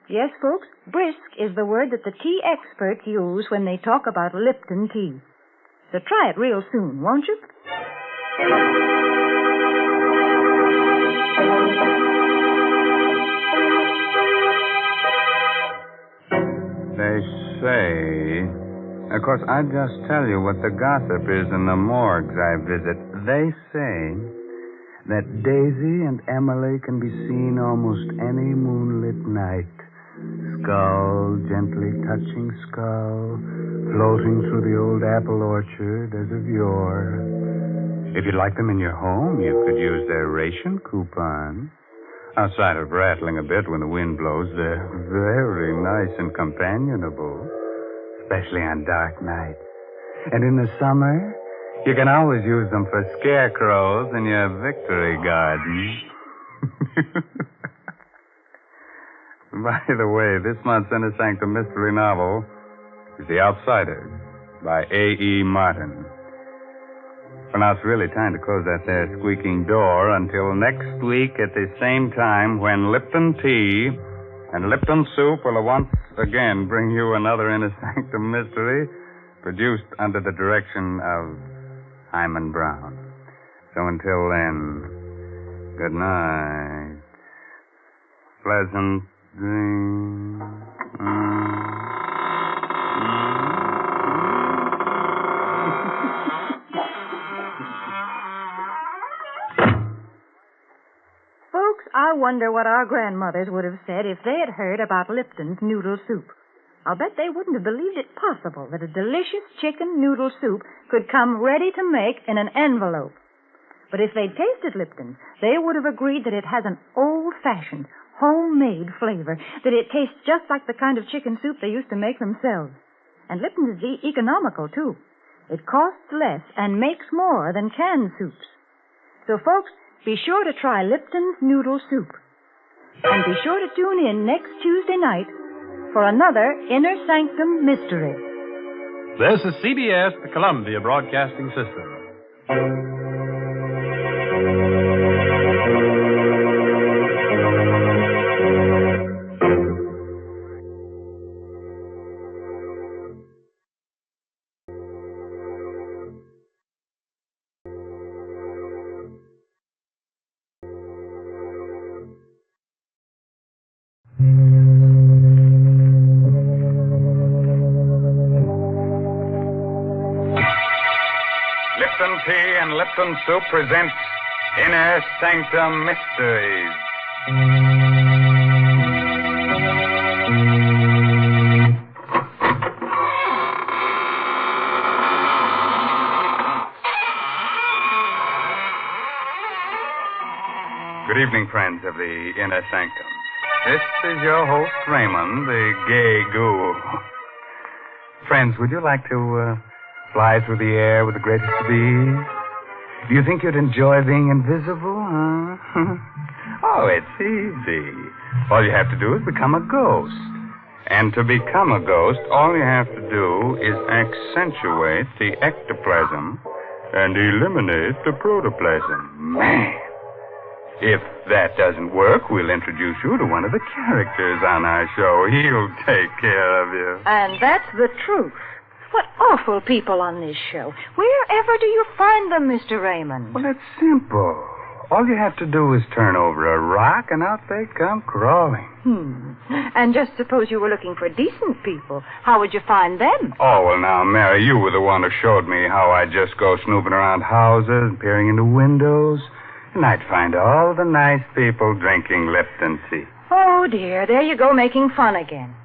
Speaker 9: Yes, folks, brisk is the word that the tea experts use when they talk about Lipton tea. So try it real soon, won't you?
Speaker 2: They say... Of course, I just tell you what the gossip is in the morgues I visit. They say that Daisy and Emily can be seen almost any moonlit night. Skull gently touching skull, floating through the old apple orchard as of yore. If you'd like them in your home, you could use their ration coupon. Outside of rattling a bit when the wind blows, they're very nice and companionable, especially on dark nights. And in the summer, you can always use them for scarecrows in your victory garden. By the way, this month's Inner Sanctum mystery novel is The Outsider by A.E. Martin. For now, it's really time to close that there squeaking door until next week at the same time when Lipton Tea and Lipton Soup will once again bring you another Inner Sanctum mystery produced under the direction of Hyman Brown. So until then, good night. Pleasant dreams.
Speaker 9: Folks, I wonder what our grandmothers would have said if they had heard about Lipton's noodle soup. I'll bet they wouldn't have believed it possible that a delicious chicken noodle soup could come ready to make in an envelope. But if they'd tasted Lipton, they would have agreed that it has an old-fashioned, homemade flavor, that it tastes just like the kind of chicken soup they used to make themselves. And Lipton is economical, too. It costs less and makes more than canned soups. So, folks, be sure to try Lipton's Noodle Soup. And be sure to tune in next Tuesday night for another Inner Sanctum mystery.
Speaker 4: This is CBS, the Columbia Broadcasting System.
Speaker 2: Lipton Tea and Lipton Soup presents Inner Sanctum Mysteries. Good evening, friends of the Inner Sanctum. This is your host, Raymond, the gay ghoul. Friends, would you like to fly through the air with the greatest of ease? Do you think you'd enjoy being invisible, huh? Oh, it's easy. All you have to do is become a ghost. And to become a ghost, all you have to do is accentuate the ectoplasm and eliminate the protoplasm. Man! If that doesn't work, we'll introduce you to one of the characters on our show. He'll take care of you.
Speaker 9: And that's the truth. What awful people on this show. Wherever do you find them, Mr. Raymond?
Speaker 2: Well, it's simple. All you have to do is turn over a rock, and out they come crawling.
Speaker 9: And just suppose you were looking for decent people. How would you find them?
Speaker 2: Oh, well, now, Mary, you were the one who showed me how I just go snooping around houses, peering into windows, and I'd find all the nice people drinking Lipton tea.
Speaker 9: Oh, dear, there you go making fun again.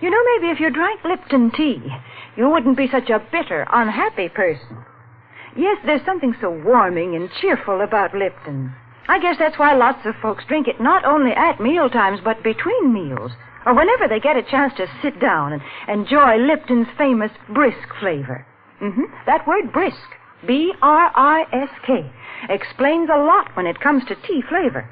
Speaker 9: You know, maybe if you drank Lipton tea, you wouldn't be such a bitter, unhappy person. Yes, there's something so warming and cheerful about Lipton. I guess that's why lots of folks drink it not only at mealtimes, but between meals, or whenever they get a chance to sit down and enjoy Lipton's famous brisk flavor. That word brisk, B-R-I-S-K, explains a lot when it comes to tea flavor.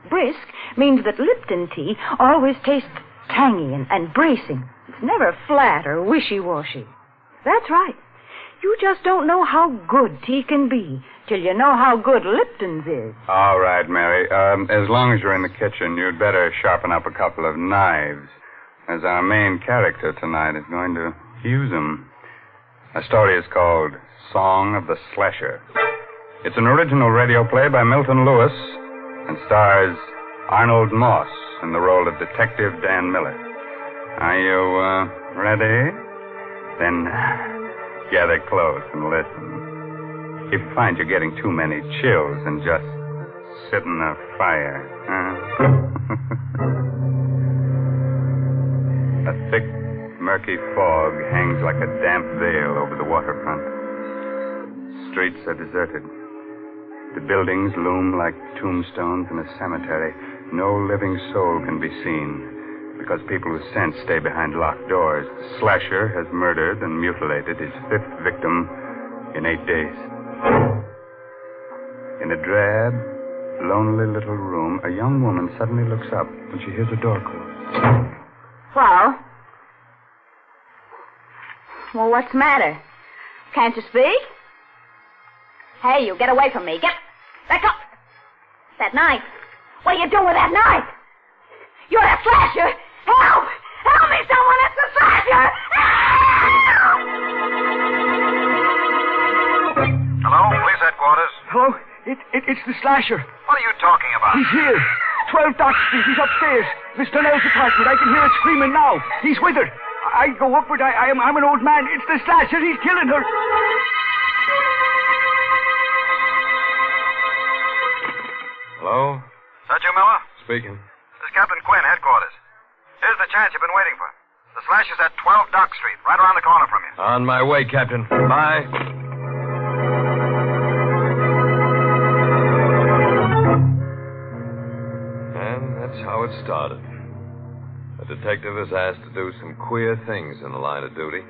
Speaker 9: Brisk means that Lipton tea always tastes tangy and bracing. It's never flat or wishy-washy. That's right. You just don't know how good tea can be till you know how good Lipton's is.
Speaker 2: All right, Mary. As long as you're in the kitchen, you'd better sharpen up a couple of knives, as our main character tonight is going to use them. The story is called Song of the Slasher. It's an original radio play by Milton Lewis and stars Arnold Moss in the role of Detective Dan Miller. Are you ready? Then gather close and listen. If you find you're getting too many chills, then just sit in the fire. A thick, murky fog hangs like a damp veil over the waterfront. Streets are deserted. The buildings loom like tombstones in a cemetery. No living soul can be seen because people with sense stay behind locked doors. The slasher has murdered and mutilated his fifth victim in 8 days. In a drab, lonely little room, a young woman suddenly looks up when she hears a door close.
Speaker 5: Well, what's the matter? Can't you speak? Hey, you get away from me. Get back up. That knife. What are you doing with that knife? You're a slasher. Help! Help me, someone! It's the slasher! Help!
Speaker 14: Hello, police headquarters.
Speaker 15: Hello? It's the slasher.
Speaker 14: What are you talking about?
Speaker 15: He's here. 12 Dock Street. He's upstairs. Miss Donnell's apartment. I can hear her screaming now. He's with her. I go upward. I'm an old man. It's the slasher. He's killing her.
Speaker 14: Hello? Is that you, Miller?
Speaker 18: Speaking.
Speaker 14: This is Captain Quinn, headquarters. Here's the chance you've been waiting for. The slasher's at 12 Dock Street, right around the corner from you.
Speaker 18: On my way, Captain. Bye. And that's how it started. A detective is asked to do some queer things in the line of duty.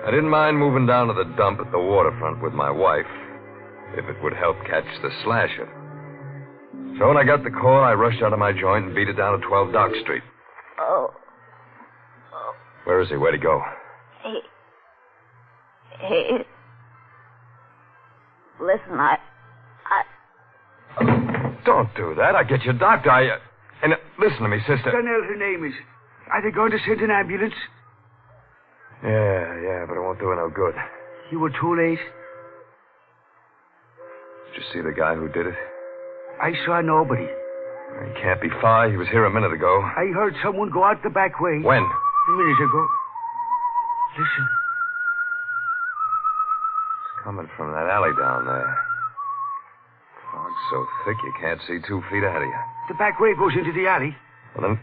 Speaker 10: I didn't mind moving down to the dump at the waterfront with my wife, if it would help catch the slasher. So when I got the call, I rushed out of my joint and beat it down to 12 Dock Street.
Speaker 20: Oh.
Speaker 10: Where is he? Where'd he go?
Speaker 20: He... Listen,
Speaker 10: Don't do that. I'll get you a doctor. And listen to me, sister.
Speaker 15: Donnell, her name is. Are they going to send an ambulance?
Speaker 10: Yeah, but it won't do her no good.
Speaker 15: You were too late.
Speaker 10: Did you see the guy who did it?
Speaker 15: I saw nobody.
Speaker 10: He can't be far. He was here a minute ago.
Speaker 15: I heard someone go out the back way.
Speaker 10: When?
Speaker 15: A minute ago. Listen.
Speaker 10: It's coming from that alley down there. Fog's so thick you can't see 2 feet ahead of you.
Speaker 15: The back way goes into the alley.
Speaker 10: Well,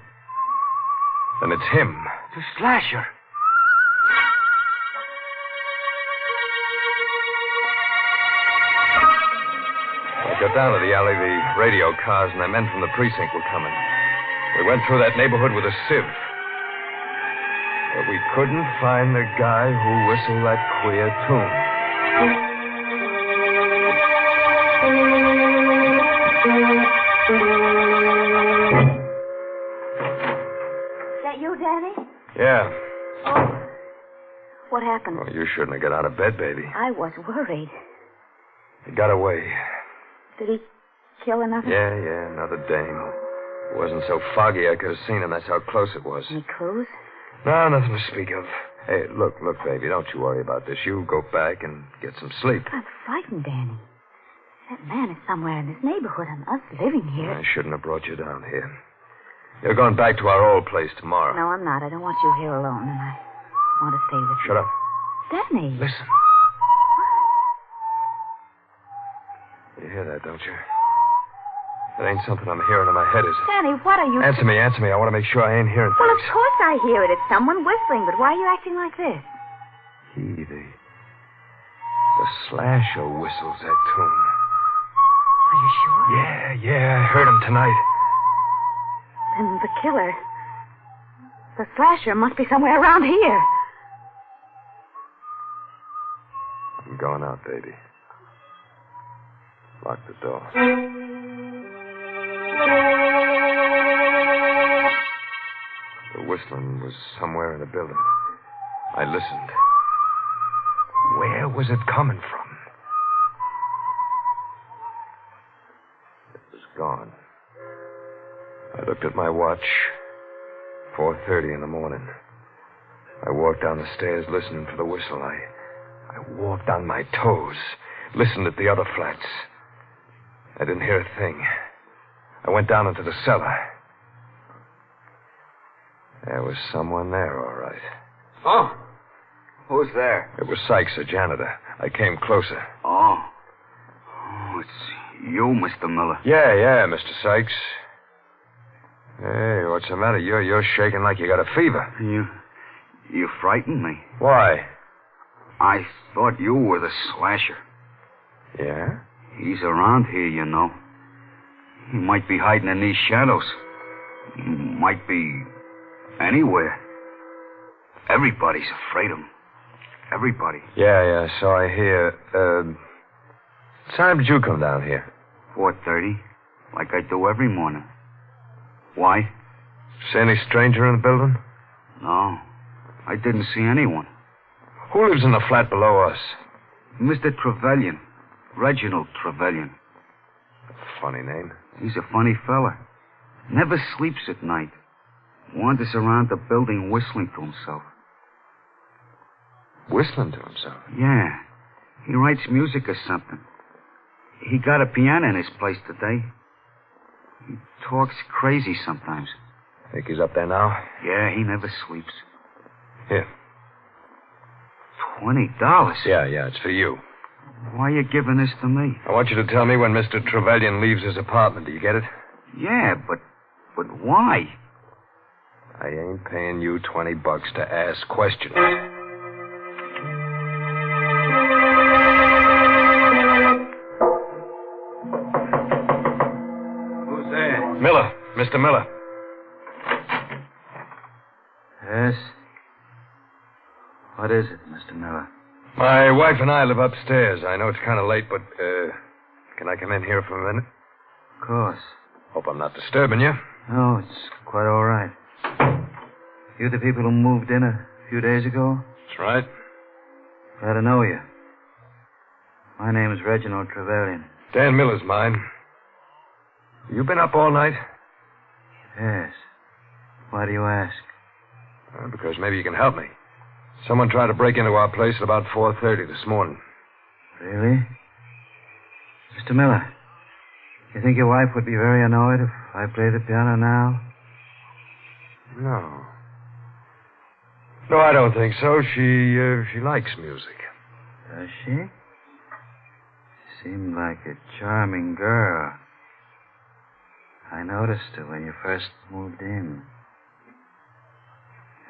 Speaker 10: then it's him.
Speaker 15: The slasher.
Speaker 10: I got down to the alley, the radio cars and the men from the precinct were coming. We went through that neighborhood with a sieve. But we couldn't find the guy who whistled that queer tune.
Speaker 20: Is that you, Danny?
Speaker 10: Yeah.
Speaker 20: Oh. What happened?
Speaker 10: Well, you shouldn't have got out of bed, baby.
Speaker 20: I was worried.
Speaker 10: He got away.
Speaker 20: Did he kill another?
Speaker 10: Yeah, another dame. It wasn't so foggy I could have seen him. That's how close it was.
Speaker 20: Any clues?
Speaker 10: No, nothing to speak of. Hey, look, baby, don't you worry about this. You go back and get some sleep.
Speaker 20: I'm frightened, Danny. That man is somewhere in this neighborhood and us living here.
Speaker 10: I shouldn't have brought you down here. You're going back to our old place tomorrow.
Speaker 20: No, I'm not. I don't want you here alone, and I want to stay with you.
Speaker 10: Shut up.
Speaker 20: Danny.
Speaker 10: Listen. You hear that, don't you? That ain't something I'm hearing in my head, is it?
Speaker 20: Danny, what are you...
Speaker 10: Answer me. I want to make sure I ain't hearing
Speaker 20: Well,
Speaker 10: things.
Speaker 20: of course I hear it. It's someone whistling, but why are you acting like this?
Speaker 10: He, the slasher whistles that tune.
Speaker 20: Are you sure?
Speaker 10: Yeah, I heard him tonight.
Speaker 20: Then the killer... The slasher must be somewhere around here.
Speaker 10: I'm going out, baby. Lock the door. The whistling was somewhere in the building. I listened. Where was it coming from? It was gone. I looked at my watch. 4:30 in the morning. I walked down the stairs listening for the whistle. I walked on my toes, listened at the other flats. I didn't hear a thing. I went down into the cellar. There was someone there, all right.
Speaker 11: Oh? Who's there?
Speaker 10: It was Sykes, the janitor. I came closer.
Speaker 11: Oh, it's you, Mr. Miller.
Speaker 10: Yeah, Mr. Sykes. Hey, what's the matter? You're shaking like you got a fever.
Speaker 11: You frightened me.
Speaker 10: Why?
Speaker 11: I thought you were the slasher.
Speaker 10: Yeah?
Speaker 11: He's around here, you know. He might be hiding in these shadows. He might be anywhere. Everybody's afraid of him. Everybody.
Speaker 10: Yeah, so I hear. What time did you come down here?
Speaker 11: 4:30, like I do every morning. Why?
Speaker 10: See any stranger in the building?
Speaker 11: No, I didn't see anyone.
Speaker 10: Who lives in the flat below us?
Speaker 11: Mr. Trevelyan. Reginald Trevelyan.
Speaker 10: Funny name.
Speaker 11: He's a funny fella. Never sleeps at night. Wanders around the building whistling to himself.
Speaker 10: Whistling to himself?
Speaker 11: Yeah. He writes music or something. He got a piano in his place today. He talks crazy sometimes.
Speaker 10: Think he's up there now?
Speaker 11: Yeah, he never sleeps.
Speaker 10: Here.
Speaker 11: $20?
Speaker 10: Yeah, it's for you.
Speaker 11: Why are you giving this to me?
Speaker 10: I want you to tell me when Mr. Trevelyan leaves his apartment. Do you get it?
Speaker 11: Yeah, but why?
Speaker 10: I ain't paying you $20 to ask questions.
Speaker 11: Who's there?
Speaker 10: Miller. Mr. Miller.
Speaker 11: Yes? What What is it, Mr. Miller?
Speaker 10: My wife and I live upstairs. I know it's kind of late, but, can I come in here for a minute?
Speaker 11: Of course.
Speaker 10: Hope I'm not disturbing you.
Speaker 11: No, it's quite all right. You the people who moved in a few days ago?
Speaker 10: That's right.
Speaker 11: Glad to know you. My name is Reginald Trevelyan.
Speaker 10: Dan Miller's mine. You been up all night?
Speaker 11: Yes. Why do you ask?
Speaker 10: Because maybe you can help me. Someone tried to break into our place at about 4:30 this morning.
Speaker 11: Really? Mr. Miller, you think your wife would be very annoyed if I play the piano now?
Speaker 10: No. No, I don't think so. She likes music.
Speaker 11: Does she? Seemed like a charming girl. I noticed her when you first moved in.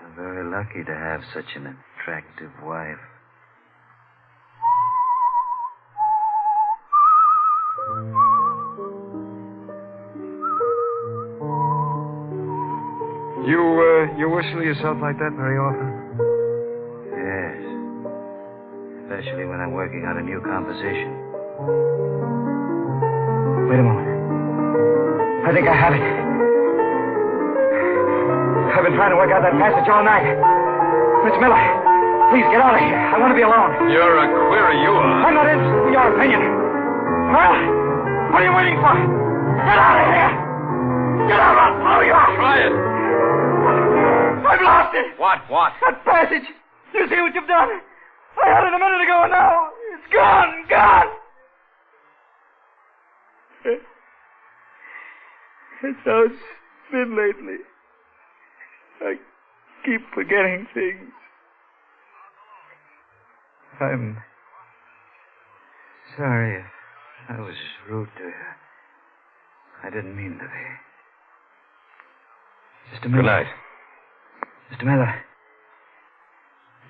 Speaker 11: You're very lucky to have such an attractive wife.
Speaker 10: You whistle yourself like that very often?
Speaker 11: Yes. Especially when I'm working on a new composition. Wait a moment. I think I have it. I've been trying to work out that passage all night. Miss Miller, please get out of here. I want to be alone.
Speaker 10: You're a query, you are.
Speaker 11: I'm not interested in your opinion. Well, what are you waiting for? Get out of here! Get out, I'll blow you out!
Speaker 10: Try it.
Speaker 11: I've lost it!
Speaker 10: What?
Speaker 11: That passage! You see what you've done? I had it a minute ago and now it's gone! It's how it's been lately. I keep forgetting things. I'm sorry if I was rude to you. I didn't mean to be. Mr. Miller.
Speaker 10: Good night.
Speaker 11: Mr. Miller,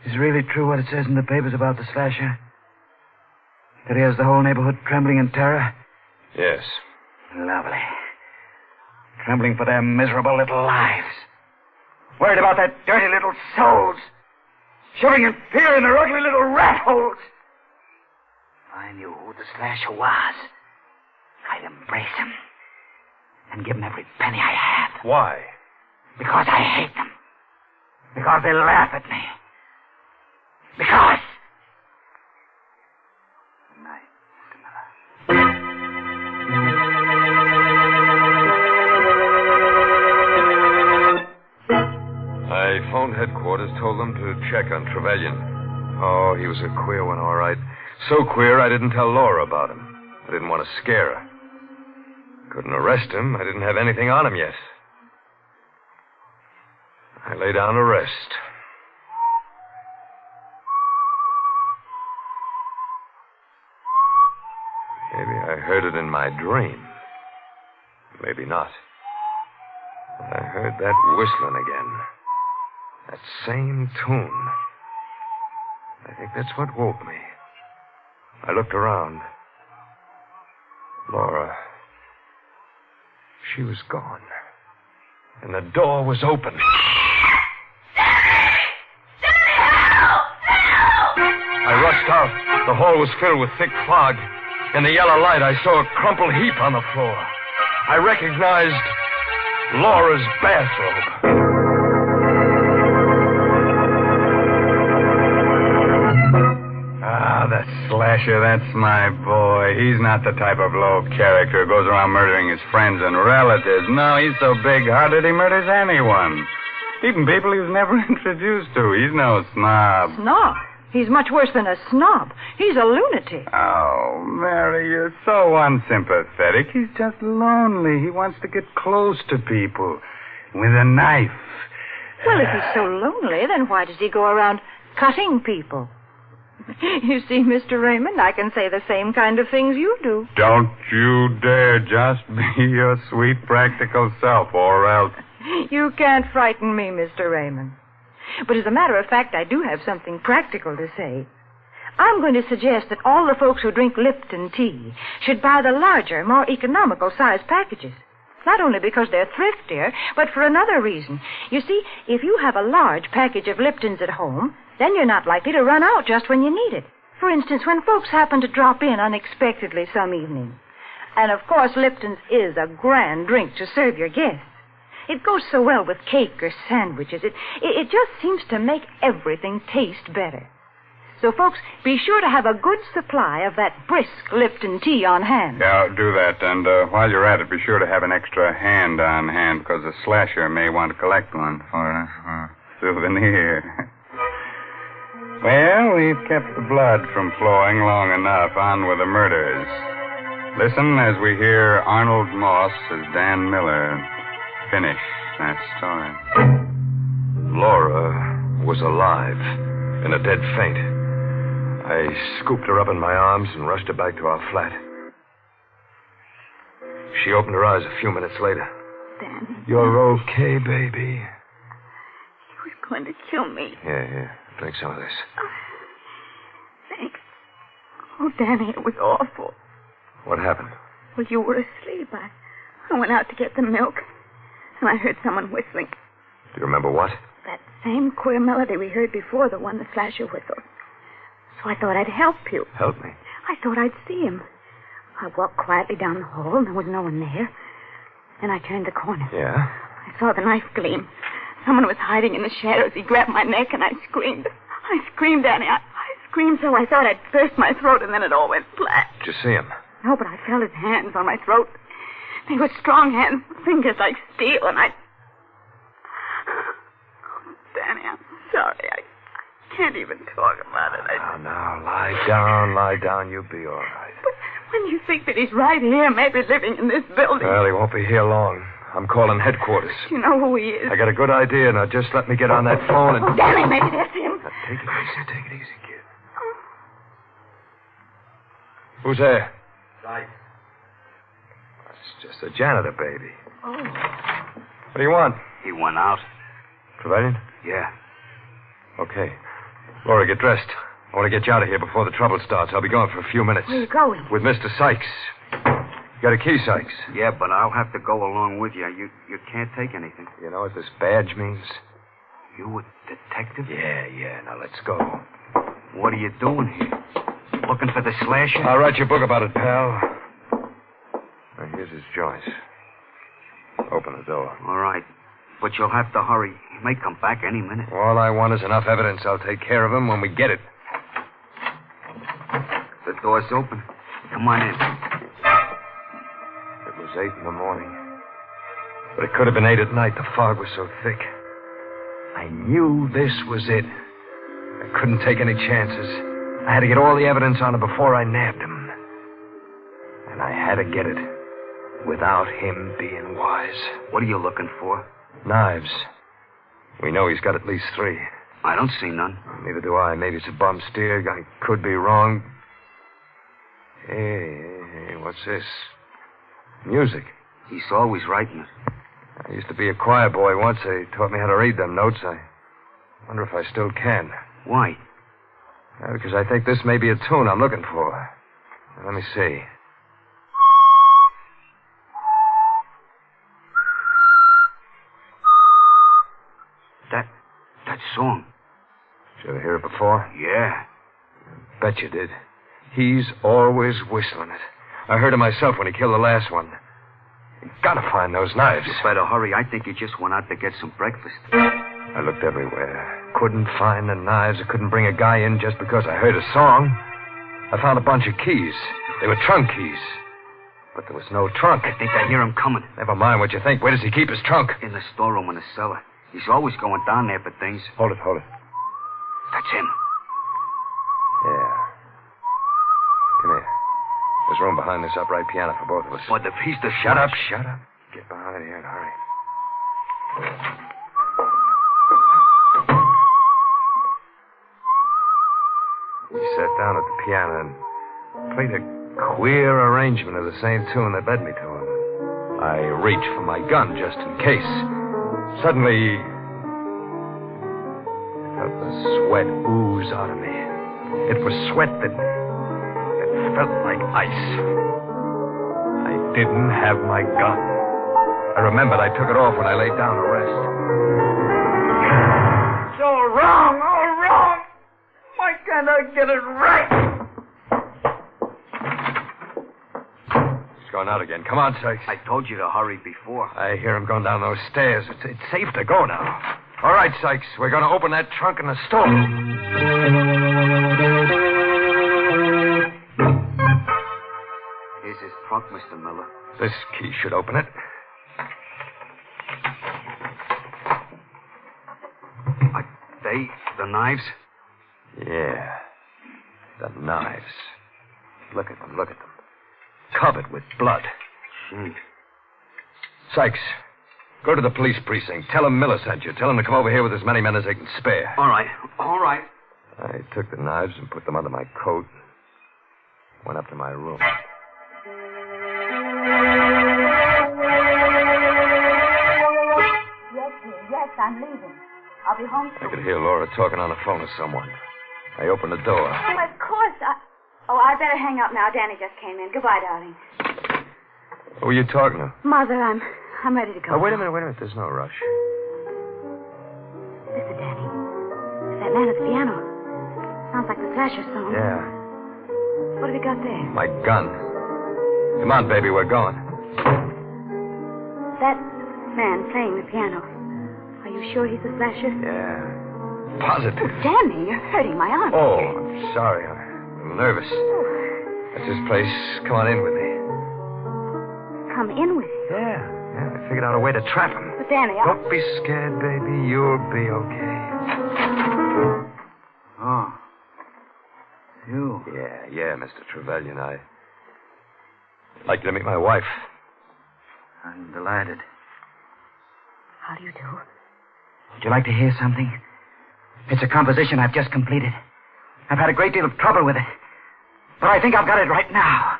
Speaker 11: is it really true what it says in the papers about the slasher? That he has the whole neighborhood trembling in terror?
Speaker 10: Yes.
Speaker 11: Lovely. Trembling for their miserable little lives. Worried about their dirty little souls. Shivering in fear in their ugly little rat holes. If I knew who the slasher was, I'd embrace him and give him every penny I have.
Speaker 10: Why?
Speaker 11: Because I hate them. Because they laugh at me. Because... Good night, Mr. Miller.
Speaker 10: I phoned headquarters, told them to check on Trevelyan. Oh, he was a queer one, all right. So queer I didn't tell Laura about him. I didn't want to scare her. Couldn't arrest him. I didn't have anything on him yet. I lay down to rest. Maybe I heard it in my dream. Maybe not. But I heard that whistling again. That same tune. I think that's what woke me. I looked around. Laura. She was gone. And the door was open. I rushed out. The hall was filled with thick fog. In the yellow light, I saw a crumpled heap on the floor. I recognized Laura's bathrobe.
Speaker 18: The slasher, that's my boy. He's not the type of low character who goes around murdering his friends and relatives. No, he's so big-hearted he murders anyone. Even people he was never introduced to. He's no snob.
Speaker 9: Snob? He's much worse than a snob. He's a lunatic.
Speaker 18: Oh, Mary, you're so unsympathetic. He's just lonely. He wants to get close to people with a knife.
Speaker 9: Well, if he's so lonely, then why does he go around cutting people? You see, Mr. Raymond, I can say the same kind of things you do.
Speaker 18: Don't you dare just be your sweet, practical self, or else...
Speaker 9: You can't frighten me, Mr. Raymond. But as a matter of fact, I do have something practical to say. I'm going to suggest that all the folks who drink Lipton tea should buy the larger, more economical size packages. Not only because they're thriftier, but for another reason. You see, if you have a large package of Liptons at home, Then you're not likely to run out just when you need it. For instance, when folks happen to drop in unexpectedly some evening. And, of course, Lipton's is a grand drink to serve your guests. It goes so well with cake or sandwiches. It just seems to make everything taste better. So, folks, be sure to have a good supply of that brisk Lipton tea on hand.
Speaker 2: Yeah, I'll do that. And while you're at it, be sure to have an extra hand on hand because the slasher may want to collect one for a souvenir. Well, we've kept the blood from flowing long enough. On with the murders. Listen as we hear Arnold Moss as Dan Miller finish that story.
Speaker 10: Laura was alive, in a dead faint. I scooped her up in my arms and rushed her back to our flat. She opened her eyes a few minutes later.
Speaker 20: Danny.
Speaker 10: You're okay, baby.
Speaker 20: He was going to kill me.
Speaker 10: Yeah. Drink some of this.
Speaker 20: Thanks. Oh, Danny, it was awful.
Speaker 10: What happened?
Speaker 20: Well, you were asleep. I went out to get the milk, and I heard someone whistling.
Speaker 10: Do you remember what?
Speaker 20: That same queer melody we heard before, the one the slasher whistled. So I thought I'd help you.
Speaker 10: Help me?
Speaker 20: I thought I'd see him. I walked quietly down the hall, and there was no one there. Then I turned the corner.
Speaker 10: Yeah?
Speaker 20: I saw the knife gleam. Someone was hiding in the shadows. He grabbed my neck, and I screamed. I screamed, Danny. I screamed so I thought I'd burst my throat, and then it all went flat.
Speaker 10: Did you see him?
Speaker 20: No, but I felt his hands on my throat. They were strong hands, fingers like steel, and I... Oh, Danny, I'm sorry. I can't even talk about it.
Speaker 10: Now, lie down. You'll be all right.
Speaker 20: But when you think that he's right here, maybe living in this building...
Speaker 10: Well, he won't be here long. I'm calling headquarters.
Speaker 20: You know who he is.
Speaker 10: I got a good idea. Now, just let me get on that phone and...
Speaker 20: Oh, Danny, maybe that's him.
Speaker 10: Now, take it easy, kid. Who's there?
Speaker 11: Right.
Speaker 10: It's just a janitor, baby.
Speaker 20: Oh.
Speaker 10: What do you want?
Speaker 11: He went out.
Speaker 10: Trevelyan?
Speaker 11: Yeah.
Speaker 10: Okay. Laura, get dressed. I want to get you out of here before the trouble starts. I'll be gone for a few minutes.
Speaker 20: Where are you going?
Speaker 10: With Mr. Sykes. You got a key, Sykes?
Speaker 11: Yeah, but I'll have to go along with you. You can't take anything.
Speaker 10: You know what this badge means?
Speaker 11: You a detective?
Speaker 10: Yeah. Now, let's go.
Speaker 11: What are you doing here? Looking for the slasher?
Speaker 10: I'll write you a book about it, pal. Now, here's his joint. Open the door.
Speaker 11: All right. But you'll have to hurry. He may come back any minute.
Speaker 10: All I want is enough evidence. I'll take care of him when we get it.
Speaker 11: The door's open. Come on in.
Speaker 10: It was 8 in the morning. But it could have been 8 at night. The fog was so thick. I knew this was it. I couldn't take any chances. I had to get all the evidence on him before I nabbed him. And I had to get it without him being wise.
Speaker 11: What are you looking for?
Speaker 10: Knives. We know he's got at least 3.
Speaker 11: I don't see none.
Speaker 10: Neither do I. Maybe it's a bum steer. I could be wrong. Hey, what's this? Music.
Speaker 11: He's always writing it.
Speaker 10: I used to be a choir boy once. They taught me how to read them notes. I wonder if I still can.
Speaker 11: Why?
Speaker 10: Because I think this may be a tune I'm looking for. Now, let me see.
Speaker 11: That song.
Speaker 10: Did you ever hear it before?
Speaker 11: Yeah.
Speaker 10: Bet you did. He's always whistling it. I heard it myself when he killed the last one. You gotta find those knives.
Speaker 11: You better hurry. I think he just went out to get some breakfast.
Speaker 10: I looked everywhere. Couldn't find the knives. I couldn't bring a guy in just because I heard a song. I found a bunch of keys. They were trunk keys. But there was no trunk.
Speaker 11: I think I hear him coming.
Speaker 10: Never mind what you think. Where does he keep his trunk?
Speaker 11: In the storeroom in the cellar. He's always going down there for things.
Speaker 10: Hold it.
Speaker 11: That's him.
Speaker 10: Yeah. Come here. There's room behind this upright piano for both of us.
Speaker 11: What, the piece to
Speaker 10: Shut up. Get behind here and hurry. He sat down at the piano and played a queer arrangement of the same tune that led me to him. I reached for my gun just in case. Suddenly, I felt the sweat ooze out of me. It was sweat that felt like ice. I didn't have my gun. I remembered I took it off when I laid down to rest.
Speaker 15: It's all wrong. Can I get it right?
Speaker 10: He's going out again. Come on, Sykes.
Speaker 11: I told you to hurry before.
Speaker 10: I hear him going down those stairs. It's safe to go now. All right, Sykes. We're going to open that trunk in the store.
Speaker 11: Here's his trunk, Mr. Miller.
Speaker 10: This key should open it.
Speaker 11: The knives?
Speaker 10: Yeah. The knives. Look at them. Covered with blood. Sykes, go to the police precinct. Tell them Miller sent you. Tell them to come over here with as many men as they can spare.
Speaker 11: All right.
Speaker 10: I took the knives and put them under my coat. Went up to my room.
Speaker 8: Yes, I'm leaving. I'll be home soon.
Speaker 10: I could hear Laura talking on the phone to someone. I opened the door.
Speaker 8: Oh, of course. I better hang up now. Danny just came in. Goodbye, darling.
Speaker 10: Who are you talking to?
Speaker 8: Mother, I'm ready to go.
Speaker 10: Oh, wait a minute. There's no rush.
Speaker 8: Listen, Danny. It's that man at the piano. Sounds like the Thrasher song.
Speaker 10: Yeah.
Speaker 8: What have you got there?
Speaker 10: My gun. Come on, baby. We're going.
Speaker 8: That man playing the piano. Are you sure he's the Thrasher?
Speaker 10: Yeah. Positive.
Speaker 8: Oh, Danny, you're hurting my arm.
Speaker 10: Oh, I'm sorry. I'm a little nervous. That's his place. Come on in with me.
Speaker 8: Come in with you?
Speaker 10: Yeah. I figured out a way to trap him.
Speaker 8: But, Danny,
Speaker 10: Don't be scared, baby. You'll be okay.
Speaker 11: Oh. You?
Speaker 10: Yeah, Mr. Trevelyan. I'd like you to meet my wife.
Speaker 11: I'm delighted.
Speaker 8: How do you do?
Speaker 11: Would you like to hear something? It's a composition I've just completed. I've had a great deal of trouble with it. But I think I've got it right now.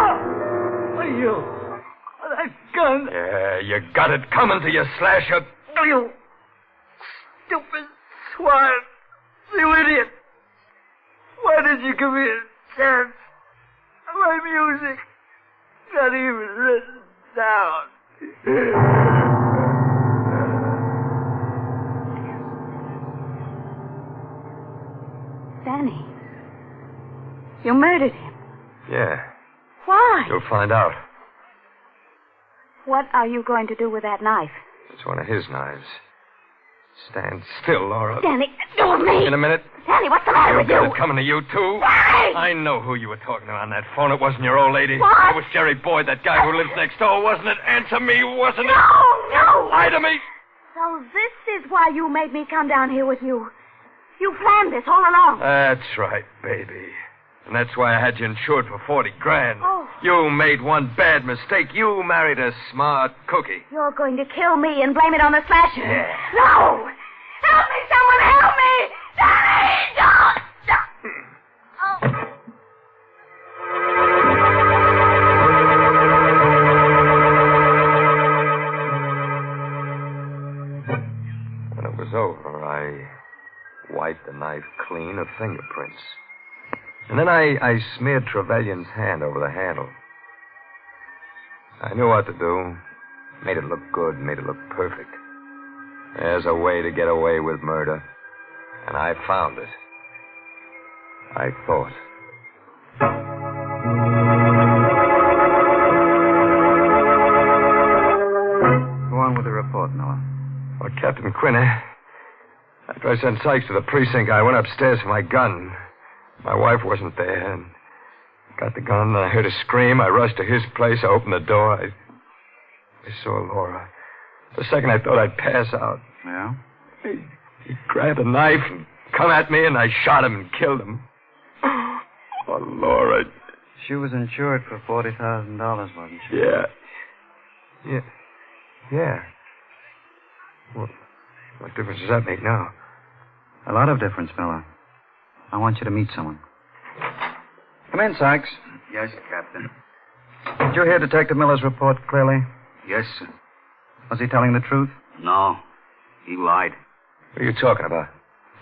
Speaker 15: Oh, you. That gun.
Speaker 10: Yeah, you got it coming to you, Slasher.
Speaker 15: You stupid swine. You idiot. Why did you give me a chance? My music. Not even written down.
Speaker 8: Danny. You murdered him.
Speaker 10: Yeah.
Speaker 8: Why?
Speaker 10: You'll find out.
Speaker 8: What are you going to do with that knife?
Speaker 10: It's one of his knives. Stand still, Laura.
Speaker 8: Danny, do with me.
Speaker 10: In a minute.
Speaker 8: Danny, what's the matter with you?
Speaker 10: It coming to you, too.
Speaker 8: Why?
Speaker 10: I know who you were talking to on that phone. It wasn't your old lady.
Speaker 8: What?
Speaker 10: It was Jerry Boyd, that guy who lives next door, wasn't it? Answer me, wasn't it?
Speaker 8: No.
Speaker 10: Lie to me.
Speaker 8: So this is why you made me come down here with you. You planned this all along.
Speaker 10: That's right, baby. And that's why I had you insured for $40,000.
Speaker 8: Oh.
Speaker 10: You made one bad mistake. You married a smart cookie.
Speaker 8: You're going to kill me and blame it on the Slasher.
Speaker 10: Yeah.
Speaker 8: No! Help me! Someone help me! Danny! Don't!
Speaker 10: When it was over, I wiped the knife clean of fingerprints. And then I smeared Trevelyan's hand over the handle. I knew what to do. Made it look good, made it look perfect. There's a way to get away with murder. And I found it. I thought.
Speaker 11: Go on with the report, Noah.
Speaker 10: Well, Captain Quinn, after I sent Sykes to the precinct, I went upstairs for my gun. My wife wasn't there, and got the gun, and I heard a scream. I rushed to his place. I opened the door. I saw Laura. For a second, I thought I'd pass out.
Speaker 11: Yeah?
Speaker 10: He grabbed a knife and come at me, and I shot him and killed him. Oh, Laura.
Speaker 11: She was insured for $40,000, wasn't she?
Speaker 10: Yeah. Yeah. Well, what difference does that make now?
Speaker 11: A lot of difference, Miller. I want you to meet someone. Come in, Sykes.
Speaker 1: Yes, Captain.
Speaker 11: Did you hear Detective Miller's report clearly?
Speaker 1: Yes, sir.
Speaker 11: Was he telling the truth?
Speaker 1: No. He lied.
Speaker 10: What are you talking about?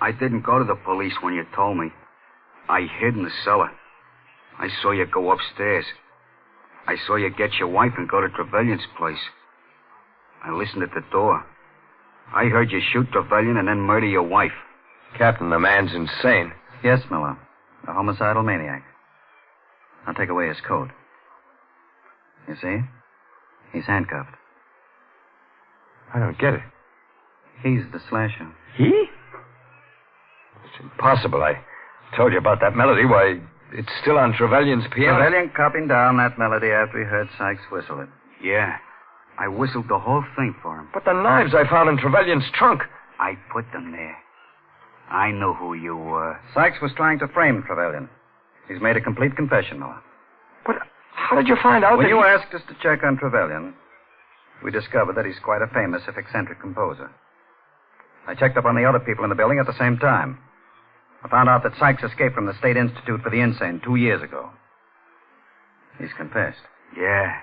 Speaker 1: I didn't go to the police when you told me. I hid in the cellar. I saw you go upstairs. I saw you get your wife and go to Trevelyan's place. I listened at the door. I heard you shoot Trevelyan and then murder your wife.
Speaker 10: Captain, the man's insane.
Speaker 11: Yes, Miller. A homicidal maniac. I'll take away his coat. You see? He's handcuffed.
Speaker 10: I don't get it.
Speaker 11: He's the slasher.
Speaker 10: He? It's impossible. I told you about that melody. Why, it's still on Trevelyan's piano.
Speaker 11: Trevelyan copied down that melody after he heard Sykes whistle it.
Speaker 1: Yeah. I whistled the whole thing for him.
Speaker 10: But the knives I found in Trevelyan's trunk.
Speaker 1: I put them there. I knew who you were.
Speaker 11: Sykes was trying to frame Trevelyan. He's made a complete confession, Miller.
Speaker 10: But how did you find out
Speaker 11: when
Speaker 10: that
Speaker 11: you asked us to check on Trevelyan, we discovered that he's quite a famous, if eccentric, composer. I checked up on the other people in the building at the same time. I found out that Sykes escaped from the State Institute for the Insane 2 years ago. He's confessed.
Speaker 1: Yeah.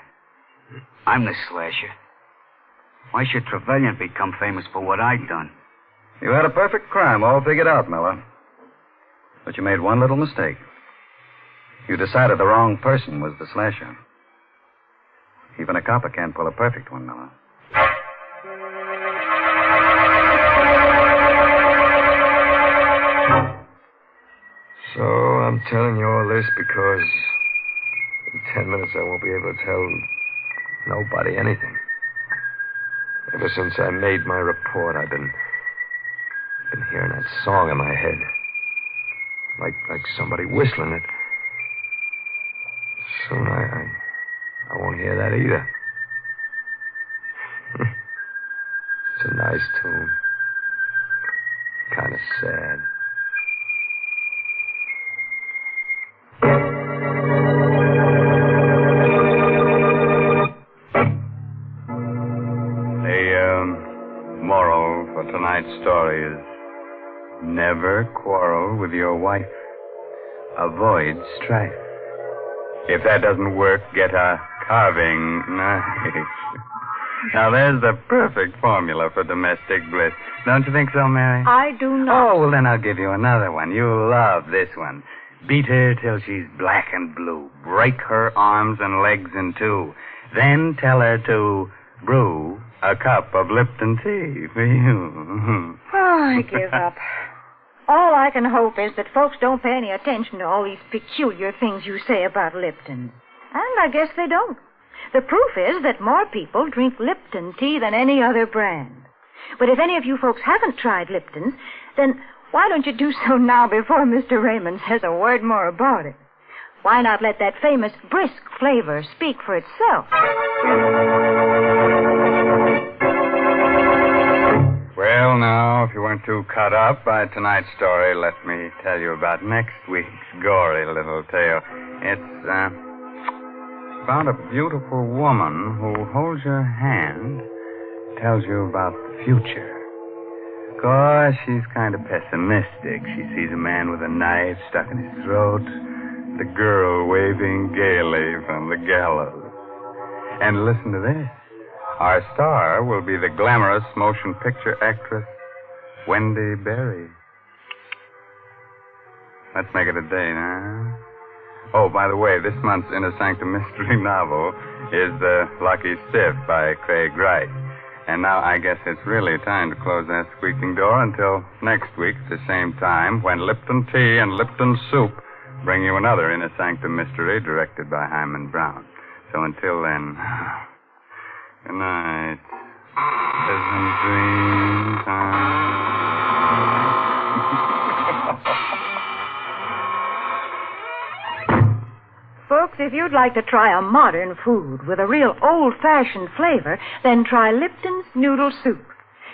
Speaker 1: I'm the slasher. Why should Trevelyan become famous for what I'd done?
Speaker 11: You had a perfect crime all figured out, Miller. But you made one little mistake. You decided the wrong person was the slasher. Even a copper can't pull a perfect one, Miller.
Speaker 10: So I'm telling you all this because in 10 minutes I won't be able to tell nobody anything. Ever since I made my report, I've been hearing that song in my head. Like somebody whistling it. Soon I won't hear that either. It's a nice tune. Kind of sad.
Speaker 18: The moral for tonight's story is never quarrel with your wife. Avoid strife. If that doesn't work, get a carving knife. Now, there's the perfect formula for domestic bliss. Don't you think so, Mary?
Speaker 9: I do not.
Speaker 18: Oh, well, then I'll give you another one. You'll love this one. Beat her till she's black and blue. Break her arms and legs in two. Then tell her to brew a cup of Lipton tea for you.
Speaker 9: Oh, I give up. All I can hope is that folks don't pay any attention to all these peculiar things you say about Lipton. And I guess they don't. The proof is that more people drink Lipton tea than any other brand. But if any of you folks haven't tried Lipton's, then why don't you do so now before Mr. Raymond says a word more about it? Why not let that famous brisk flavor speak for itself?
Speaker 18: Well, now, if you weren't too cut up by tonight's story, let me tell you about next week's gory little tale. It's about a beautiful woman who holds your hand, tells you about the future. Of course, she's kind of pessimistic. She sees a man with a knife stuck in his throat, the girl waving gaily from the gallows. And listen to this. Our star will be the glamorous motion picture actress, Wendy Berry. Let's make it a date, huh? Oh, by the way, this month's Inner Sanctum mystery novel is The Lucky Stiff by Craig Wright. And now I guess it's really time to close that squeaking door until next week at the same time when Lipton Tea and Lipton Soup bring you another Inner Sanctum mystery directed by Hyman Brown. So until then, good night. Pleasant dream time.
Speaker 9: Folks, if you'd like to try a modern food with a real old-fashioned flavor, then try Lipton's Noodle Soup.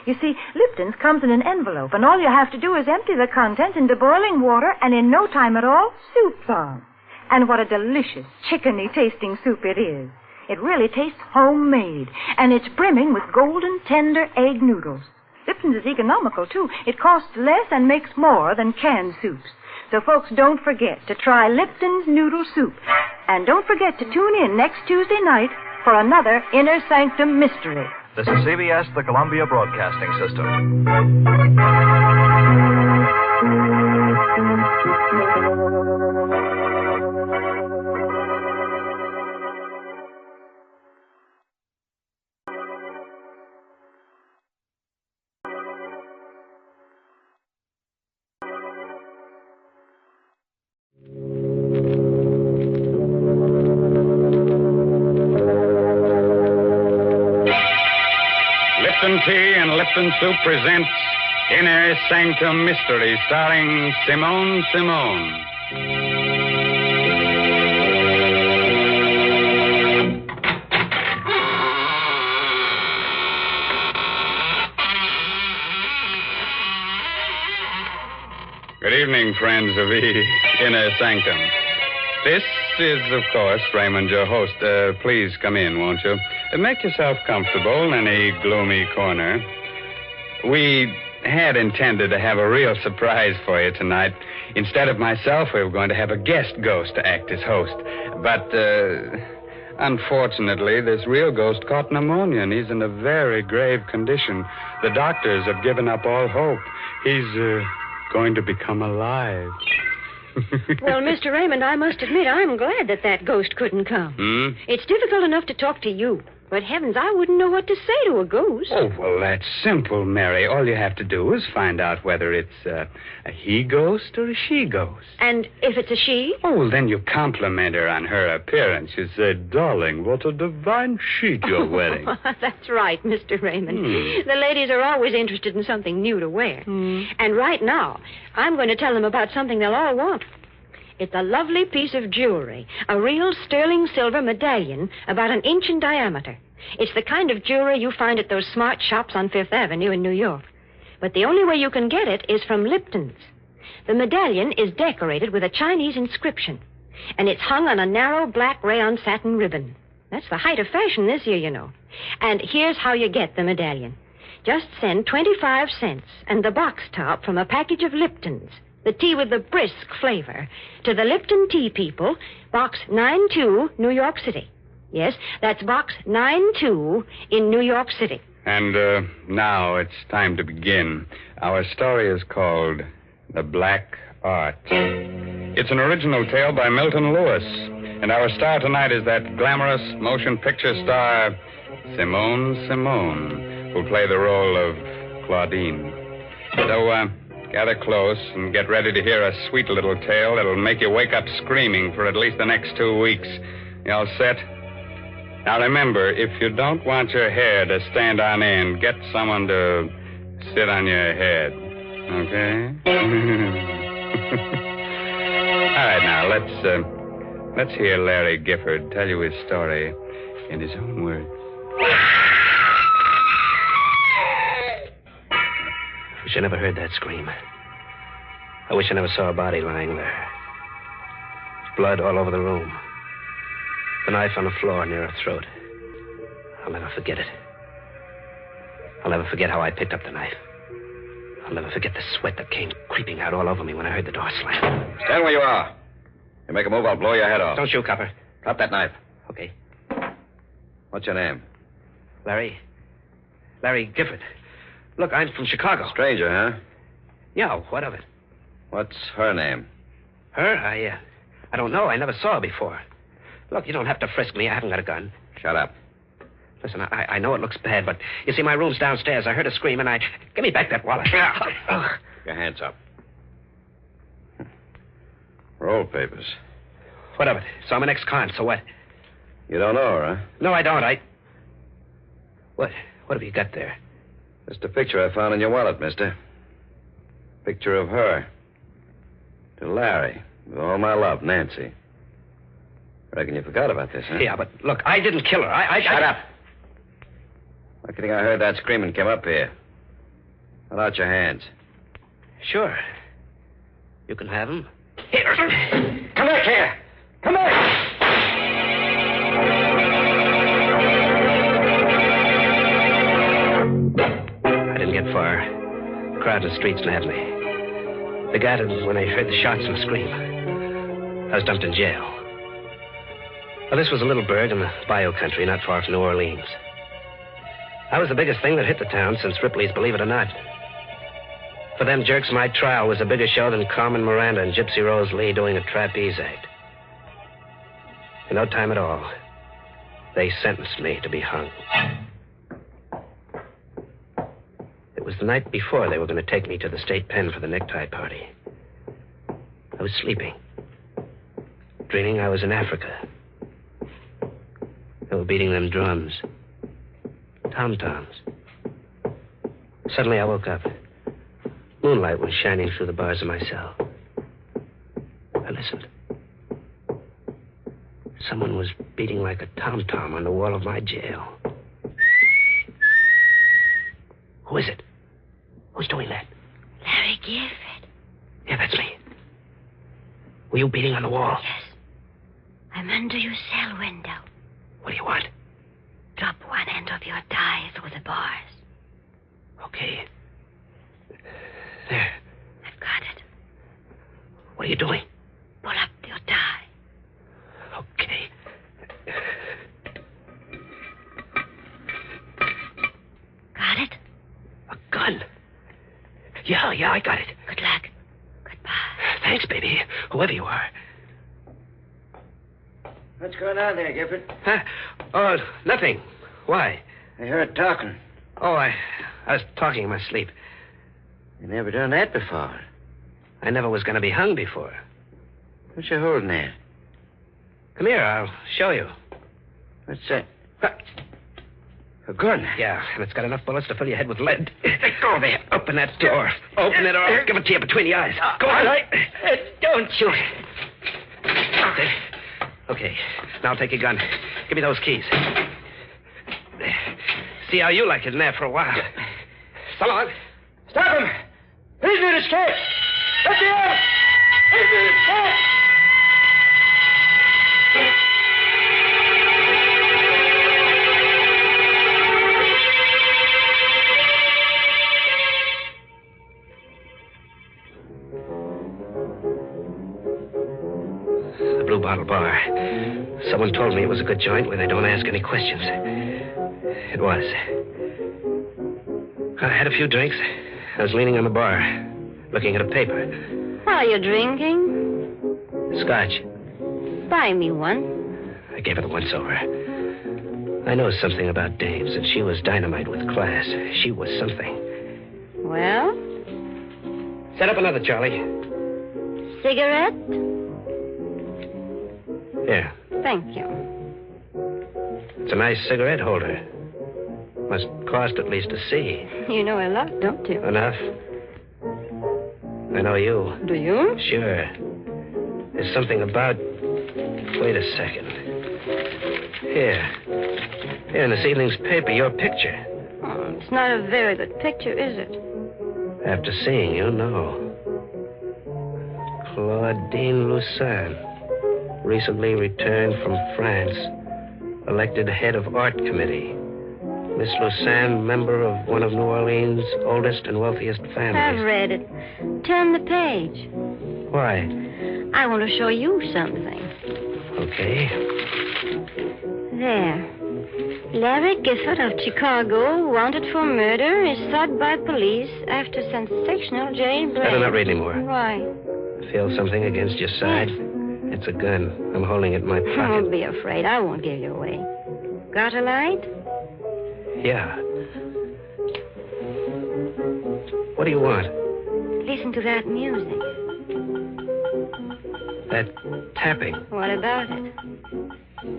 Speaker 9: You see, Lipton's comes in an envelope, and all you have to do is empty the contents into boiling water, and in no time at all, soup's on. And what a delicious, chickeny-tasting soup it is. It really tastes homemade, and it's brimming with golden, tender egg noodles. Lipton's is economical, too. It costs less and makes more than canned soups. So, folks, don't forget to try Lipton's Noodle Soup. And don't forget to tune in next Tuesday night for another Inner Sanctum mystery.
Speaker 13: This is CBS, the Columbia Broadcasting System.
Speaker 2: Tea and Lipton Soup presents Inner Sanctum Mystery, starring Simone. Good evening, friends of the Inner Sanctum. This is, of course, Raymond, your host. Please come in, won't you? Make yourself comfortable in any gloomy corner. We had intended to have a real surprise for you tonight. Instead of myself, we were going to have a guest ghost to act as host. But, unfortunately, this real ghost caught pneumonia, and he's in a very grave condition. The doctors have given up all hope. He's, going to become alive.
Speaker 12: Well, Mr. Raymond, I must admit I'm glad that ghost couldn't come. It's difficult enough to talk to you. But heavens, I wouldn't know what to say to a ghost.
Speaker 2: Oh, well, that's simple, Mary. All you have to do is find out whether it's a he ghost or a she ghost.
Speaker 12: And if it's a she?
Speaker 2: Oh, well, then you compliment her on her appearance. You say, darling, what a divine sheet you're wearing.
Speaker 12: That's right, Mr. Raymond. The ladies are always interested in something new to wear. And right now, I'm going to tell them about something they'll all want. It's a lovely piece of jewelry, a real sterling silver medallion about 1 inch in diameter. It's the kind of jewelry you find at those smart shops on Fifth Avenue in New York. But the only way you can get it is from Lipton's. The medallion is decorated with a Chinese inscription, and it's hung on a narrow black rayon satin ribbon. That's the height of fashion this year, you know. And here's how you get the medallion. Just send 25 cents and the box top from a package of Lipton's, the tea with the brisk flavor, to the Lipton Tea People, Box 92, New York City. Yes, that's Box 92 in New York City.
Speaker 2: And now it's time to begin. Our story is called The Black Art. It's an original tale by Milton Lewis. And our star tonight is that glamorous motion picture star, Simone, who'll play the role of Claudine. So, gather close and get ready to hear a sweet little tale that'll make you wake up screaming for at least the next 2 weeks. You all set? Now remember, if you don't want your hair to stand on end, get someone to sit on your head. Okay? All right, now let's hear Larry Gifford tell you his story in his own words.
Speaker 22: Wish I never heard that scream. I wish I never saw a body lying there. Blood all over the room. The knife on the floor near her throat. I'll never forget it. I'll never forget how I picked up the knife. I'll never forget the sweat that came creeping out all over me when I heard the door slam.
Speaker 19: Stand where you are. You make a move, I'll blow your head off.
Speaker 22: Don't shoot, Copper.
Speaker 19: Drop that knife.
Speaker 22: Okay.
Speaker 19: What's your name?
Speaker 22: Larry Gifford. Look, I'm from Chicago.
Speaker 19: Stranger, huh?
Speaker 22: Yeah, what of it?
Speaker 19: What's her name?
Speaker 22: Her? I don't know. I never saw her before. Look, you don't have to frisk me. I haven't got a gun.
Speaker 19: Shut up.
Speaker 22: Listen, I know it looks bad, but you see, my room's downstairs. I heard a scream, and Give me back that wallet.
Speaker 19: Your hands up. Roll papers.
Speaker 22: What of it? So I'm an ex-con, so what?
Speaker 19: You don't know her, huh?
Speaker 22: No, I don't. What have you got there?
Speaker 19: Just a picture I found in your wallet, mister. Picture of her. To Larry. With all my love, Nancy. Reckon you forgot about this, huh?
Speaker 22: Yeah, but look, I didn't kill her.
Speaker 19: Shut up. I think I heard that scream and came up here. Hold out your hands.
Speaker 22: Sure. You can have them.
Speaker 19: Here. Come back here. Come back.
Speaker 22: I didn't get far. Crowded streets nabbed me. They got it when I heard the shots and the scream. I was dumped in jail. Well, this was a little burg in the bayou country not far from New Orleans. I was the biggest thing that hit the town since Ripley's Believe It or Not. For them jerks, my trial was a bigger show than Carmen Miranda and Gypsy Rose Lee doing a trapeze act. In no time at all, they sentenced me to be hung. It was the night before they were going to take me to the state pen for the necktie party. I was sleeping, dreaming I was in Africa. They were beating them drums, tom-toms. Suddenly I woke up. Moonlight was shining through the bars of my cell. I listened. Someone was beating like a tom-tom on the wall of my jail. Who is it? Who's doing that?
Speaker 20: Larry Gifford.
Speaker 22: Yeah, that's me. Were you beating on the wall?
Speaker 20: Yes. I'm under your cell window.
Speaker 22: What do you want?
Speaker 20: Drop one end of your tie through the bars.
Speaker 22: Okay. There.
Speaker 20: I've got it.
Speaker 22: What are you doing?
Speaker 20: Pull up your tie.
Speaker 22: Okay.
Speaker 20: Got it?
Speaker 22: A gun? Yeah, I got it.
Speaker 20: Good luck. Goodbye.
Speaker 22: Thanks, baby. Whoever you are.
Speaker 6: What's going on there, Gifford?
Speaker 22: Huh? Oh, nothing. Why?
Speaker 6: I heard talking.
Speaker 22: Oh, I was talking in my sleep.
Speaker 6: You never done that before.
Speaker 22: I never was going to be hung before.
Speaker 6: What you holding there?
Speaker 22: Come here, I'll show you.
Speaker 6: What's that? A gun?
Speaker 22: Yeah, and it's got enough bullets to fill your head with lead. Go there. Open that door. Open it or I'll give it to you between the eyes. Go on.
Speaker 6: Don't shoot.
Speaker 22: Okay. Now I'll take your gun. Give me those keys. See how you like it in there for a while. So long.
Speaker 6: Stop him! Prisoner escape! Let me out! Prisoner escape!
Speaker 22: The Blue Bottle Bar. Someone told me it was a good joint where they don't ask any questions. It was. I had a few drinks. I was leaning on the bar, looking at a paper.
Speaker 12: What are you drinking?
Speaker 22: Scotch.
Speaker 12: Buy me one.
Speaker 22: I gave her the once-over. I know something about dames, and she was dynamite with class. She was something.
Speaker 12: Well?
Speaker 22: Set up another, Charlie.
Speaker 12: Cigarette?
Speaker 22: Here.
Speaker 12: Thank you.
Speaker 22: It's a nice cigarette holder. Must cost at least a C.
Speaker 12: You know a lot, don't you?
Speaker 22: Enough. I know you.
Speaker 12: Do you?
Speaker 22: Sure. There's something about... Wait a second. Here in this evening's paper, your picture.
Speaker 12: Oh, it's not a very good picture, is it?
Speaker 22: After seeing you, no. Claudine Lucin, recently returned from France, elected head of art committee. Miss Lucin, member of one of New Orleans' oldest and wealthiest families.
Speaker 12: I've read it. Turn the page.
Speaker 22: Why?
Speaker 12: I want to show you something.
Speaker 22: Okay.
Speaker 12: There. Larry Gifford of Chicago, wanted for murder, is sought by police after sensational jailbreak.
Speaker 22: Better not read anymore.
Speaker 12: Why?
Speaker 22: Feel something against your side? It's a gun. I'm holding it in my pocket.
Speaker 12: Don't be afraid. I won't give you away. Got a light?
Speaker 22: Yeah. What do you want?
Speaker 12: Listen to that music.
Speaker 22: That tapping.
Speaker 12: What about it?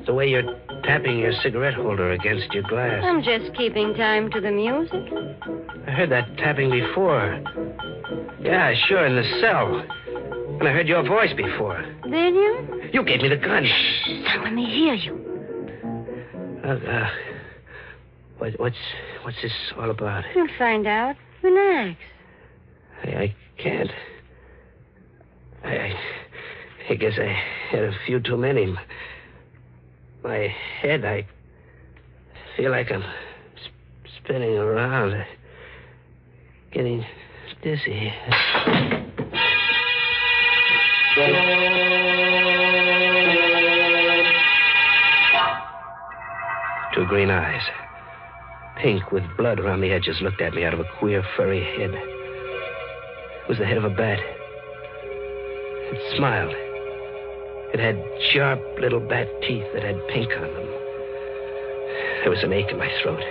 Speaker 22: The way you're tapping your cigarette holder against your glass.
Speaker 12: I'm just keeping time to the music.
Speaker 22: I heard that tapping before. Yeah, sure, in the cell. And I heard your voice before.
Speaker 12: Did you?
Speaker 22: You gave me the gun.
Speaker 12: Shh, don't let me hear you.
Speaker 22: What's this all about?
Speaker 12: You'll find out. Relax.
Speaker 22: I can't. I guess I had a few too many. My head, I feel like I'm spinning around, getting dizzy. Two green eyes, pink with blood around the edges, looked at me out of a queer, furry head. It was the head of a bat. It smiled. It had sharp little bat teeth that had pink on them. There was an ache in my throat.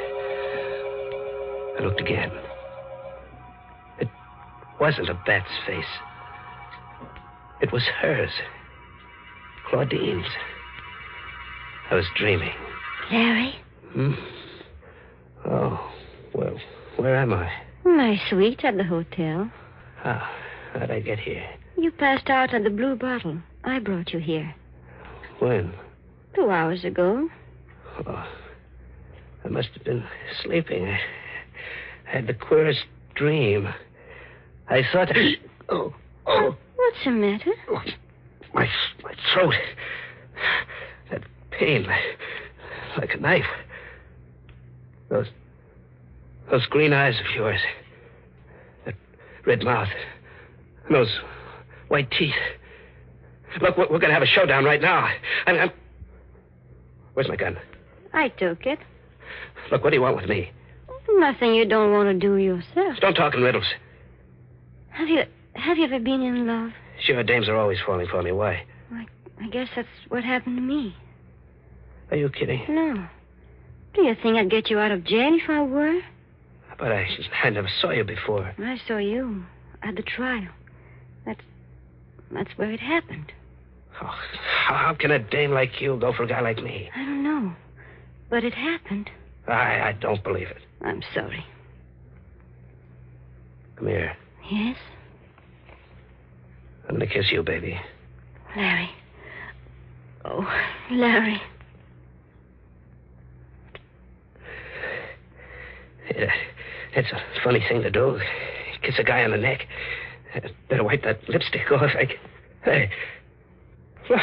Speaker 22: I looked again. It wasn't a bat's face. It was hers. Claudine's. I was dreaming.
Speaker 20: Larry?
Speaker 22: Oh, well, where am I?
Speaker 12: My suite at the hotel.
Speaker 22: How'd I get here?
Speaker 12: You passed out on the blue bottle. I brought you here.
Speaker 22: When?
Speaker 12: 2 hours ago.
Speaker 22: Oh, I must have been sleeping. I had the queerest dream. I thought... Oh.
Speaker 12: What's the matter?
Speaker 22: My throat. That pain, like a knife. Those green eyes of yours. That red mouth. And those white teeth. Look, we're going to have a showdown right now. I'm... Where's my gun?
Speaker 12: I took it.
Speaker 22: Look, what do you want with me?
Speaker 12: Nothing you don't want to do yourself.
Speaker 22: Don't talk in riddles.
Speaker 12: Have you ever been in love?
Speaker 22: Sure, dames are always falling for me. Why?
Speaker 12: I guess that's what happened to me.
Speaker 22: Are you kidding?
Speaker 12: No. Do you think I'd get you out of jail if I were?
Speaker 22: But I never saw you before.
Speaker 12: I saw you at the trial. That's where it happened.
Speaker 22: Oh, how can a dame like you go for a guy like me?
Speaker 12: I don't know. But it happened.
Speaker 22: I don't believe it.
Speaker 12: I'm sorry.
Speaker 22: Come here.
Speaker 12: Yes?
Speaker 22: I'm going to kiss you, baby.
Speaker 12: Larry. Oh, Larry.
Speaker 22: It's a funny thing to do. Kiss a guy on the neck. Better wipe that lipstick off. Hey. Look.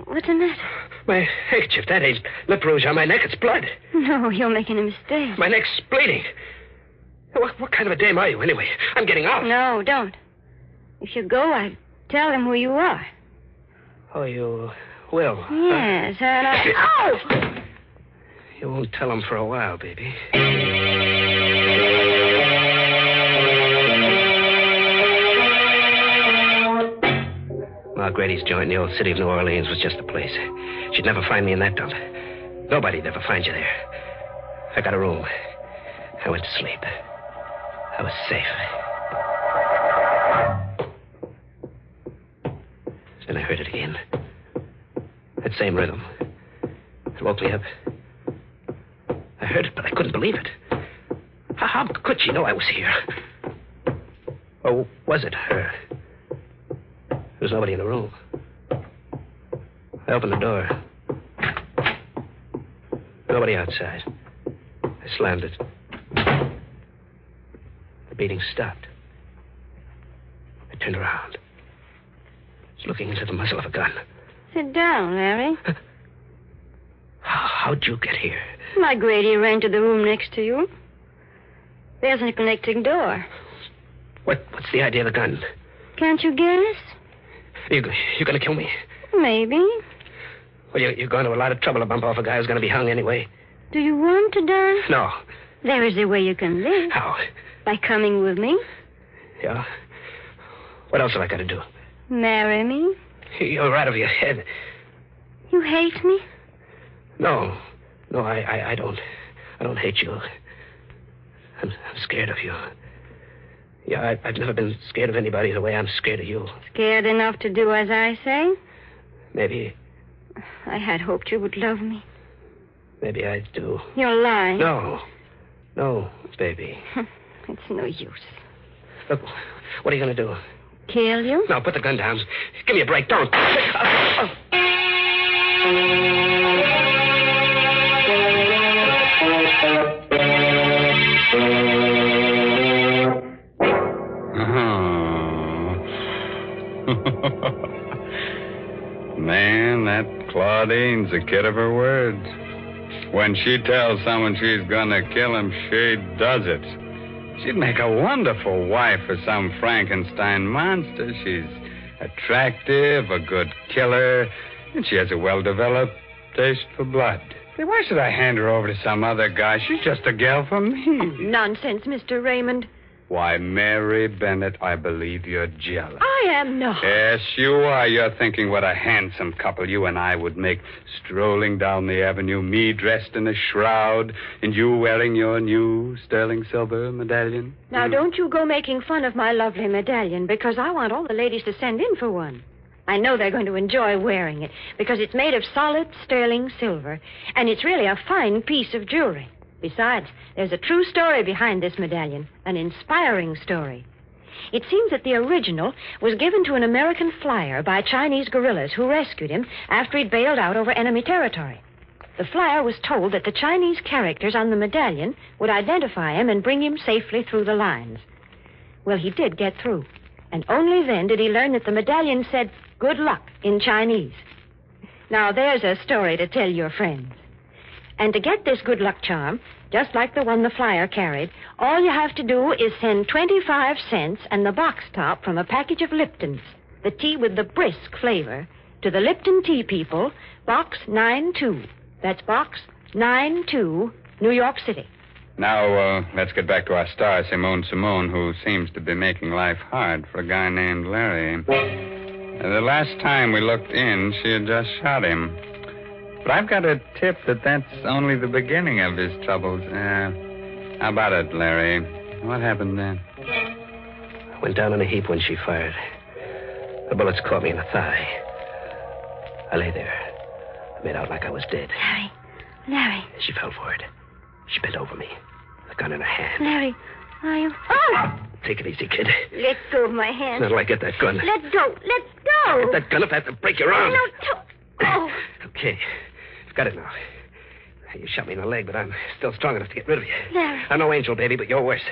Speaker 12: What's the matter?
Speaker 22: My handkerchief. That ain't lip rouge on my neck. It's blood.
Speaker 12: No, you're making a mistake.
Speaker 22: My neck's bleeding. What kind of a dame are you, anyway? I'm getting out.
Speaker 12: No, don't. If you go, I'll tell them who you are.
Speaker 22: Oh, you will?
Speaker 12: Yes, and I...
Speaker 22: Oh! You won't tell them for a while, baby. Grady's joint in the old city of New Orleans was just a place. She'd never find me in that dump. Nobody'd ever find you there. I got a room. I went to sleep. I was safe. Then I heard it again. That same rhythm. It woke me up. I heard it, but I couldn't believe it. How could she know I was here? Or was it her? There was nobody in the room. I opened the door. Nobody outside. I slammed it. The beating stopped. I turned around. I was looking into the muzzle of a gun.
Speaker 12: Sit down, Larry.
Speaker 22: How'd you get here?
Speaker 12: My Grady ran to the room next to you. There's a connecting door.
Speaker 22: What's the idea of the gun?
Speaker 12: Can't you guess?
Speaker 22: You gonna kill me?
Speaker 12: Maybe.
Speaker 22: Well, you're going to a lot of trouble to bump off a guy who's gonna be hung anyway.
Speaker 12: Do you want to die?
Speaker 22: No.
Speaker 12: There is a way you can live.
Speaker 22: How?
Speaker 12: By coming with me.
Speaker 22: Yeah? What else have I got to do?
Speaker 12: Marry me.
Speaker 22: You're out of your head.
Speaker 12: You hate me?
Speaker 22: No, I don't. I don't hate you. I'm scared of you. Yeah, I've never been scared of anybody the way I'm scared of you.
Speaker 12: Scared enough to do as I say?
Speaker 22: Maybe.
Speaker 12: I had hoped you would love me.
Speaker 22: Maybe I do.
Speaker 12: You're lying.
Speaker 22: No, baby.
Speaker 12: It's no use.
Speaker 22: Look, what are you going to do?
Speaker 12: Kill you?
Speaker 22: No, put the gun down. Give me a break. Don't.
Speaker 2: Man, that Claudine's a kid of her words. When she tells someone she's gonna kill him, she does it. She'd make a wonderful wife for some Frankenstein monster. She's attractive, a good killer, and she has a well-developed taste for blood. Why should I hand her over to some other guy? She's just a gal for me.
Speaker 12: Nonsense, Mr. Raymond.
Speaker 2: Why, Mary Bennett, I believe you're jealous.
Speaker 12: I am not.
Speaker 2: Yes, you are. You're thinking what a handsome couple you and I would make, strolling down the avenue, me dressed in a shroud, and you wearing your new sterling silver medallion.
Speaker 12: Now, don't you go making fun of my lovely medallion, because I want all the ladies to send in for one. I know they're going to enjoy wearing it, because it's made of solid sterling silver, and it's really a fine piece of jewelry. Besides, there's a true story behind this medallion, an inspiring story. It seems that the original was given to an American flyer by Chinese guerrillas who rescued him after he'd bailed out over enemy territory. The flyer was told that the Chinese characters on the medallion would identify him and bring him safely through the lines. Well, he did get through. And only then did he learn that the medallion said, "Good luck," in Chinese. Now, there's a story to tell your friends. And to get this good luck charm, just like the one the flyer carried, all you have to do is send 25 cents and the box top from a package of Lipton's, the tea with the brisk flavor, to the Lipton Tea People, Box 92. That's Box 92, New York City.
Speaker 2: Now, let's get back to our star, Simone, who seems to be making life hard for a guy named Larry. The last time we looked in, she had just shot him. But I've got a tip that that's only the beginning of his troubles. How about it, Larry? What happened then?
Speaker 22: I went down in a heap when she fired. The bullets caught me in the thigh. I lay there. I made out like I was dead.
Speaker 20: Larry.
Speaker 22: She fell for it. She bent over me, the gun in her hand.
Speaker 20: Larry, are you... Oh!
Speaker 22: Take it easy, kid.
Speaker 20: Let go of my hand.
Speaker 22: How do I get that gun?
Speaker 20: Let go. Let go.
Speaker 22: Get that gun if I have to break your arm.
Speaker 20: No,
Speaker 22: Okay. I've got it now. You shot me in the leg, but I'm still strong enough to get rid of you.
Speaker 20: Larry.
Speaker 22: I'm no angel, baby, but you're worse.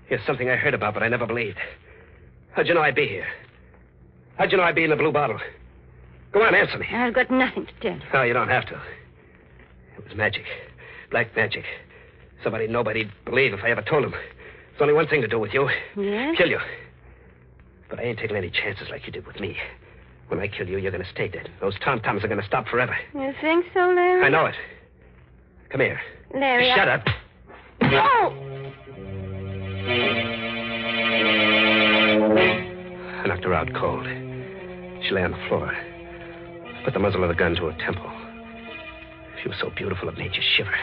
Speaker 22: Here's something I heard about, but I never believed. How'd you know I'd be here? How'd you know I'd be in the blue bottle? Go on, answer me.
Speaker 20: I've got nothing to tell you.
Speaker 22: No, you don't have to. It was magic. Black magic. Somebody nobody'd believe if I ever told him. There's only one thing to do with you.
Speaker 20: Yes?
Speaker 22: Kill you. But I ain't taking any chances like you did with me. When I kill you, you're going to stay dead. Those tom-toms are going to stop forever.
Speaker 20: You think so, Larry?
Speaker 22: I know it. Come here.
Speaker 20: Larry,
Speaker 22: Shut up.
Speaker 20: No!
Speaker 22: I knocked her out cold. She lay on the floor. I put the muzzle of the gun to her temple. She was so beautiful it made you shiver.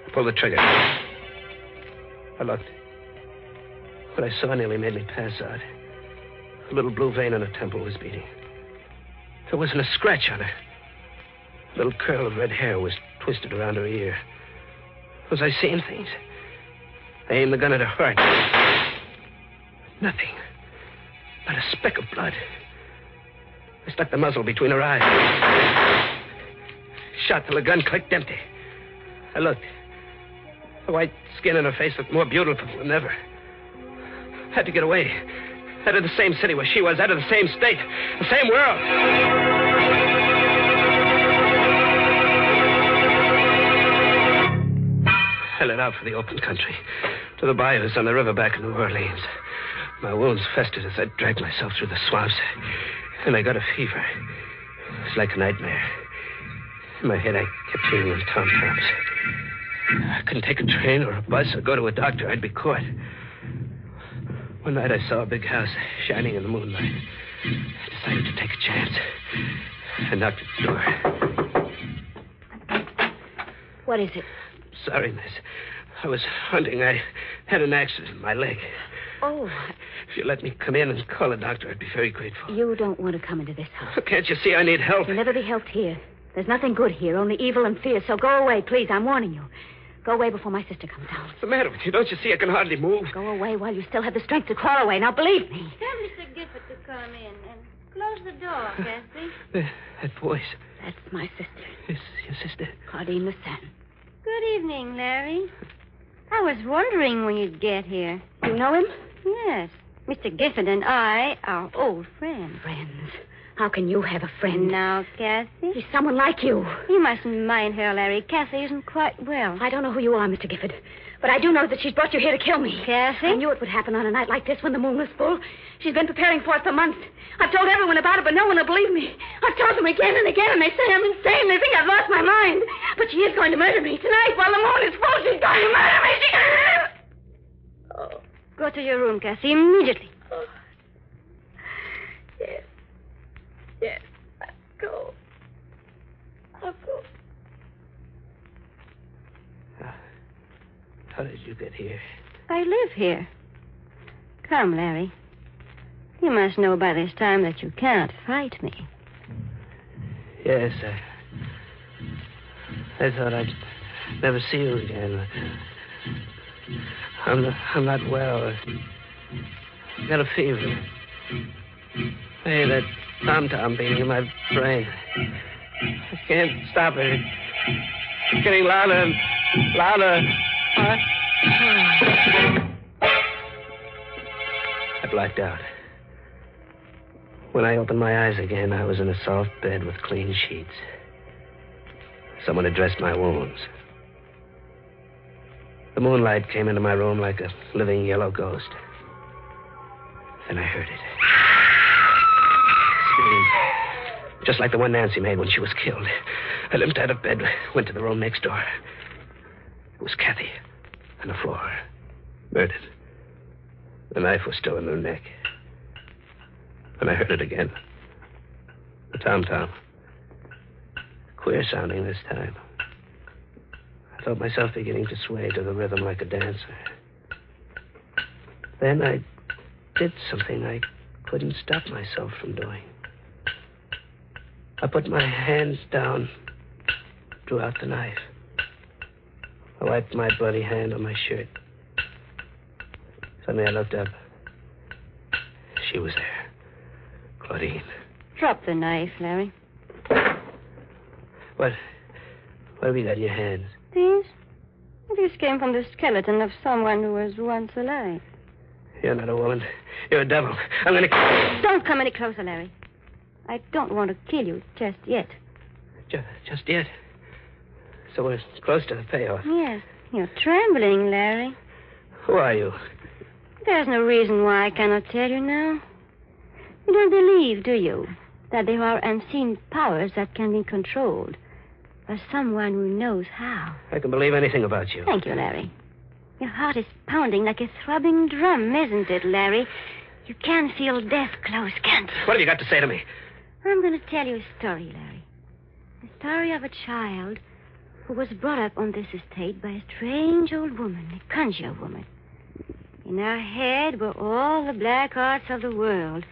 Speaker 22: I pulled the trigger. I looked. What I saw nearly made me pass out. A little blue vein on her temple was beating. There wasn't a scratch on her. A little curl of red hair was twisted around her ear. Was I seeing things? I aimed the gun at her heart. Nothing. Not a speck of blood. I stuck the muzzle between her eyes. Shot till the gun clicked empty. I looked. The white skin on her face looked more beautiful than ever. Had to get away. Out of the same city where she was, out of the same state, the same world. I let out for the open country, to the bayous on the river back in New Orleans. My wounds festered as I dragged myself through the swamps, and I got a fever. It was like a nightmare. In my head, I kept hearing them tom-toms. I couldn't take a train or a bus or go to a doctor. I'd be caught. One night I saw a big house shining in the moonlight. I decided to take a chance. I knocked at the door.
Speaker 12: What is it?
Speaker 22: Sorry, miss. I was hunting. I had an accident in my leg.
Speaker 12: Oh.
Speaker 22: If you let me come in and call a doctor, I'd be very grateful.
Speaker 12: You don't want to come into this house.
Speaker 22: Can't you see I need help?
Speaker 12: You'll never be helped here. There's nothing good here, only evil and fear. So go away, please. I'm warning you. Go away before my sister comes down.
Speaker 22: What's the matter with you? Don't you see I can hardly move?
Speaker 12: Go away while you still have the strength to crawl away. Now, believe me.
Speaker 20: Tell Mr. Gifford to come in and close the door, Cassie.
Speaker 22: That voice.
Speaker 12: That's my sister.
Speaker 22: It's your sister.
Speaker 12: Claudine Lucen.
Speaker 20: Good evening, Larry. I was wondering when you'd get here.
Speaker 12: You know him?
Speaker 20: Yes. Mr. Gifford and I are old friends.
Speaker 12: Friends? How can you have a friend?
Speaker 20: Now, Cassie.
Speaker 12: He's someone like you.
Speaker 20: You mustn't mind her, Larry. Cassie isn't quite well.
Speaker 12: I don't know who you are, Mr. Gifford, but I do know that she's brought you here to kill me.
Speaker 20: Cassie?
Speaker 12: I knew it would happen on a night like this when the moon was full. She's been preparing for it for months. I've told everyone about it, but no one will believe me. I've told them again and again, and they say I'm insane. They think I've lost my mind. But she is going to murder me tonight while the moon is full. She's going to murder me.
Speaker 20: Oh. Go to your room, Cassie, immediately.
Speaker 12: Oh. Yes. Yes. Go. I'll go.
Speaker 22: How did you get here?
Speaker 20: I live here. Come, Larry. You must know by this time that you can't fight me.
Speaker 22: Yes, I thought never see you again. I'm not well. I got a fever. Hey, that tom-tom beating in my brain. I can't stop it. It's getting louder and louder. I blacked out. When I opened my eyes again, I was in a soft bed with clean sheets. Someone had dressed my wounds. The moonlight came into my room like a living yellow ghost. Then I heard it. Scream. Just like the one Nancy made when she was killed. I limped out of bed, went to the room next door. It was Kathy on the floor, murdered. The knife was still in her neck. And I heard it again. The tom-tom. Queer sounding this time. I felt myself beginning to sway to the rhythm like a dancer. Then I did something I couldn't stop myself from doing. I put my hands down, drew out the knife. I wiped my bloody hand on my shirt. Suddenly I looked up. She was there. Claudine.
Speaker 12: Drop the knife, Larry.
Speaker 22: What have you got in your hands?
Speaker 12: These? These came from the skeleton of someone who was once alive.
Speaker 22: You're not a woman. You're a devil. I'm going to...
Speaker 12: Don't come any closer, Larry. I don't want to kill you just yet.
Speaker 22: Just yet? So we're close to the payoff.
Speaker 12: Yes. You're trembling, Larry.
Speaker 22: Who are you?
Speaker 12: There's no reason why I cannot tell you now. You don't believe, do you, that there are unseen powers that can be controlled by someone who knows how?
Speaker 22: I can believe anything about you.
Speaker 12: Thank you, Larry. Your heart is pounding like a throbbing drum, isn't it, Larry? You can feel death close, can't you?
Speaker 22: What have you got to say to me?
Speaker 12: I'm going to tell you a story, Larry. The story of a child who was brought up on this estate by a strange old woman, a conjure woman. In her head were all the black arts of the world.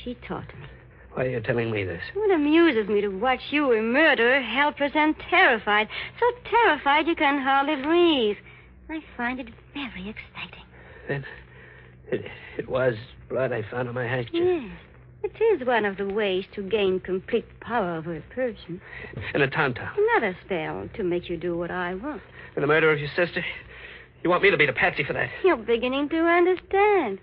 Speaker 12: She taught me.
Speaker 22: Why are you telling me this?
Speaker 12: It amuses me to watch you, a murderer, helpless and terrified. So terrified you can hardly breathe. I find it very exciting.
Speaker 22: Then it was blood I found on my handkerchief.
Speaker 12: Yes. It is one of the ways to gain complete power over a person.
Speaker 22: And a tom-tom.
Speaker 12: Another spell to make you do what I want.
Speaker 22: And the murder of your sister? You want me to be the patsy for that?
Speaker 12: You're beginning to understand.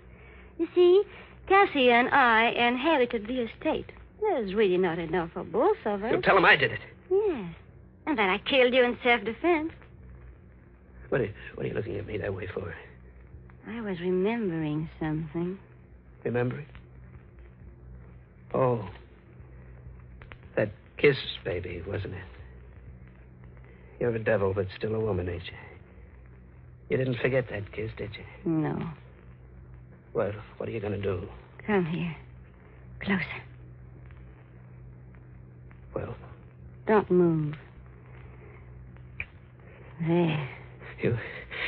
Speaker 12: You see, Cassie and I inherited the estate. There's really not enough for both of us.
Speaker 22: So tell him I did it.
Speaker 12: Yes. And that I killed you in self-defense.
Speaker 22: What are you looking at me that way for?
Speaker 12: I was remembering something.
Speaker 22: Remembering? Oh. That kiss, baby, wasn't it? You're a devil, but still a woman, ain't you? You didn't forget that kiss, did you?
Speaker 12: No.
Speaker 22: Well, what are you going to do?
Speaker 12: Come here. Closer.
Speaker 22: Well?
Speaker 12: Don't move. There.
Speaker 22: You're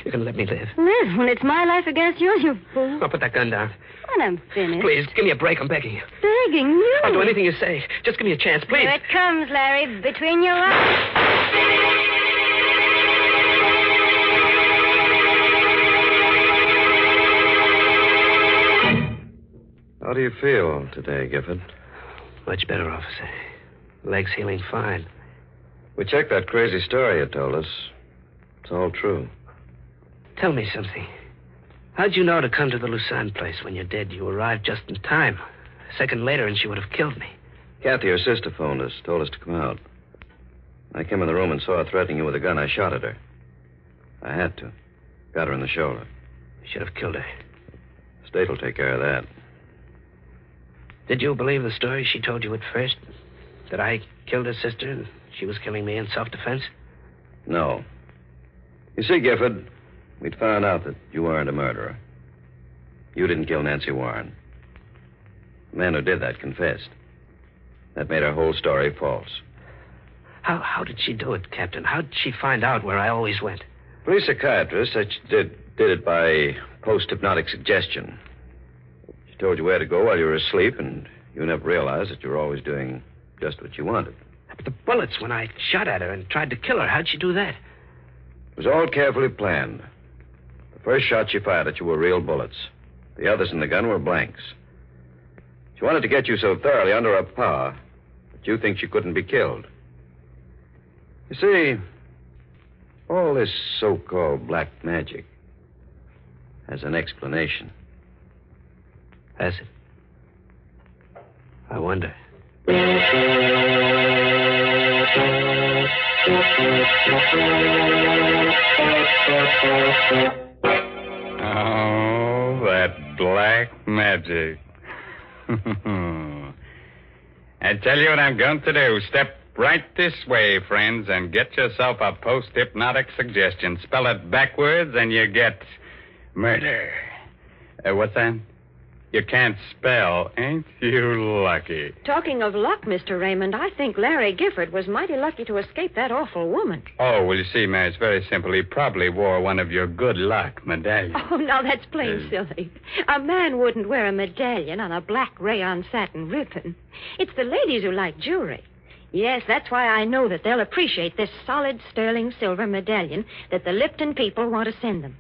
Speaker 22: going to let me live?
Speaker 12: Live when it's my life against yours, you fool.
Speaker 22: I'll put that gun down.
Speaker 12: When I'm finished.
Speaker 22: Please, give me a break. I'm begging you.
Speaker 12: Begging you?
Speaker 22: I'll do anything you say. Just give me a chance, please.
Speaker 12: Here it comes, Larry, between your eyes.
Speaker 10: How do you feel today, Gifford?
Speaker 22: Much better, officer. Leg's healing fine.
Speaker 10: We checked that crazy story you told us. It's all true.
Speaker 22: Tell me something. How'd you know to come to the Lucerne place when you're dead? You arrived just in time. A second later, and she would have killed me.
Speaker 10: Kathy, your sister, phoned us, told us to come out. I came in the room and saw her threatening you with a gun. I shot at her. I had to. Got her in the shoulder.
Speaker 22: You should have killed her.
Speaker 10: State will take care of that.
Speaker 22: Did you believe the story she told you at first? That I killed her sister and she was killing me in self-defense?
Speaker 10: No. You see, Gifford, we'd found out that you weren't a murderer. You didn't kill Nancy Warren. The man who did that confessed. That made our whole story false.
Speaker 22: How did she do it, Captain? How did she find out where I always went?
Speaker 10: Police psychiatrist said she did it by post-hypnotic suggestion. She told you where to go while you were asleep, and you never realized that you were always doing just what you wanted.
Speaker 22: But the bullets when I shot at her and tried to kill her, how'd she do that?
Speaker 10: It was all carefully planned. The first shots she fired at you were real bullets. The others in the gun were blanks. She wanted to get you so thoroughly under her power that you think she couldn't be killed. You see, all this so-called black magic has an explanation.
Speaker 22: Has it? I wonder.
Speaker 2: Oh, that black magic. I tell you what I'm going to do. Step right this way, friends, and get yourself a post-hypnotic suggestion. Spell it backwards, and you get murder. What's that? You can't spell. Ain't you lucky?
Speaker 12: Talking of luck, Mr. Raymond, I think Larry Gifford was mighty lucky to escape that awful woman.
Speaker 2: Oh, well, you see, Mary, it's very simple. He probably wore one of your good luck medallions.
Speaker 12: Oh, now that's plain silly. A man wouldn't wear a medallion on a black rayon satin ribbon. It's the ladies who like jewelry. Yes, that's why I know that they'll appreciate this solid sterling silver medallion that the Lipton people want to send them.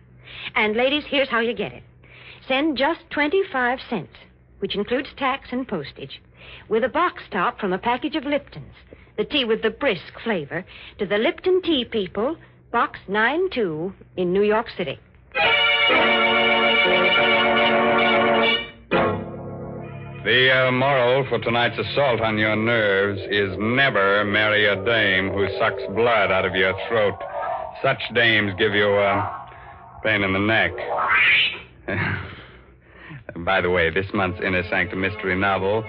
Speaker 12: And, ladies, here's how you get it. Send just 25 cents, which includes tax and postage, with a box top from a package of Lipton's, the tea with the brisk flavor, to the Lipton Tea People, Box 92 in New York City.
Speaker 2: The moral for tonight's assault on your nerves is never marry a dame who sucks blood out of your throat. Such dames give you a pain in the neck. By the way, this month's Inner Sanctum mystery novel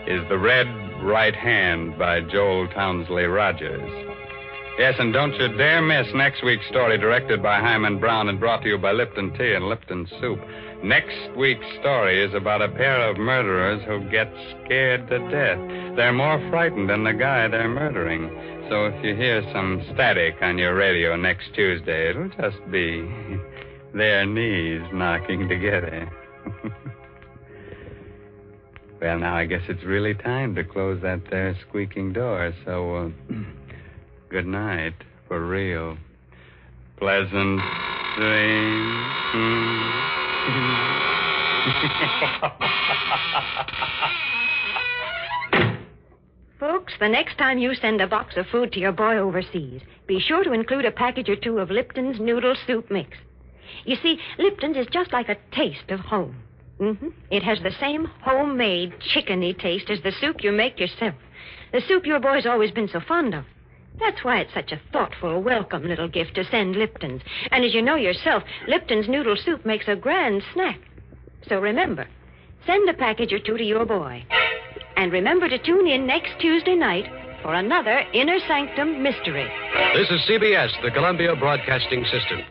Speaker 2: is The Red Right Hand by Joel Townsley Rogers. Yes, and don't you dare miss next week's story, directed by Hyman Brown and brought to you by Lipton Tea and Lipton Soup. Next week's story is about a pair of murderers who get scared to death. They're more frightened than the guy they're murdering. So if you hear some static on your radio next Tuesday, it'll just be their knees knocking together. Well, now I guess it's really time to close that there squeaking door, so good night, for real. Pleasant dreams.
Speaker 12: Folks, the next time you send a box of food to your boy overseas, be sure to include a package or two of Lipton's Noodle Soup Mix. You see, Lipton's is just like a taste of home. It has the same homemade, chickeny taste as the soup you make yourself. The soup your boy's always been so fond of. That's why it's such a thoughtful, welcome little gift to send Lipton's. And as you know yourself, Lipton's Noodle Soup makes a grand snack. So remember, send a package or two to your boy. And remember to tune in next Tuesday night for another Inner Sanctum mystery.
Speaker 13: This is CBS, the Columbia Broadcasting System.